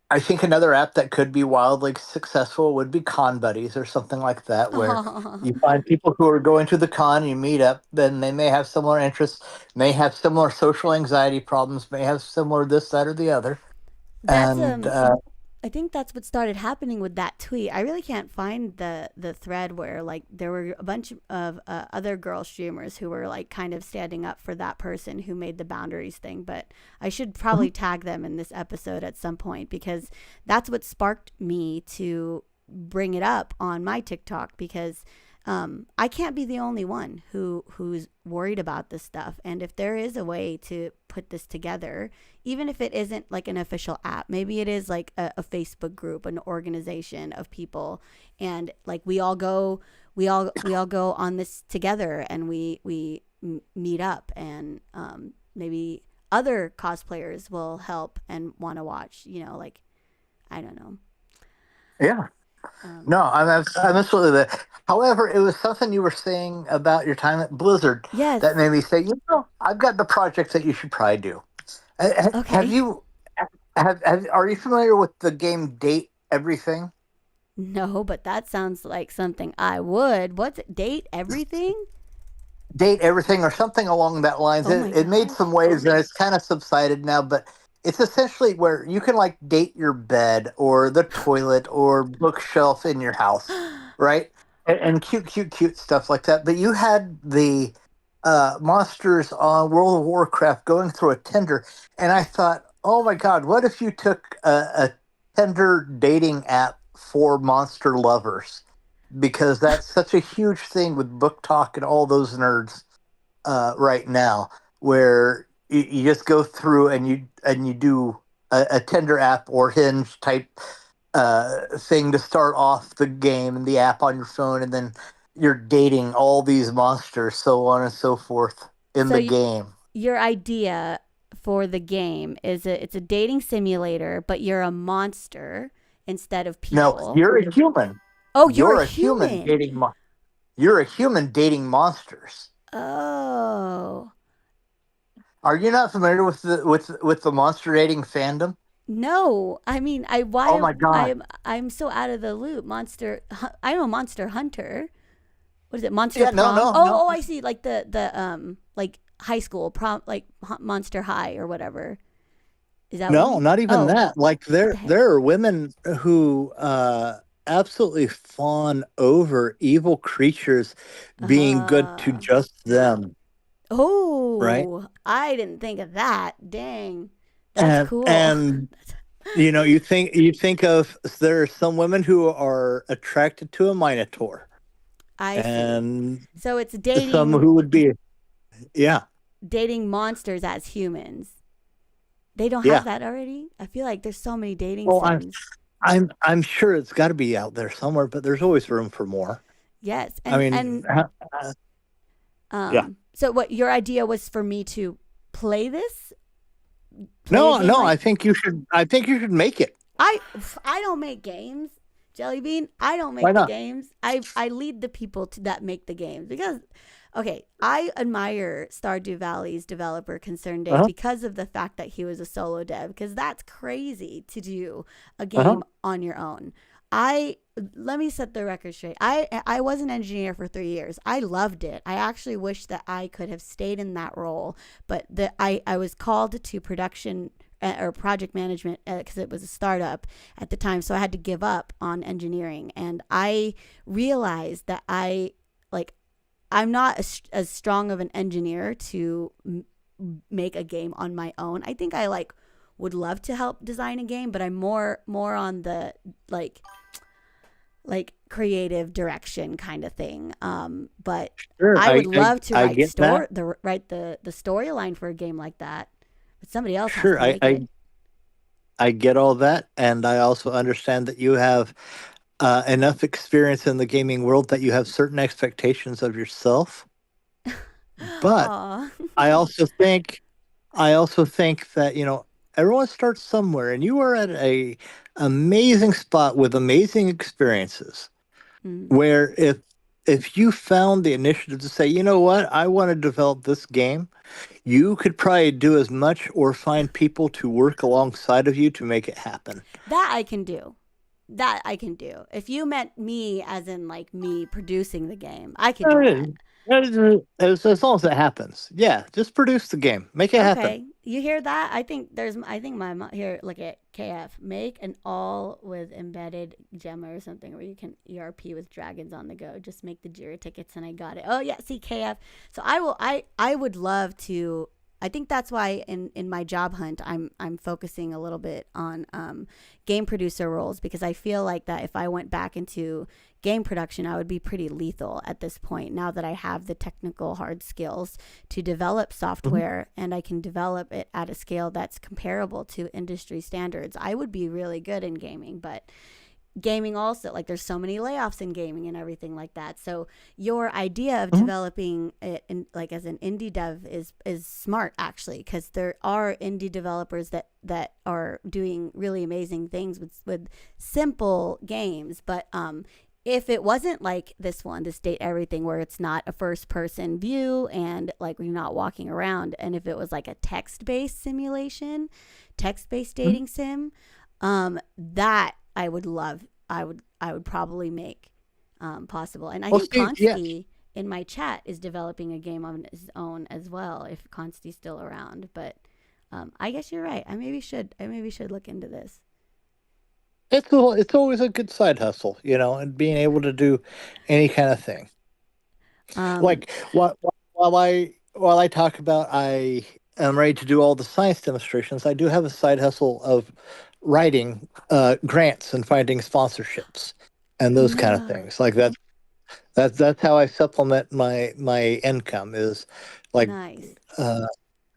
I think another app that could be wildly successful would be Con Buddies or something like that, where you find people who are going to the con, you meet up, then they may have similar interests, may have similar social anxiety problems, may have similar this, that, or the other. That's I think that's what started happening with that tweet. I really can't find the thread where like there were a bunch of other girl streamers who were like kind of standing up for that person who made the boundaries thing. But I should probably tag them in this episode at some point, because that's what sparked me to bring it up on my TikTok, because I can't be the only one who's worried about this stuff. And if there is a way to put this together, even if it isn't like an official app, maybe it is like a Facebook group, an organization of people, and like we all go on this together, and we meet up, and maybe other cosplayers will help and want to watch. Like I don't know. Yeah. No, I'm absolutely there. However, it was something you were saying about your time at Blizzard that made me say, I've got the project that you should probably do. Okay. Are you familiar with the game Date Everything? No, but that sounds like something I would. What's it? Date Everything? Date Everything or something along that lines. It made some waves and it's kind of subsided now, but it's essentially where you can like date your bed or the toilet or bookshelf in your house, right? And cute stuff like that. But you had the monsters on World of Warcraft going through a Tinder, and I thought, oh my God, what if you took a Tinder dating app for monster lovers? Because that's such a huge thing with Book Talk and all those nerds right now, where you just go through and you do a Tinder app or Hinge type thing to start off the game and the app on your phone, and then you're dating all these monsters, so on and so forth in the game. Your idea for the game is it's a dating simulator, but you're a monster instead of people. No, you're a human. Oh, you're a human dating. You're a human dating monsters. Oh. Are you not familiar with the monster dating fandom? No, I mean, Oh my God. I'm so out of the loop. I'm a Monster Hunter. What is it? Monster Yeah, Prom? no. Oh, I see. Like the like high school prom, like Monster High or whatever. Is that no, not even that? Like there are women who absolutely fawn over evil creatures being good to just them. Oh, right. I didn't think of that. Dang, that's cool. And you think of, there are some women who are attracted to a minotaur. I see. So it's dating some who would be, dating monsters as humans. They don't have that already. I feel like there's so many dating sims. I'm sure it's got to be out there somewhere, but there's always room for more. Yes, So what your idea was for me to play this? No, I think you should make it. I don't make games, Jellybean. I don't make the games. I lead the people that make the games, because I admire Stardew Valley's developer Concern Day because of the fact that he was a solo dev, because that's crazy to do a game on your own. Let me set the record straight. I was an engineer for 3 years. I loved it. I actually wish that I could have stayed in that role, but I was called to production or project management because it was a startup at the time. So I had to give up on engineering, and I realized that I'm not as strong of an engineer to make a game on my own. I think I would love to help design a game, but I'm more on the like creative direction kind of thing. But Sure, I would love to I write get that. the storyline for a game like that. But somebody else has Sure, to make it. I get all that, and I also understand that you have enough experience in the gaming world that you have certain expectations of yourself. But Aw. I also think that everyone starts somewhere, and you are at a amazing spot with amazing experiences. Mm. Where if you found the initiative to say, you know what, I want to develop this game, you could probably do as much or find people to work alongside of you to make it happen. That I can do. If you meant me as in me producing the game, I could do that. As long as it happens. Yeah, just produce the game. Make it happen. Okay, you hear that? I think my mom here. Look at KF. Make an all with embedded Gemma or something where you can ERP with dragons on the go. Just make the Jira tickets, and I got it. Oh yeah, see KF. So I would love to. I think that's why in my job hunt I'm focusing a little bit on game producer roles, because I feel like that if I went back into game production, I would be pretty lethal at this point, now that I have the technical hard skills to develop software and I can develop it at a scale that's comparable to industry standards. I would be really good in gaming, but gaming also, there's so many layoffs in gaming and everything like that. So your idea of developing it as an indie dev is smart, actually, because there are indie developers that are doing really amazing things with simple games. But if it wasn't like this Date Everything, where it's not a first person view and you're not walking around, and if it was like a text-based simulation, text-based dating sim, that I would love. I would probably make possible. And I think Consti in my chat is developing a game on his own as well, if Consti's still around. But I guess you're right. I maybe should look into this. It's always a good side hustle, and being able to do any kind of thing. While I talk about I am ready to do all the science demonstrations, I do have a side hustle of writing grants and finding sponsorships and those kind of things. That's how I supplement my income. Is nice.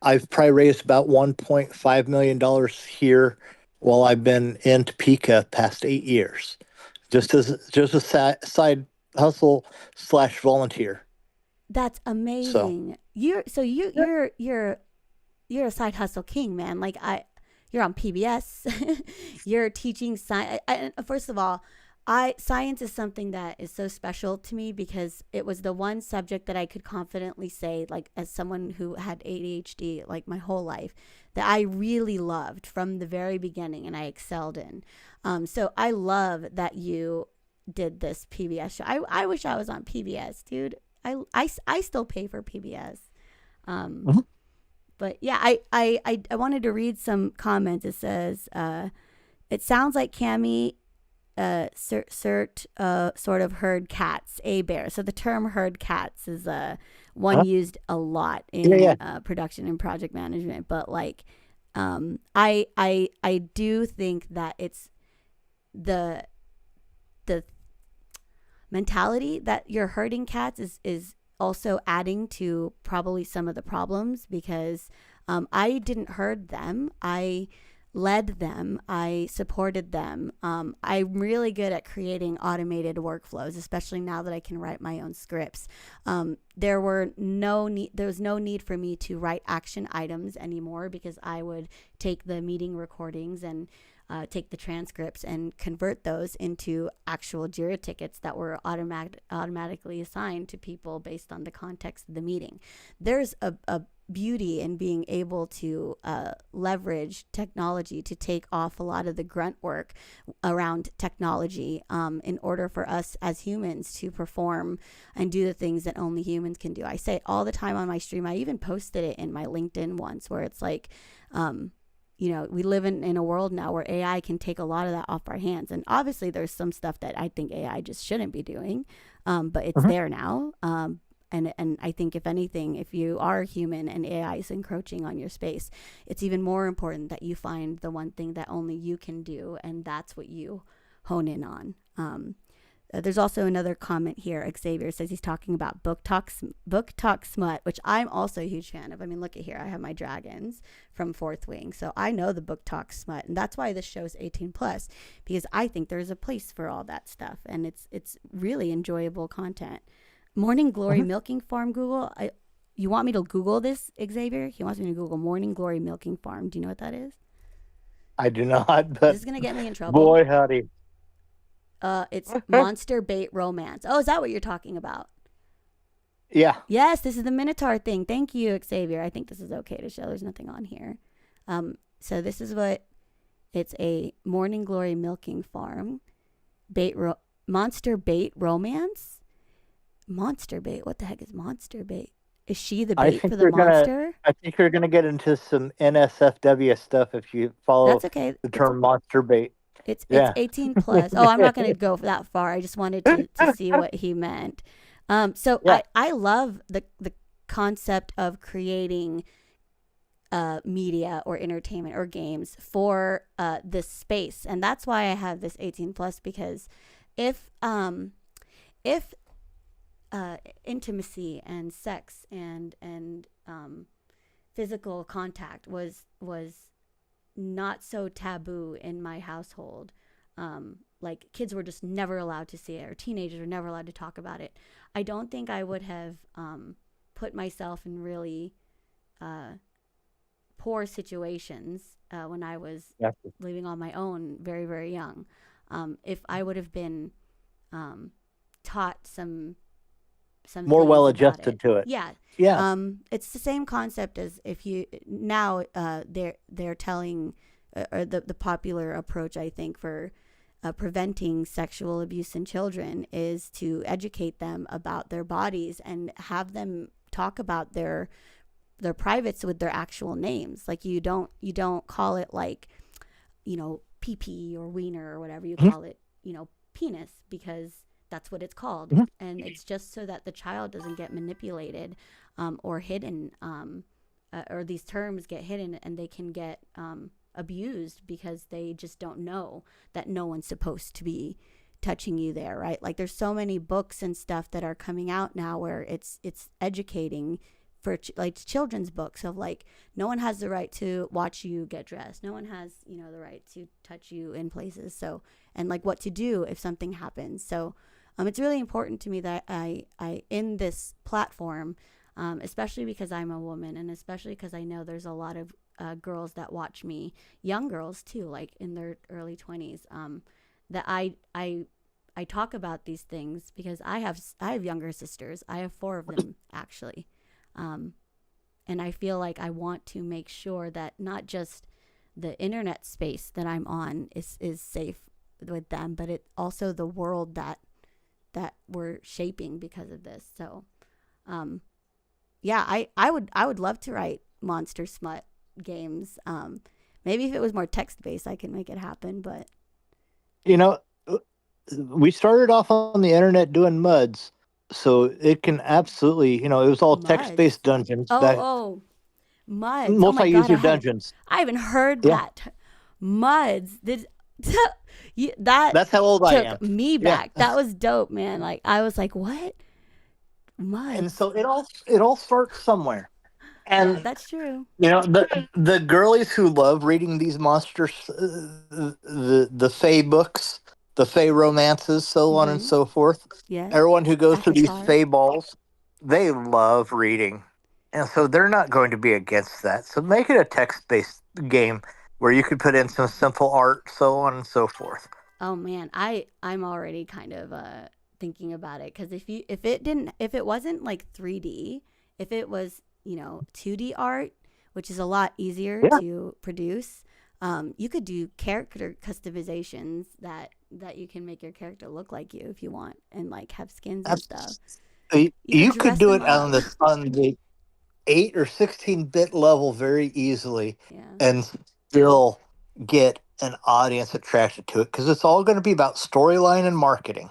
I've probably raised about $1.5 million here while I've been in Topeka past 8 years, just a side hustle / volunteer. That's amazing. You're a side hustle king, man. You're on PBS. You're teaching science. First of all, science is something that is so special to me, because it was the one subject that I could confidently say, as someone who had ADHD my whole life, that I really loved from the very beginning and I excelled in. So I love that you did this PBS show. I wish I was on PBS, dude. I still pay for PBS. But yeah, I wanted to read some comments. It says, it sounds like Cami sort of herd cats, a bear. So the term herd cats is one used a lot in production and project management. But I do think that it's the mentality that you're herding cats is also adding to probably some of the problems, because I didn't herd them. I led them. I supported them. I'm really good at creating automated workflows, especially now that I can write my own scripts. There was no need for me to write action items anymore, because I would take the meeting recordings and take the transcripts and convert those into actual Jira tickets that were automatically assigned to people based on the context of the meeting. There's a beauty in being able to leverage technology to take off a lot of the grunt work around technology in order for us as humans to perform and do the things that only humans can do. I say it all the time on my stream. I even posted it in my LinkedIn once, where it's we live in a world now where AI can take a lot of that off our hands. And obviously there's some stuff that I think AI just shouldn't be doing. But it's there now. And I think if anything, if you are human and AI is encroaching on your space, it's even more important that you find the one thing that only you can do. And that's what you hone in on. There's also another comment here. Xavier says he's talking about book talk smut, which I'm also a huge fan of. I mean, look at here. I have my dragons from Fourth Wing. So I know the book talk smut. And that's why this show is 18 plus, because I think there's a place for all that stuff. And it's really enjoyable content. Morning Glory Milking Farm Google. You want me to Google this, Xavier? He wants me to Google Morning Glory Milking Farm. Do you know what that is? I do not, but This is going to get me in trouble. boy, howdy. It's Monster Bait Romance. Oh, is that what you're talking about? Yeah. Yes, this is the Minotaur thing. Thank you, Xavier. I think this is okay to show. There's nothing on here. So this is what it's a Morning Glory Milking Farm Monster Bait Romance. Monster Bait. What the heck is Monster Bait? Is she the bait for the monster? I think you're gonna get into some NSFW stuff if you follow That's okay. the term monster bait. It's 18 plus. Oh, I'm not going to go that far. I just wanted to see what he meant. So yeah. I love the concept of creating media or entertainment or games for this space, and that's why I have this 18 plus, because if intimacy and sex and physical contact was not so taboo in my household, like kids were just never allowed to see it, or teenagers were never allowed to talk about it, I don't think I would have put myself in really poor situations when I was living on my own very, very young. If I would have been taught some more well adjusted to it. Yeah. It's the same concept as if you now they're telling or the popular approach, I think, for preventing sexual abuse in children is to educate them about their bodies and have them talk about their privates with their actual names. Like you don't call it like, pee-pee or wiener or whatever. You call it, penis, because that's what it's called. And it's just so that the child doesn't get manipulated or hidden, or these terms get hidden and they can get abused because they just don't know that no one's supposed to be touching you there, right? Like there's so many books and stuff that are coming out now where it's educating for like children's books of like, no one has the right to watch you get dressed. No one has, the right to touch you in places. So, and like what to do if something happens. So, it's really important to me that I in this platform, especially because I'm a woman, and especially because I know there's a lot of girls that watch me, young girls too, like in their early 20s, that I talk about these things because I have younger sisters. I have 4 of them actually, and I feel like I want to make sure that not just the internet space that I'm on is safe with them, but it also the world that we're shaping because of this. So, I would love to write monster smut games. Maybe if it was more text based, I can make it happen. But we started off on the internet doing MUDs, so it can absolutely, it was all text based dungeons. MUDs. Multi-user dungeons. I haven't heard that. MUDs. That's how old I am. Took me back. That was dope, man. Like I was like, what? MUDs. And so it all starts somewhere. And that's true. The girlies who love reading these monsters, the Fae books, the Fae romances, so on and so forth. Yeah. Everyone who goes to these Fae balls, they love reading. And so they're not going to be against that. So make it a text-based game where you could put in some simple art, so on and so forth. Oh man, I'm already kind of thinking about it, because if it wasn't like 3D, if it was 2D art, which is a lot easier to produce, you could do character customizations that you can make your character look like you if you want, and like have skins and stuff. You could do it on the 8 or 16-bit level very easily. Yeah. And still get an audience attracted to it, because it's all going to be about storyline and marketing,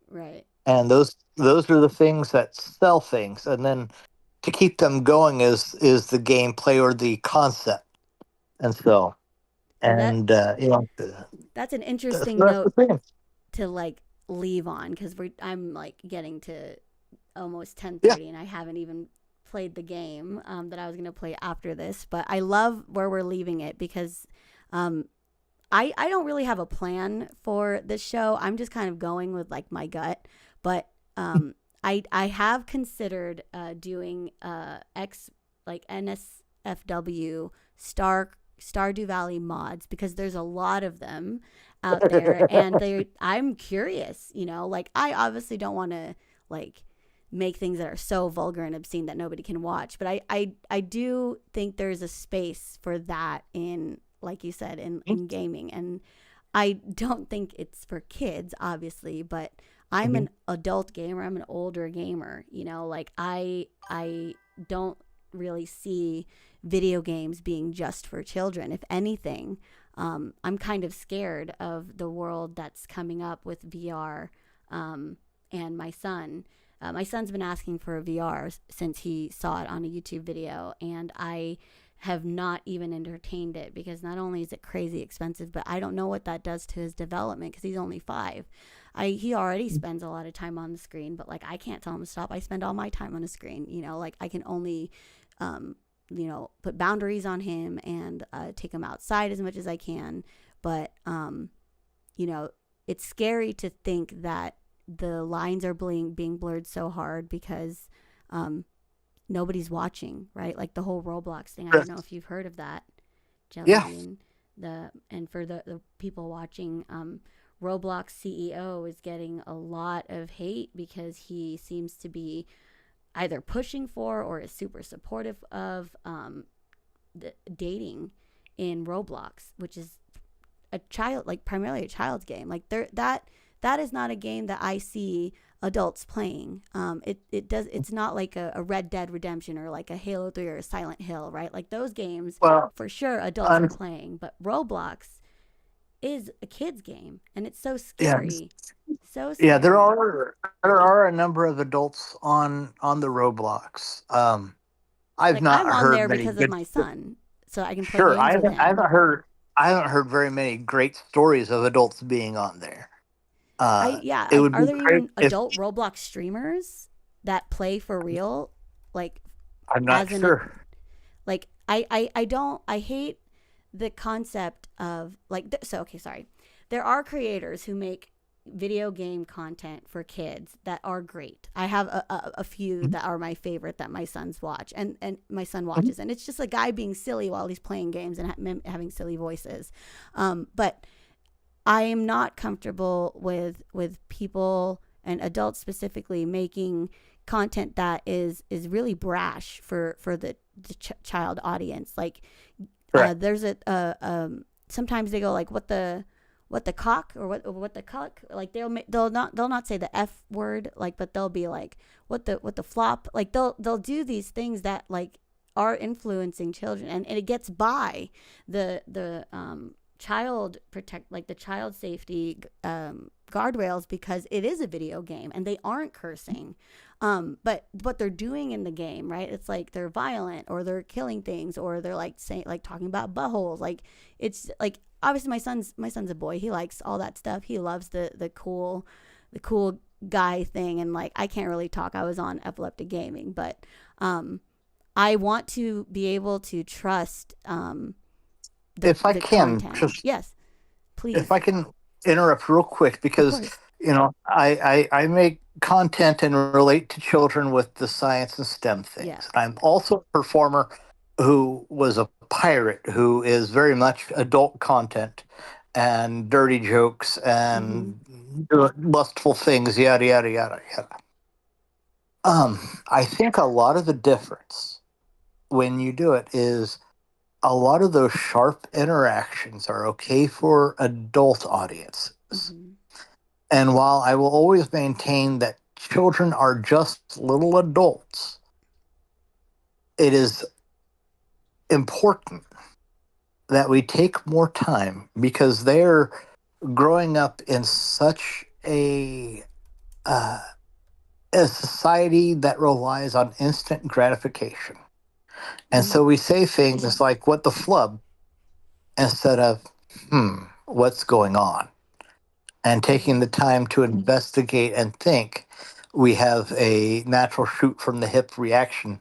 Right. and those are the things that sell things, and then to keep them going is the gameplay or the concept, and so And that and that's an that's interesting the note thing. to like leave on, because I'm like getting to almost Yeah. 10:30 and I haven't even played the game that I was gonna play after this. But I love where we're leaving it, because um, I don't really have a plan for this show. I'm just kind of going with like my gut. But I have considered doing NSFW Stardew Valley mods, because there's a lot of them out there, and I'm curious, like I obviously don't want to like make things that are so vulgar and obscene that nobody can watch, but I do think there's a space for that in, like you said, in gaming. And I don't think it's for kids, obviously, but I'm an adult gamer. I'm an older gamer, like I don't really see video games being just for children. If anything, I'm kind of scared of the world that's coming up with VR. And my son's been asking for a VR since he saw it on a YouTube video, and I have not even entertained it, because not only is it crazy expensive, but I don't know what that does to his development, because he's only 5. He already spends a lot of time on the screen, but like I can't tell him to stop. I spend all my time on the screen, like I can only put boundaries on him and take him outside as much as I can. But it's scary to think that the lines are being blurred so hard, because nobody's watching, right? Like the whole Roblox thing. I don't know if you've heard of that, Jelly Bean. And for the people watching, Roblox CEO is getting a lot of hate, because he seems to be either pushing for or is super supportive of dating in Roblox, which is primarily a child's game. Like that is not a game that I see adults playing. It's not like a Red Dead Redemption or like a Halo 3 or a Silent Hill, right? Like those games, for sure adults are playing, but Roblox is a kid's game, and it's so scary. So scary. Yeah, there are a number of adults on the Roblox. I've not I'm on heard there many because of my son, so I can play Sure, games with him. I haven't heard very many great stories of adults being on there. It would Are be there great even adult Roblox streamers that play for real? Like, I'm not sure. I hate the concept of like, sorry. There are creators who make video game content for kids that are great. I have a few that are my favorite that my sons watch, and my son watches, and it's just a guy being silly while he's playing games and having silly voices. But I am not comfortable with people and adults specifically making content that is really brash for the child audience. Like there's sometimes they go like what the cock or what the cuck, like they'll not say the F word, like, but they'll be like what the flop, like they'll do these things that like are influencing children, and it gets by the child safety guardrails, because it is a video game and they aren't cursing. But what they're doing in the game, right? It's like they're violent, or they're killing things, or they're like talking about buttholes. Like it's like, obviously my son's a boy. He likes all that stuff. He loves the cool guy thing, and like I can't really talk. I was on Epileptic Gaming, but I want to be able to trust if I can, yes, please. If I can interrupt real quick, because I make content and relate to children with the science and STEM things. Yeah. I'm also a performer who was a pirate, who is very much adult content and dirty jokes and lustful things, yada yada yada yada. I think a lot of the difference when you do it is a lot of those sharp interactions are okay for adult audiences. And while I will always maintain that children are just little adults, it is important that we take more time because they're growing up in such a society that relies on instant gratification. And so we say things like, what the flub, instead of, what's going on? And taking the time to investigate and think, we have a natural shoot from the hip reaction.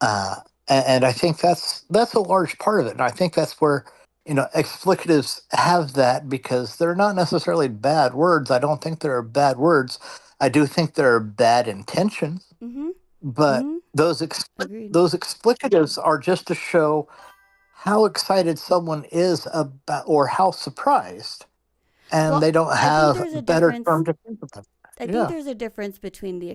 And I think that's a large part of it. And I think that's where, explicatives have that because they're not necessarily bad words. I don't think they're bad words. I do think there are bad intentions, but Agreed. those explicatives are just to show how excited someone is about or how surprised, and Well, they don't I think have there's a better difference. term to think about. I think Yeah, there's a difference between the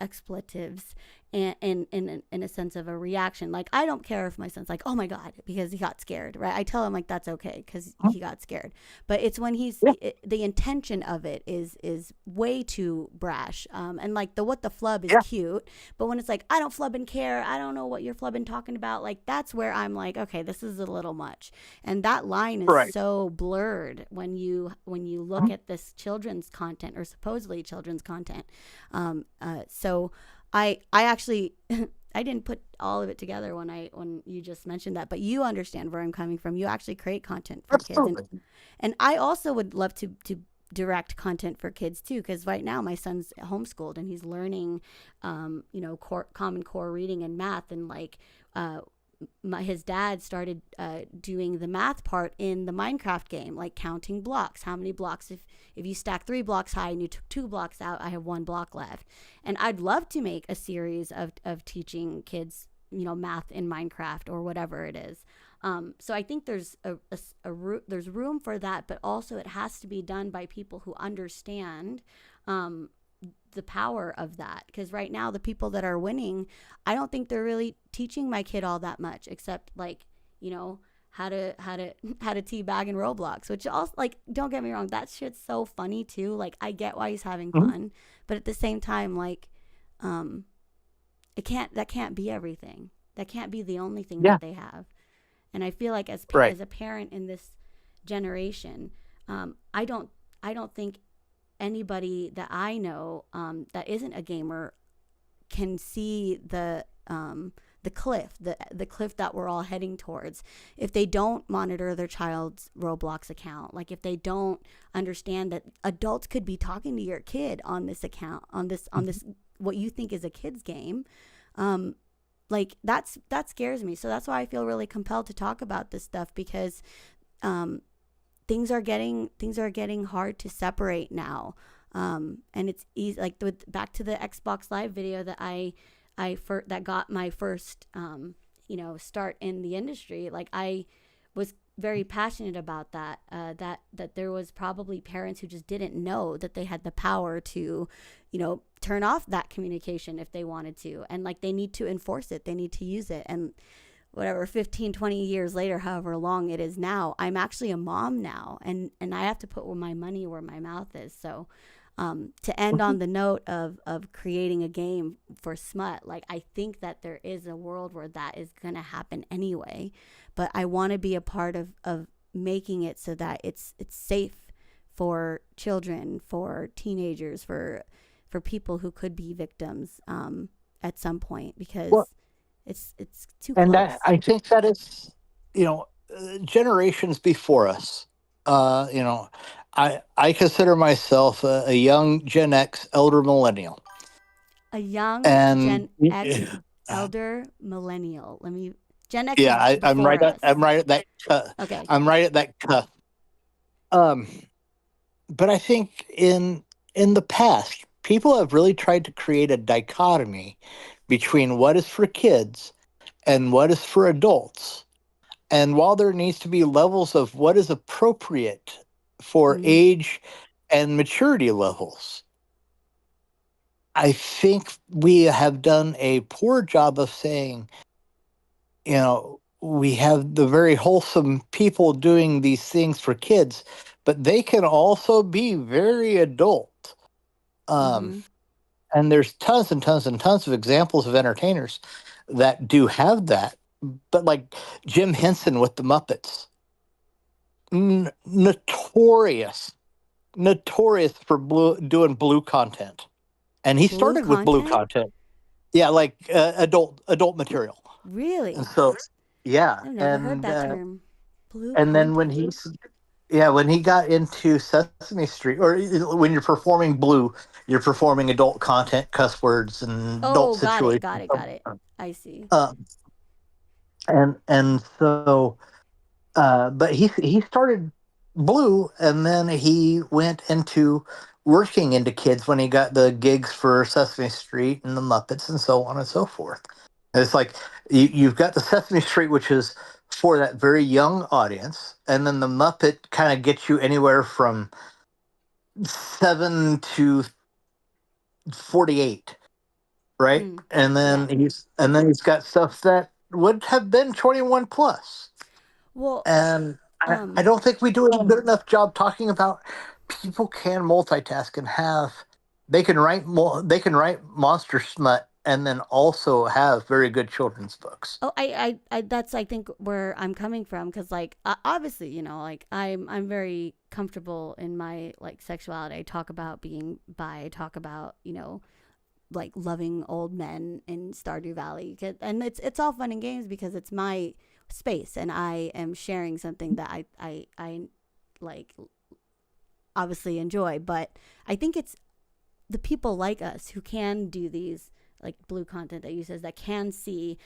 expletives and in a sense of a reaction. Like I don't care if my son's like, "Oh my god," because he got scared, right? I tell him like that's okay because he got scared. But it's when the intention of it is way too brash. And like the what the flub is cute, but when it's like I don't flub and care, I don't know what you're flubbing talking about. Like that's where I'm like, okay, this is a little much. And that line is right. so blurred when you look at this children's content or supposedly children's content. So I actually I didn't put all of it together when you just mentioned that, but you understand where I'm coming from. You actually create content for kids, and I also would love to direct content for kids too, because right now my son's homeschooled and he's learning, Common Core reading and math, and like his dad started doing the math part in the Minecraft game, like counting blocks. How many blocks? If you stack 3 blocks high and you took 2 blocks out, I have 1 block left. And I'd love to make a series of teaching kids, math in Minecraft or whatever it is. So I think there's there's room for that, but also it has to be done by people who understand the power of that, because right now the people that are winning, I don't think they're really teaching my kid all that much, except like how to teabag in Roblox, which also, like, don't get me wrong, that shit's so funny too. Like I get why he's having fun, but at the same time, like that can't be everything. That can't be the only thing that they have. And I feel like as a parent in this generation, I don't think anybody that I know that isn't a gamer can see the cliff that we're all heading towards if they don't monitor their child's Roblox account. Like if they don't understand that adults could be talking to your kid on this account, on this what you think is a kid's game. Like that scares me. So that's why I feel really compelled to talk about this stuff, because things are getting hard to separate now. And it's easy, like back to the Xbox Live video that that got my first start in the industry. Like I was very passionate about that, that there was probably parents who just didn't know that they had the power to turn off that communication if they wanted to, and like they need to enforce it, they need to use it. And whatever, 15, 20 years later, however long it is now, I'm actually a mom now, and I have to put my money where my mouth is. So to end on the note of creating a game for smut, like I think that there is a world where that is going to happen anyway, but I want to be a part of making it so that it's safe for children, for teenagers, for people who could be victims at some point, because it's too close. And I think that is, generations before us. I consider myself a young Gen X elder millennial. A young And Gen X elder millennial. Gen X yeah, is before us. I'm right at that. Okay. I'm right at that cusp. But I think in the past, people have really tried to create a dichotomy between what is for kids and what is for adults. And while there needs to be levels of what is appropriate for age and maturity levels, I think we have done a poor job of saying, we have the very wholesome people doing these things for kids, but they can also be very adult. And there's tons and tons and tons of examples of entertainers that do have that, but like Jim Henson with the Muppets, notorious for doing blue content, and he Blue started with blue content? content. Yeah, like adult material. And Really? so, yeah, I've never heard that term. Blue and then content. when he got into Sesame Street, or when you're performing blue, you're performing adult content, cuss words, and adult Oh, got it, situations. got it, got it. I see. Uh, and so, but he started blue, and then he went into working into kids when he got the gigs for Sesame Street and the Muppets and so on and so forth. And it's like you've got the Sesame Street, which is for that very young audience, and then the Muppet kind of gets you anywhere from 7 to 48, right? Mm, And yeah. then he's got stuff that would have been 21 plus. Well, And I um, don't think we do a good enough job talking about people can multitask and they can write monster smut and then also have very good children's books. oh, that's I think where I'm coming from, because like obviously, you know, like I'm very comfortable in my like sexuality. I talk about being bi. I talk about, you know, like loving old men in Stardew Valley, and it's all fun and games because it's my space and I am sharing something that I like obviously enjoy. But I think it's the people like us who can do these like blue content that you says that can see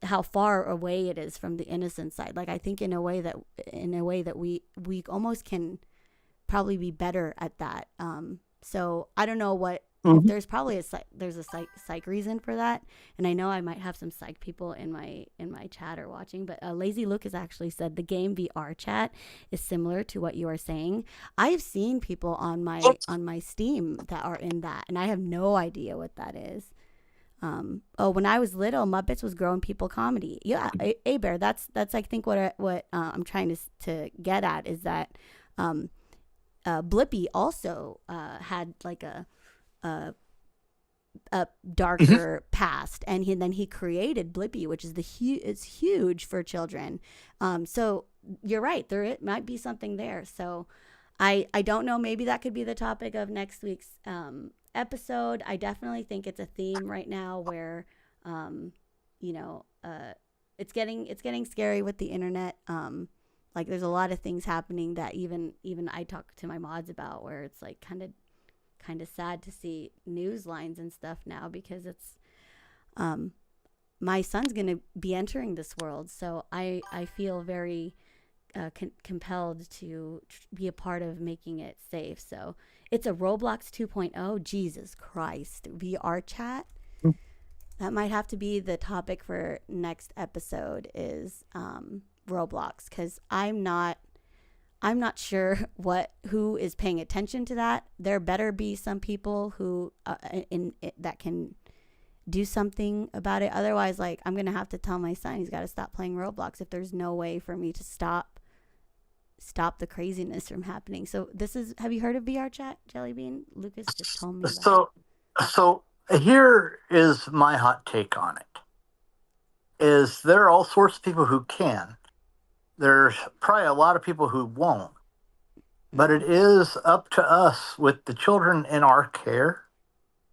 how far away it is from the innocent side. Like I think in a way that we almost can probably be better at that. So I don't know what if there's probably a psych reason for that, and I know I might have some psych people in my chat or watching, but Lazy Luke has actually said the game VR chat is similar to what you are saying. I've seen people on my Steam that are in that, and I have no idea what that is. When I was little, Muppets was grown people comedy. Yeah, a bear. That's I think what I'm trying to get at is that Blippi also had like a darker past, and then he created Blippi, which is it's huge for children. So you're right, it might be something there. So I don't know, maybe that could be the topic of next week's episode. I definitely think it's a theme right now where you know, it's getting scary with the internet. Like there's a lot of things happening that even I talk to my mods about, where it's like kind of sad to see news lines and stuff now, because it's my son's going to be entering this world, so I feel very compelled to be a part of making it safe. So it's a Roblox 2.0. Jesus Christ, VR chat. That might have to be the topic for next episode is Roblox, because I'm not sure who is paying attention to that. There better be some people who that can do something about it. Otherwise, like, I'm gonna have to tell my son he's got to stop playing Roblox if there's no way for me to stop the craziness from happening. So have you heard of VR chat, Jellybean? Lucas just told me about So here is my hot take on it. Is there are all sorts of people who can. There's probably a lot of people who won't. But it is up to us with the children in our care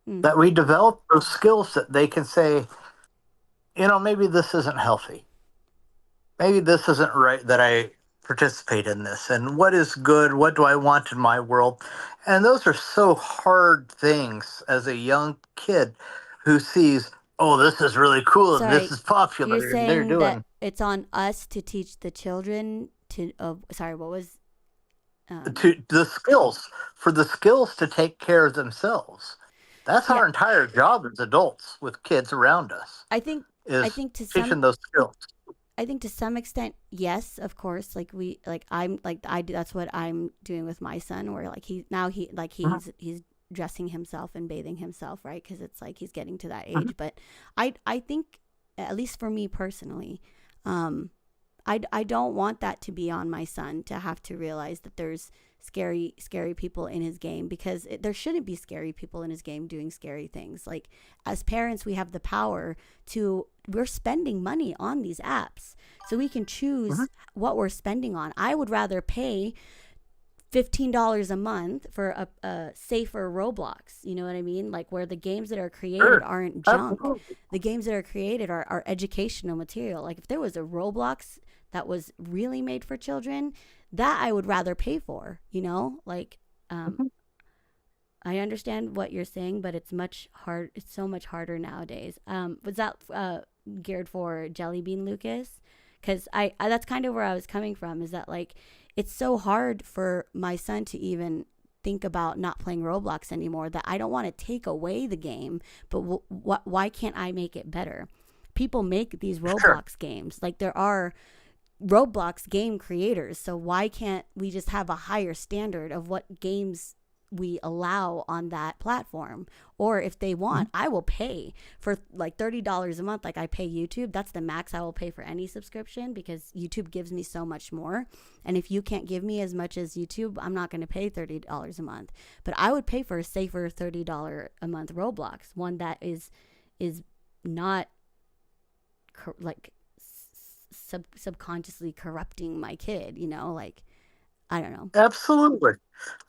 that we develop those skills that they can say, you know, maybe this isn't healthy. Maybe this isn't right that I participate in this. And what is good? What do I want in my world? And those are so hard things as a young kid who sees, oh, this is really cool and this is popular. You're And they're saying doing that it's on us to teach the children to what was to the skills to take care of themselves. That's our entire job as adults with kids around us. I think teaching those skills. I think to some extent, yes, of course. Like that's what I'm doing with my son, where like he's dressing himself and bathing himself, right? Because it's like he's getting to that age. But I think, at least for me personally, I don't want that to be on my son, to have to realize that there's scary people in his game, because there shouldn't be scary people in his game doing scary things. Like, as parents, we have the power to, we're spending money on these apps, so we can choose what we're spending on. I would rather pay $15 a month for a safer Roblox. You know what I mean? Like, where the games that are created aren't junk. The games that are created are educational material. Like, if there was a Roblox that was really made for children, that I would rather pay for, you know? Like, I understand what you're saying, but it's so much harder nowadays. Was that geared for Jelly Bean Lucas? Because I that's kind of where I was coming from, is that, like, it's so hard for my son to even think about not playing Roblox anymore, that I don't want to take away the game, but why can't I make it better? People make these Roblox games. Like, there are Roblox game creators, so why can't we just have a higher standard of what games we allow on that platform? Or if they want, I will pay for like $30 a month, like I pay YouTube. That's the max I will pay for any subscription, because YouTube gives me so much more. And if you can't give me as much as YouTube, I'm not going to pay $30 a month. But I would pay for a safer $30 a month Roblox, one that is not like subconsciously corrupting my kid, you know? Like, I don't know. Absolutely.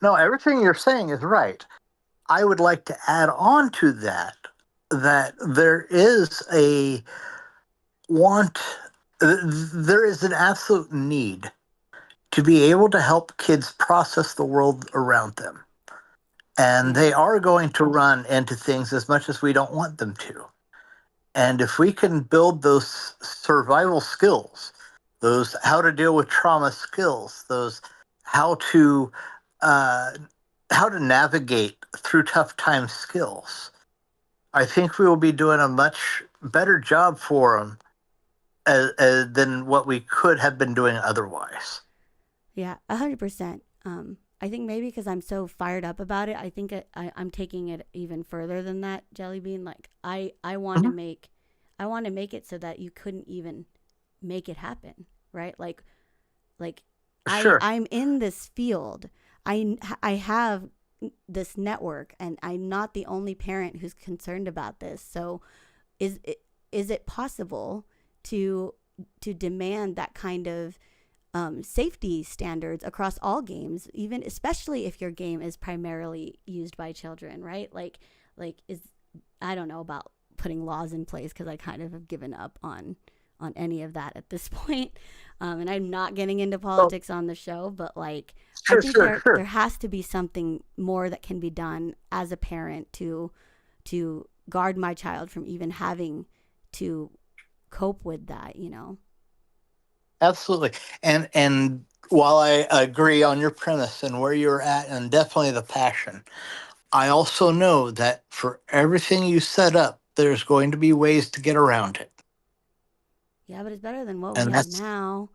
No, everything you're saying is right. I would like to add on to that there is a want, there is an absolute need to be able to help kids process the world around them. And they are going to run into things as much as we don't want them to. And if we can build those survival skills, those how to deal with trauma skills, those how to navigate through tough times skills, I think we will be doing a much better job for them than what we could have been doing otherwise. Yeah, 100%. I think maybe because I'm so fired up about it, I think I'm taking it even further than that, Jelly Bean. Like, I want to make it so that you couldn't even make it happen, right? Like Sure. I'm in this field. I have this network, and I'm not the only parent who's concerned about this. So is it possible to demand that kind of safety standards across all games, even especially if your game is primarily used by children, right? Like I don't know about putting laws in place, because I kind of have given up on any of that at this point. And I'm not getting into politics on the show, but like, I think there has to be something more that can be done as a parent to guard my child from even having to cope with that, you know? Absolutely. And while I agree on your premise and where you're at, and definitely the passion, I also know that for everything you set up, there's going to be ways to get around it. Yeah, but it's better than what And we have now.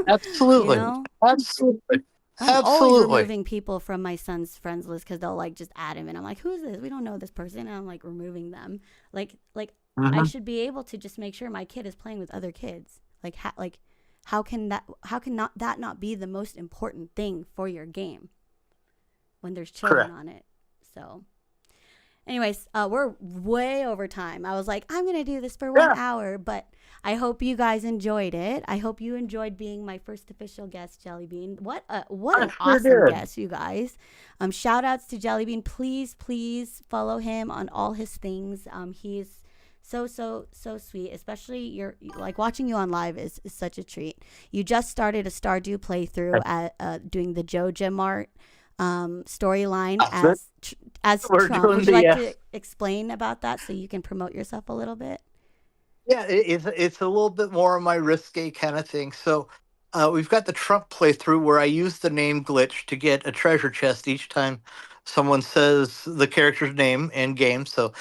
Absolutely. You know? Absolutely. I'm always removing people from my son's friends list, because they'll like just add him, and I'm like, who's this? We don't know this person. And I'm like removing them. Like I should be able to just make sure my kid is playing with other kids. Like how can that not be the most important thing for your game when there's children on it? So anyways, we're way over time. I was like, I'm going to do this for 1 hour, but I hope you guys enjoyed it. I hope you enjoyed being my first official guest, Jelly Bean. What an awesome guest, you guys. Shout outs to Jelly Bean. Please follow him on all his things. He's so sweet, especially you're like watching you on live is such a treat. You just started a Stardew playthrough at doing the Joja Mart storyline as Trump. Would you like to explain about that so you can promote yourself a little bit? Yeah, it's a little bit more of my risque kind of thing. So we've got the Trump playthrough where I use the name glitch to get a treasure chest each time someone says the character's name in game. So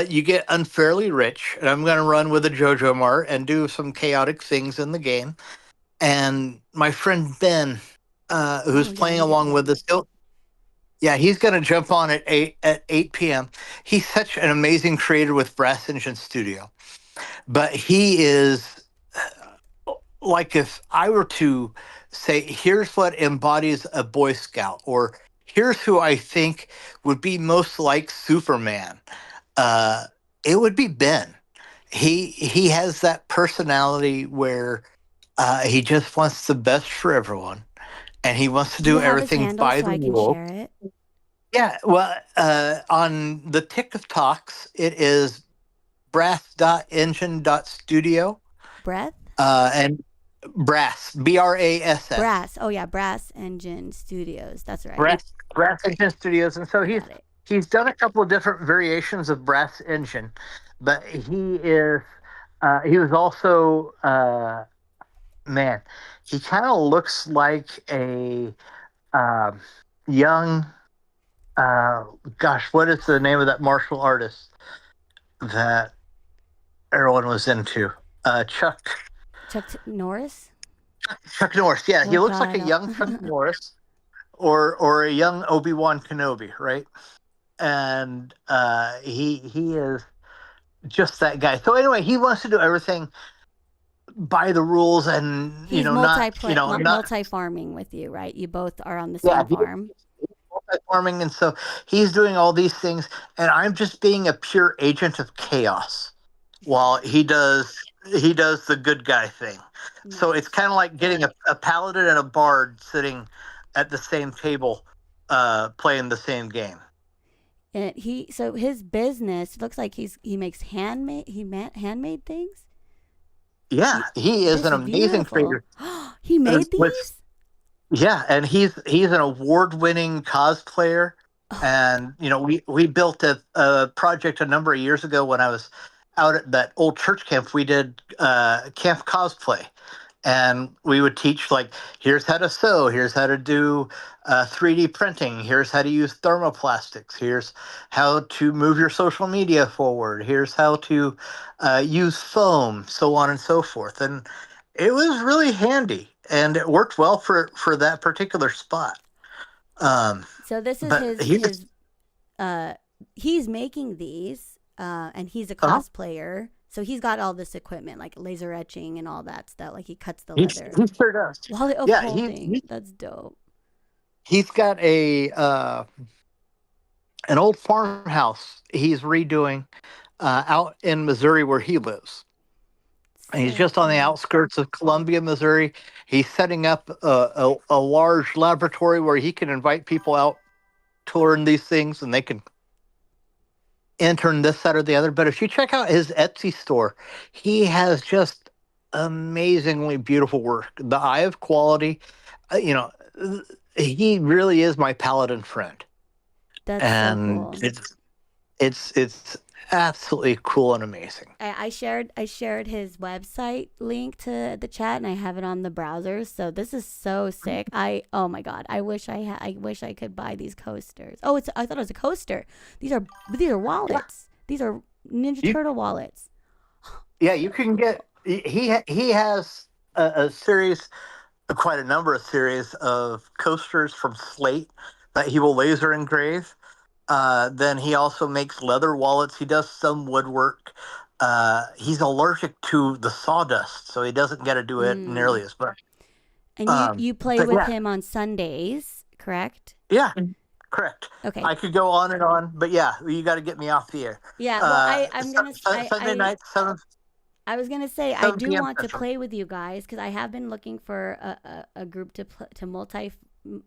you get unfairly rich, and I'm going to run with a JoJo Mart and do some chaotic things in the game. And my friend Ben, who's playing along with us, he's going to jump on at 8 p.m. He's such an amazing creator with Brass Engine Studio. But he is like if I were to say, here's what embodies a Boy Scout, or here's who I think would be most like Superman, uh, it would be Ben. He has that personality where he just wants the best for everyone, and he wants to Do you do have his everything handle by so the I can rules. share it? Yeah, well, on the TikToks, it is brass.engine.studio. Breath? And Brass, Brass, Brass. Oh yeah, Brass Engine Studios. That's right. Brass Engine Studios, and so I got it. he's done a couple of different variations of Brass Engine, but he was also man, he kind of looks like a um young gosh, what is the name of that martial artist that everyone was into? Chuck Norris? Chuck Norris. Yeah, he Oh looks like God, a young Chuck Norris or a young Obi-Wan Kenobi, right? And he is just that guy. So anyway, he wants to do everything by the rules, and he's not not multi farming with you, right? You both are on the yeah, same farm. multi-farming, and so he's doing all these things, and I'm just being a pure agent of chaos while he does the good guy thing. So it's kind of like getting a paladin and a bard sitting at the same table, playing the same game. And so his business looks like he makes handmade things. Yeah, he is This an is amazing beautiful. trader. He made With these. Yeah, and he's an award-winning cosplayer, and we built a project a number of years ago when I was out at that old church camp. We did camp cosplay, and we would teach, like, here's how to sew, here's how to do 3D printing, here's how to use thermoplastics, here's how to move your social media forward, here's how to use foam, so on and so forth. And it was really handy, and it worked well for that particular spot. So this is But he's making these, and he's a uh cosplayer. So he's got all this equipment like laser etching and all that stuff. Like he cuts the he leather. sure does. While Yeah, upholding. That's dope. he's got an old farmhouse he's redoing out in Missouri where he lives. And he's just on the outskirts of Columbia, Missouri. He's setting up a large laboratory where he can invite people out to learn these things, and they can intern this, that, or the other. But if you check out his Etsy store, he has just amazingly beautiful work. The eye of quality, he really is my paladin friend. That's so And cool. it's absolutely cool and amazing. I shared his website link to the chat, and I have it on the browser. So this is so sick. Oh my God, I wish I could buy these coasters. Oh, I thought it was a coaster. These are wallets. Yeah. These are Ninja Turtle wallets. Yeah, you can get. He has a series, quite a number of series of coasters from slate that he will laser engrave. Then he also makes leather wallets. He does some woodwork. He's allergic to the sawdust, so he doesn't get to do it nearly as much. And you play with him on Sundays, correct? Yeah, correct. Okay. I could go on and on, but yeah, you got to get me off the air. Yeah, well, I'm gonna Sunday night 7. I was gonna say I do want to Central. play with you guys because I have been looking for a group to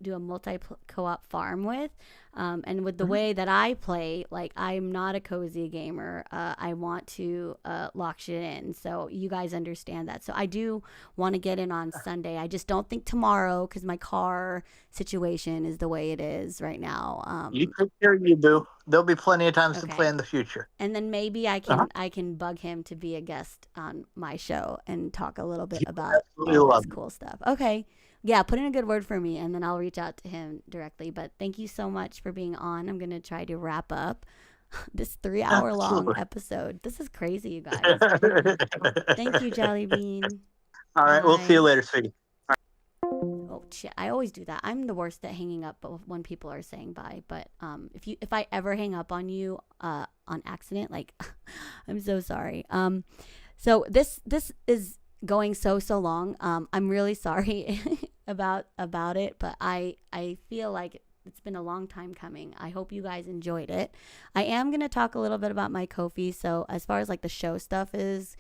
do a multi co-op farm with, and with the way that I play, like I'm not a cozy gamer. I want to lock shit in, so you guys understand that. So I do want to get in on Sunday. I just don't think tomorrow because my car situation is the way it is right now. You take care, you do. There'll be plenty of times to play in the future. And then maybe I can bug him to be a guest on my show and talk a little bit about all this cool stuff. Okay. Yeah, put in a good word for me, and then I'll reach out to him directly. But thank you so much for being on. I'm going to try to wrap up this 3-hour-long episode. This is crazy, you guys. Thank you, Jelly Bean. All right, we'll see you later, sweetie. Oh shit! I always do that. I'm the worst at hanging up when people are saying bye. But if I ever hang up on you on accident, like I'm so sorry. So this is going so long. I'm really sorry about it, but I feel like it's been a long time coming. I hope you guys enjoyed it. I am going to talk a little bit about my Ko-fi. So as far as like the show stuff is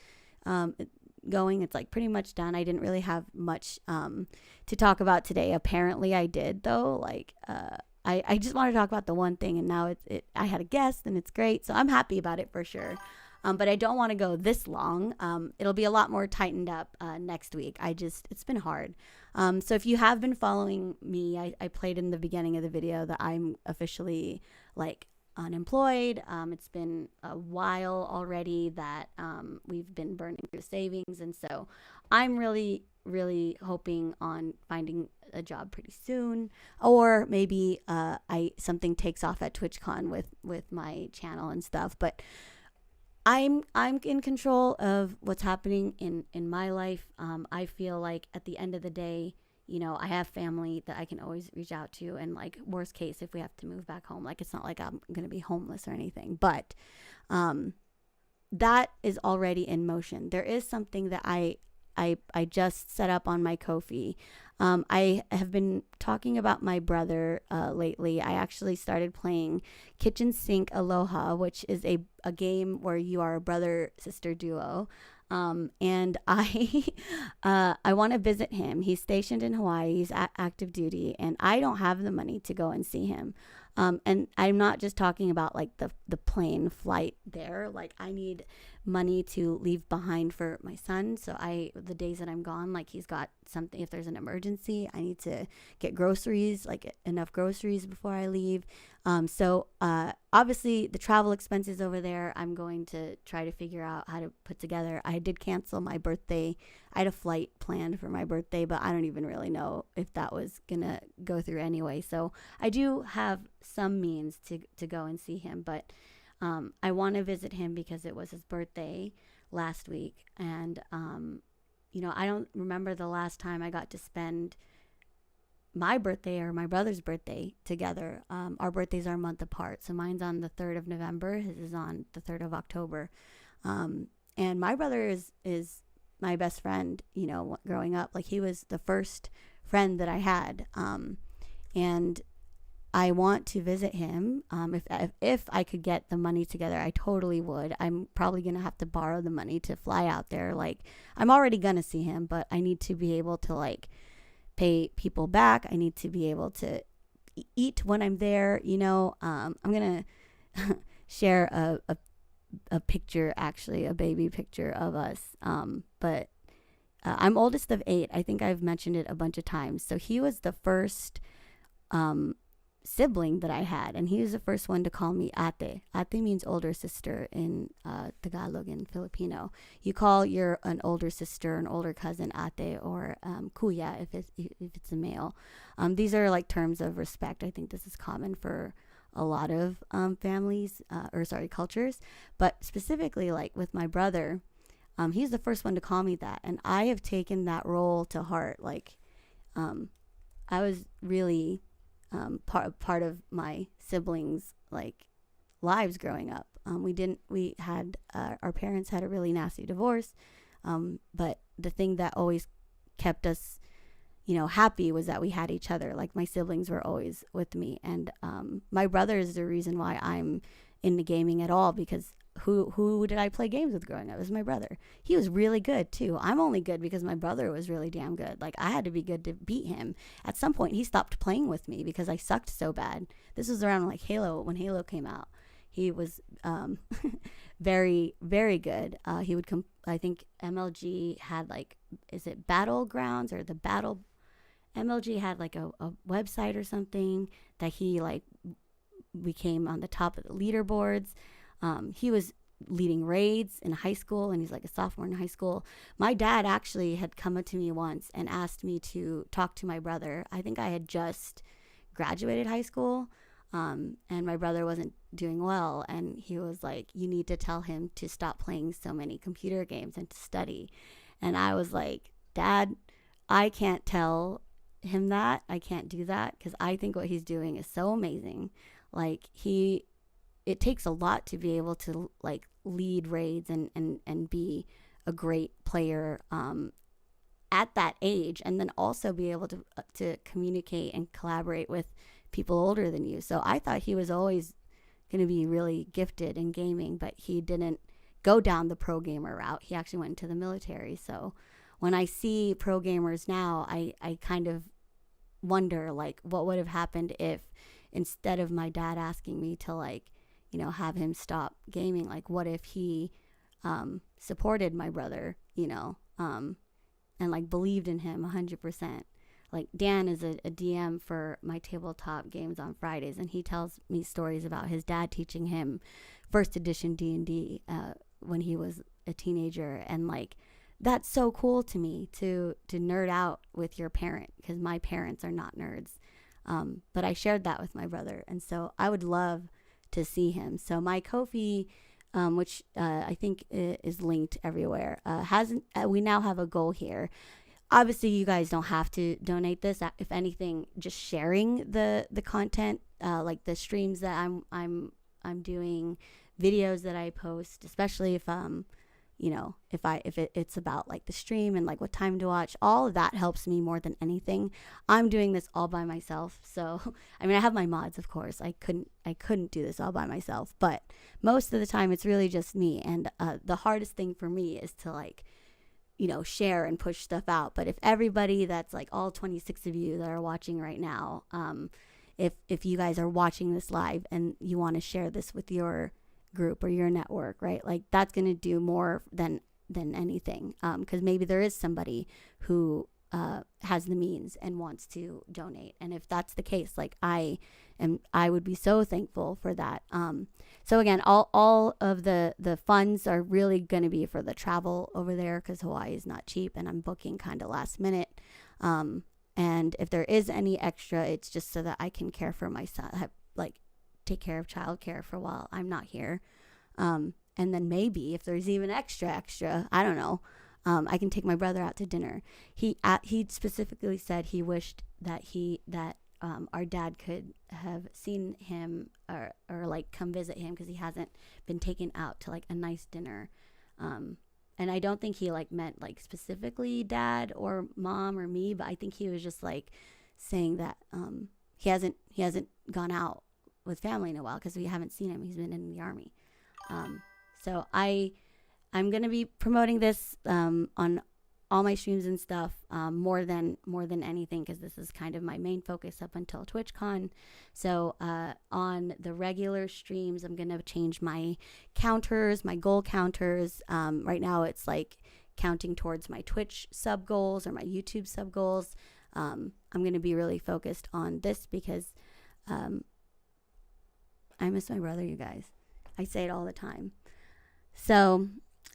going, it's like pretty much done. I didn't really have much to talk about today. Apparently I did though. Like I just want to talk about the one thing, and now I had a guest and it's great. So I'm happy about it for sure. But I don't want to go this long. It'll be a lot more tightened up next week. It's been hard. So if you have been following me, I played in the beginning of the video that I'm officially like unemployed. It's been a while already that we've been burning through savings. And so I'm really, really hoping on finding a job pretty soon, or maybe something takes off at TwitchCon with my channel and stuff. But I'm in control of what's happening in my life. I feel like at the end of the day, you know, I have family that I can always reach out to, and like worst case, if we have to move back home, like it's not like I'm gonna be homeless or anything. But that is already in motion. There is something that I just set up on my Ko-fi. I have been talking about my brother lately. I actually started playing Kitchen Sink Aloha, which is a game where you are a brother-sister duo. And I want to visit him. He's stationed in Hawaii. He's active duty, and I don't have the money to go and see him. And I'm not just talking about like the plane flight there. Like I need money to leave behind for my son. So the days that I'm gone, like he's got something, if there's an emergency, I need to get groceries, like enough groceries before I leave. So obviously the travel expenses over there, I'm going to try to figure out how to put together. I did cancel my birthday. I had a flight planned for my birthday, but I don't even really know if that was gonna go through anyway. So I do have some means to go and see him, but I want to visit him because it was his birthday last week. And, you know, I don't remember the last time I got to spend my birthday or my brother's birthday together. Our birthdays are a month apart. So mine's on the 3rd of November. His is on the 3rd of October. And my brother is my best friend, you know, growing up. Like he was the first friend that I had. And I want to visit him. If I could get the money together, I totally would. I'm probably going to have to borrow the money to fly out there. Like I'm already going to see him, but I need to be able to like pay people back. I need to be able to eat when I'm there. You know, I'm going to share a picture, actually a baby picture of us. But I'm oldest of 8. I think I've mentioned it a bunch of times. So he was the first, sibling that I had, and he was the first one to call me ate. Ate means older sister in Tagalog and Filipino. You call an older sister, an older cousin ate, or kuya if it's a male. These are like terms of respect. I think this is common for a lot of families, cultures, but specifically like with my brother, he's the first one to call me that, and I have taken that role to heart. Like I was really part of my siblings like lives growing up. Our parents had a really nasty divorce, but the thing that always kept us, you know, happy was that we had each other. Like my siblings were always with me, and my brother is the reason why I'm into gaming at all, because who did I play games with growing up? It was my brother. He was really good too. I'm only good because my brother was really damn good. Like I had to be good to beat him. At some point he stopped playing with me because I sucked so bad. This was around like when Halo came out. He was very, very good. He would I think MLG had like, is it Battlegrounds or the Battle? MLG had like a website or something that he like became on the top of the leaderboards. He was leading raids in high school, and he's like a sophomore in high school. My dad actually had come up to me once and asked me to talk to my brother. I think I had just graduated high school, and my brother wasn't doing well, and he was like, you need to tell him to stop playing so many computer games and to study. And I was like, Dad, I can't tell him that. I can't do that, because I think what he's doing is so amazing. Like it takes a lot to be able to like lead raids and be a great player at that age, and then also be able to communicate and collaborate with people older than you. So I thought he was always going to be really gifted in gaming, but he didn't go down the pro gamer route. He actually went into the military. So when I see pro gamers now, I kind of wonder, like, what would have happened if instead of my dad asking me to, like, you know, have him stop gaming, like, what if he supported my brother, you know, and like believed in him 100%. Like, Dan is a DM for my tabletop games on Fridays, and he tells me stories about his dad teaching him first edition D&D when he was a teenager. And like, that's so cool to me to nerd out with your parent, because my parents are not nerds. But I shared that with my brother, and so I would love to see him. So my Ko-fi, which I think is linked everywhere, we now have a goal here. Obviously, you guys don't have to donate this. If anything, just sharing the content, like the streams that I'm doing, videos that I post, especially if you know, if it's about like the stream and like what time to watch, all of that helps me more than anything. I'm doing this all by myself, so I mean, I have my mods, of course. I couldn't do this all by myself, but most of the time it's really just me. And the hardest thing for me is to, like, you know, share and push stuff out. But if everybody, that's like all 26 of you that are watching right now, if you guys are watching this live and you want to share this with your group or your network, right, like, that's going to do more than anything, because maybe there is somebody who has the means and wants to donate. And if that's the case, like, I would be so thankful for that. So again, all of the funds are really going to be for the travel over there, because Hawaii is not cheap and I'm booking kind of last minute. And if there is any extra, it's just so that I can care for my son, like take care of childcare for a while I'm not here. And then maybe if there's even extra, I don't know, I can take my brother out to dinner. He specifically said he wished that our dad could have seen him or like come visit him, because he hasn't been taken out to like a nice dinner. And I don't think he like meant like specifically dad or mom or me, but I think he was just like saying that he hasn't gone out with family in a while because we haven't seen him. He's been in the Army. So I'm going to be promoting this on all my streams and stuff, more than anything, because this is kind of my main focus up until TwitchCon. So on the regular streams, I'm going to change my counters, my goal counters. Right now it's like counting towards my Twitch sub goals or my YouTube sub goals. I'm going to be really focused on this because I miss my brother, you guys. I say it all the time. So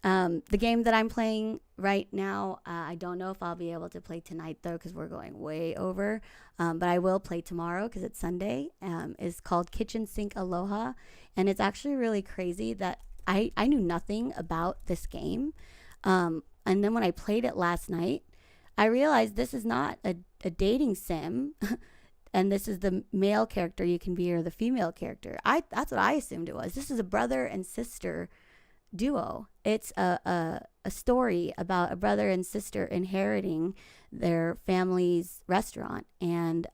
the game that I'm playing right now, I don't know if I'll be able to play tonight, though, because we're going way over. But I will play tomorrow because it's Sunday. It's called Kitchen Sink Aloha. And it's actually really crazy that I knew nothing about this game. And then when I played it last night, I realized this is not a dating sim. And this is the male character you can be or the female character. That's what I assumed it was. This is a brother and sister duo. It's a story about a brother and sister inheriting their family's restaurant, and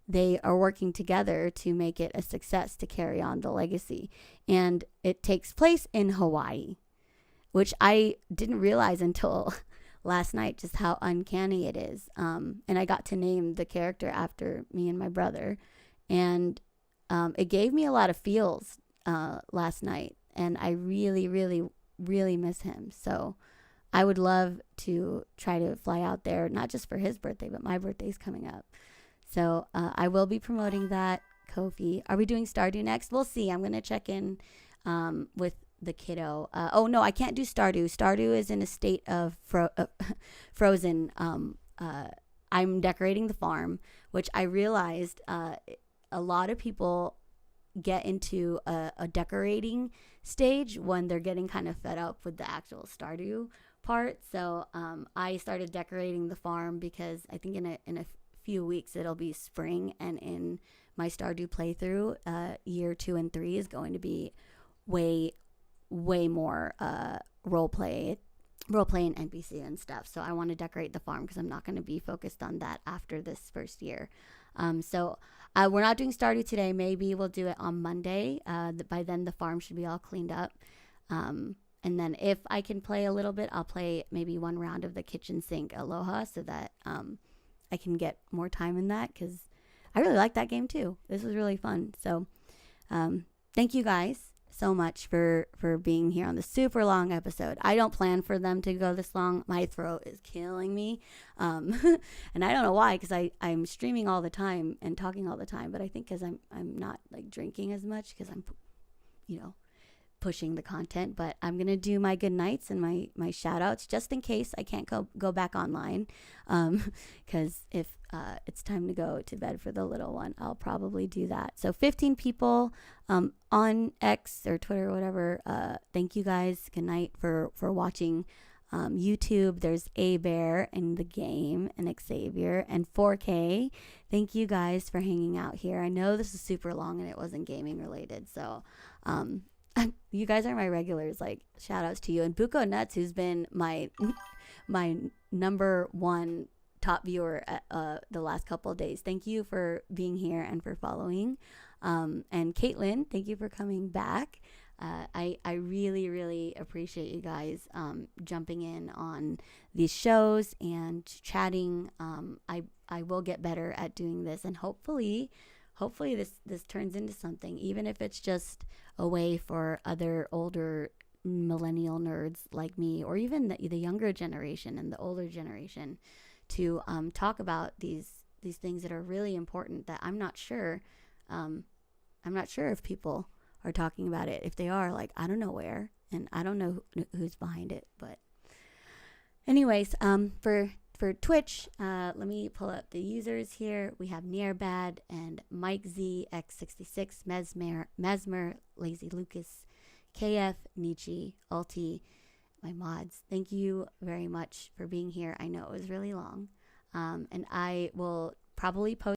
they are working together to make it a success, to carry on the legacy. And it takes place in Hawaii, which I didn't realize until last night, just how uncanny it is. And I got to name the character after me and my brother, and it gave me a lot of feels last night. And I really, really, really miss him. So I would love to try to fly out there, not just for his birthday, but my birthday's coming up. So I will be promoting that. Ko-fi. Are we doing Stardew next? We'll see. I'm going to check in with the kiddo. Oh, no, I can't do Stardew. Stardew is in a state of frozen. I'm decorating the farm, which I realized a lot of people get into a decorating stage when they're getting kind of fed up with the actual Stardew part. So I started decorating the farm because I think in a few weeks it'll be spring, and in my Stardew playthrough, year 2 and 3 is going to be way more role play. role-playing NPC and stuff. So I want to decorate the farm because I'm not going to be focused on that after this first year. So we're not doing Stardew today. Maybe we'll do it on Monday. By then the farm should be all cleaned up. And then if I can play a little bit, I'll play maybe one round of the kitchen sink Aloha so that I can get more time in that, because I really like that game too. This was really fun. So thank you guys so much for being here on the super long episode. I don't plan for them to go this long. My throat is killing me. And I don't know why, because I'm streaming all the time and talking all the time, but I think because I'm not like drinking as much, because I'm, you know, pushing the content. But I'm gonna do my good nights and my shout outs just in case I can't go back online, because if it's time to go to bed for the little one, I'll probably do that. So 15 people on X or Twitter or whatever, thank you guys. Good night for watching. YouTube, there's A Bear in the game and Xavier and 4K. Thank you guys for hanging out here. I know this is super long and it wasn't gaming related, so you guys are my regulars. Like, shout outs to you. And Buko Nuts, who's been my number one top viewer the last couple of days. Thank you for being here and for following. And Caitlin, thank you for coming back. I really, really appreciate you guys jumping in on these shows and chatting. I will get better at doing this, and hopefully this turns into something, even if it's just a way for other older millennial nerds like me, or even the younger generation and the older generation, to talk about these things that are really important that I'm not sure if people are talking about it. If they are, like, I don't know where, and I don't know who's behind it. But anyways, for Twitch, let me pull up the users here. We have Nearbad and Mike Z X66, Mesmer, Lazy Lucas, KF, Nietzsche, Alti, my mods. Thank you very much for being here. I know it was really long, and I will probably post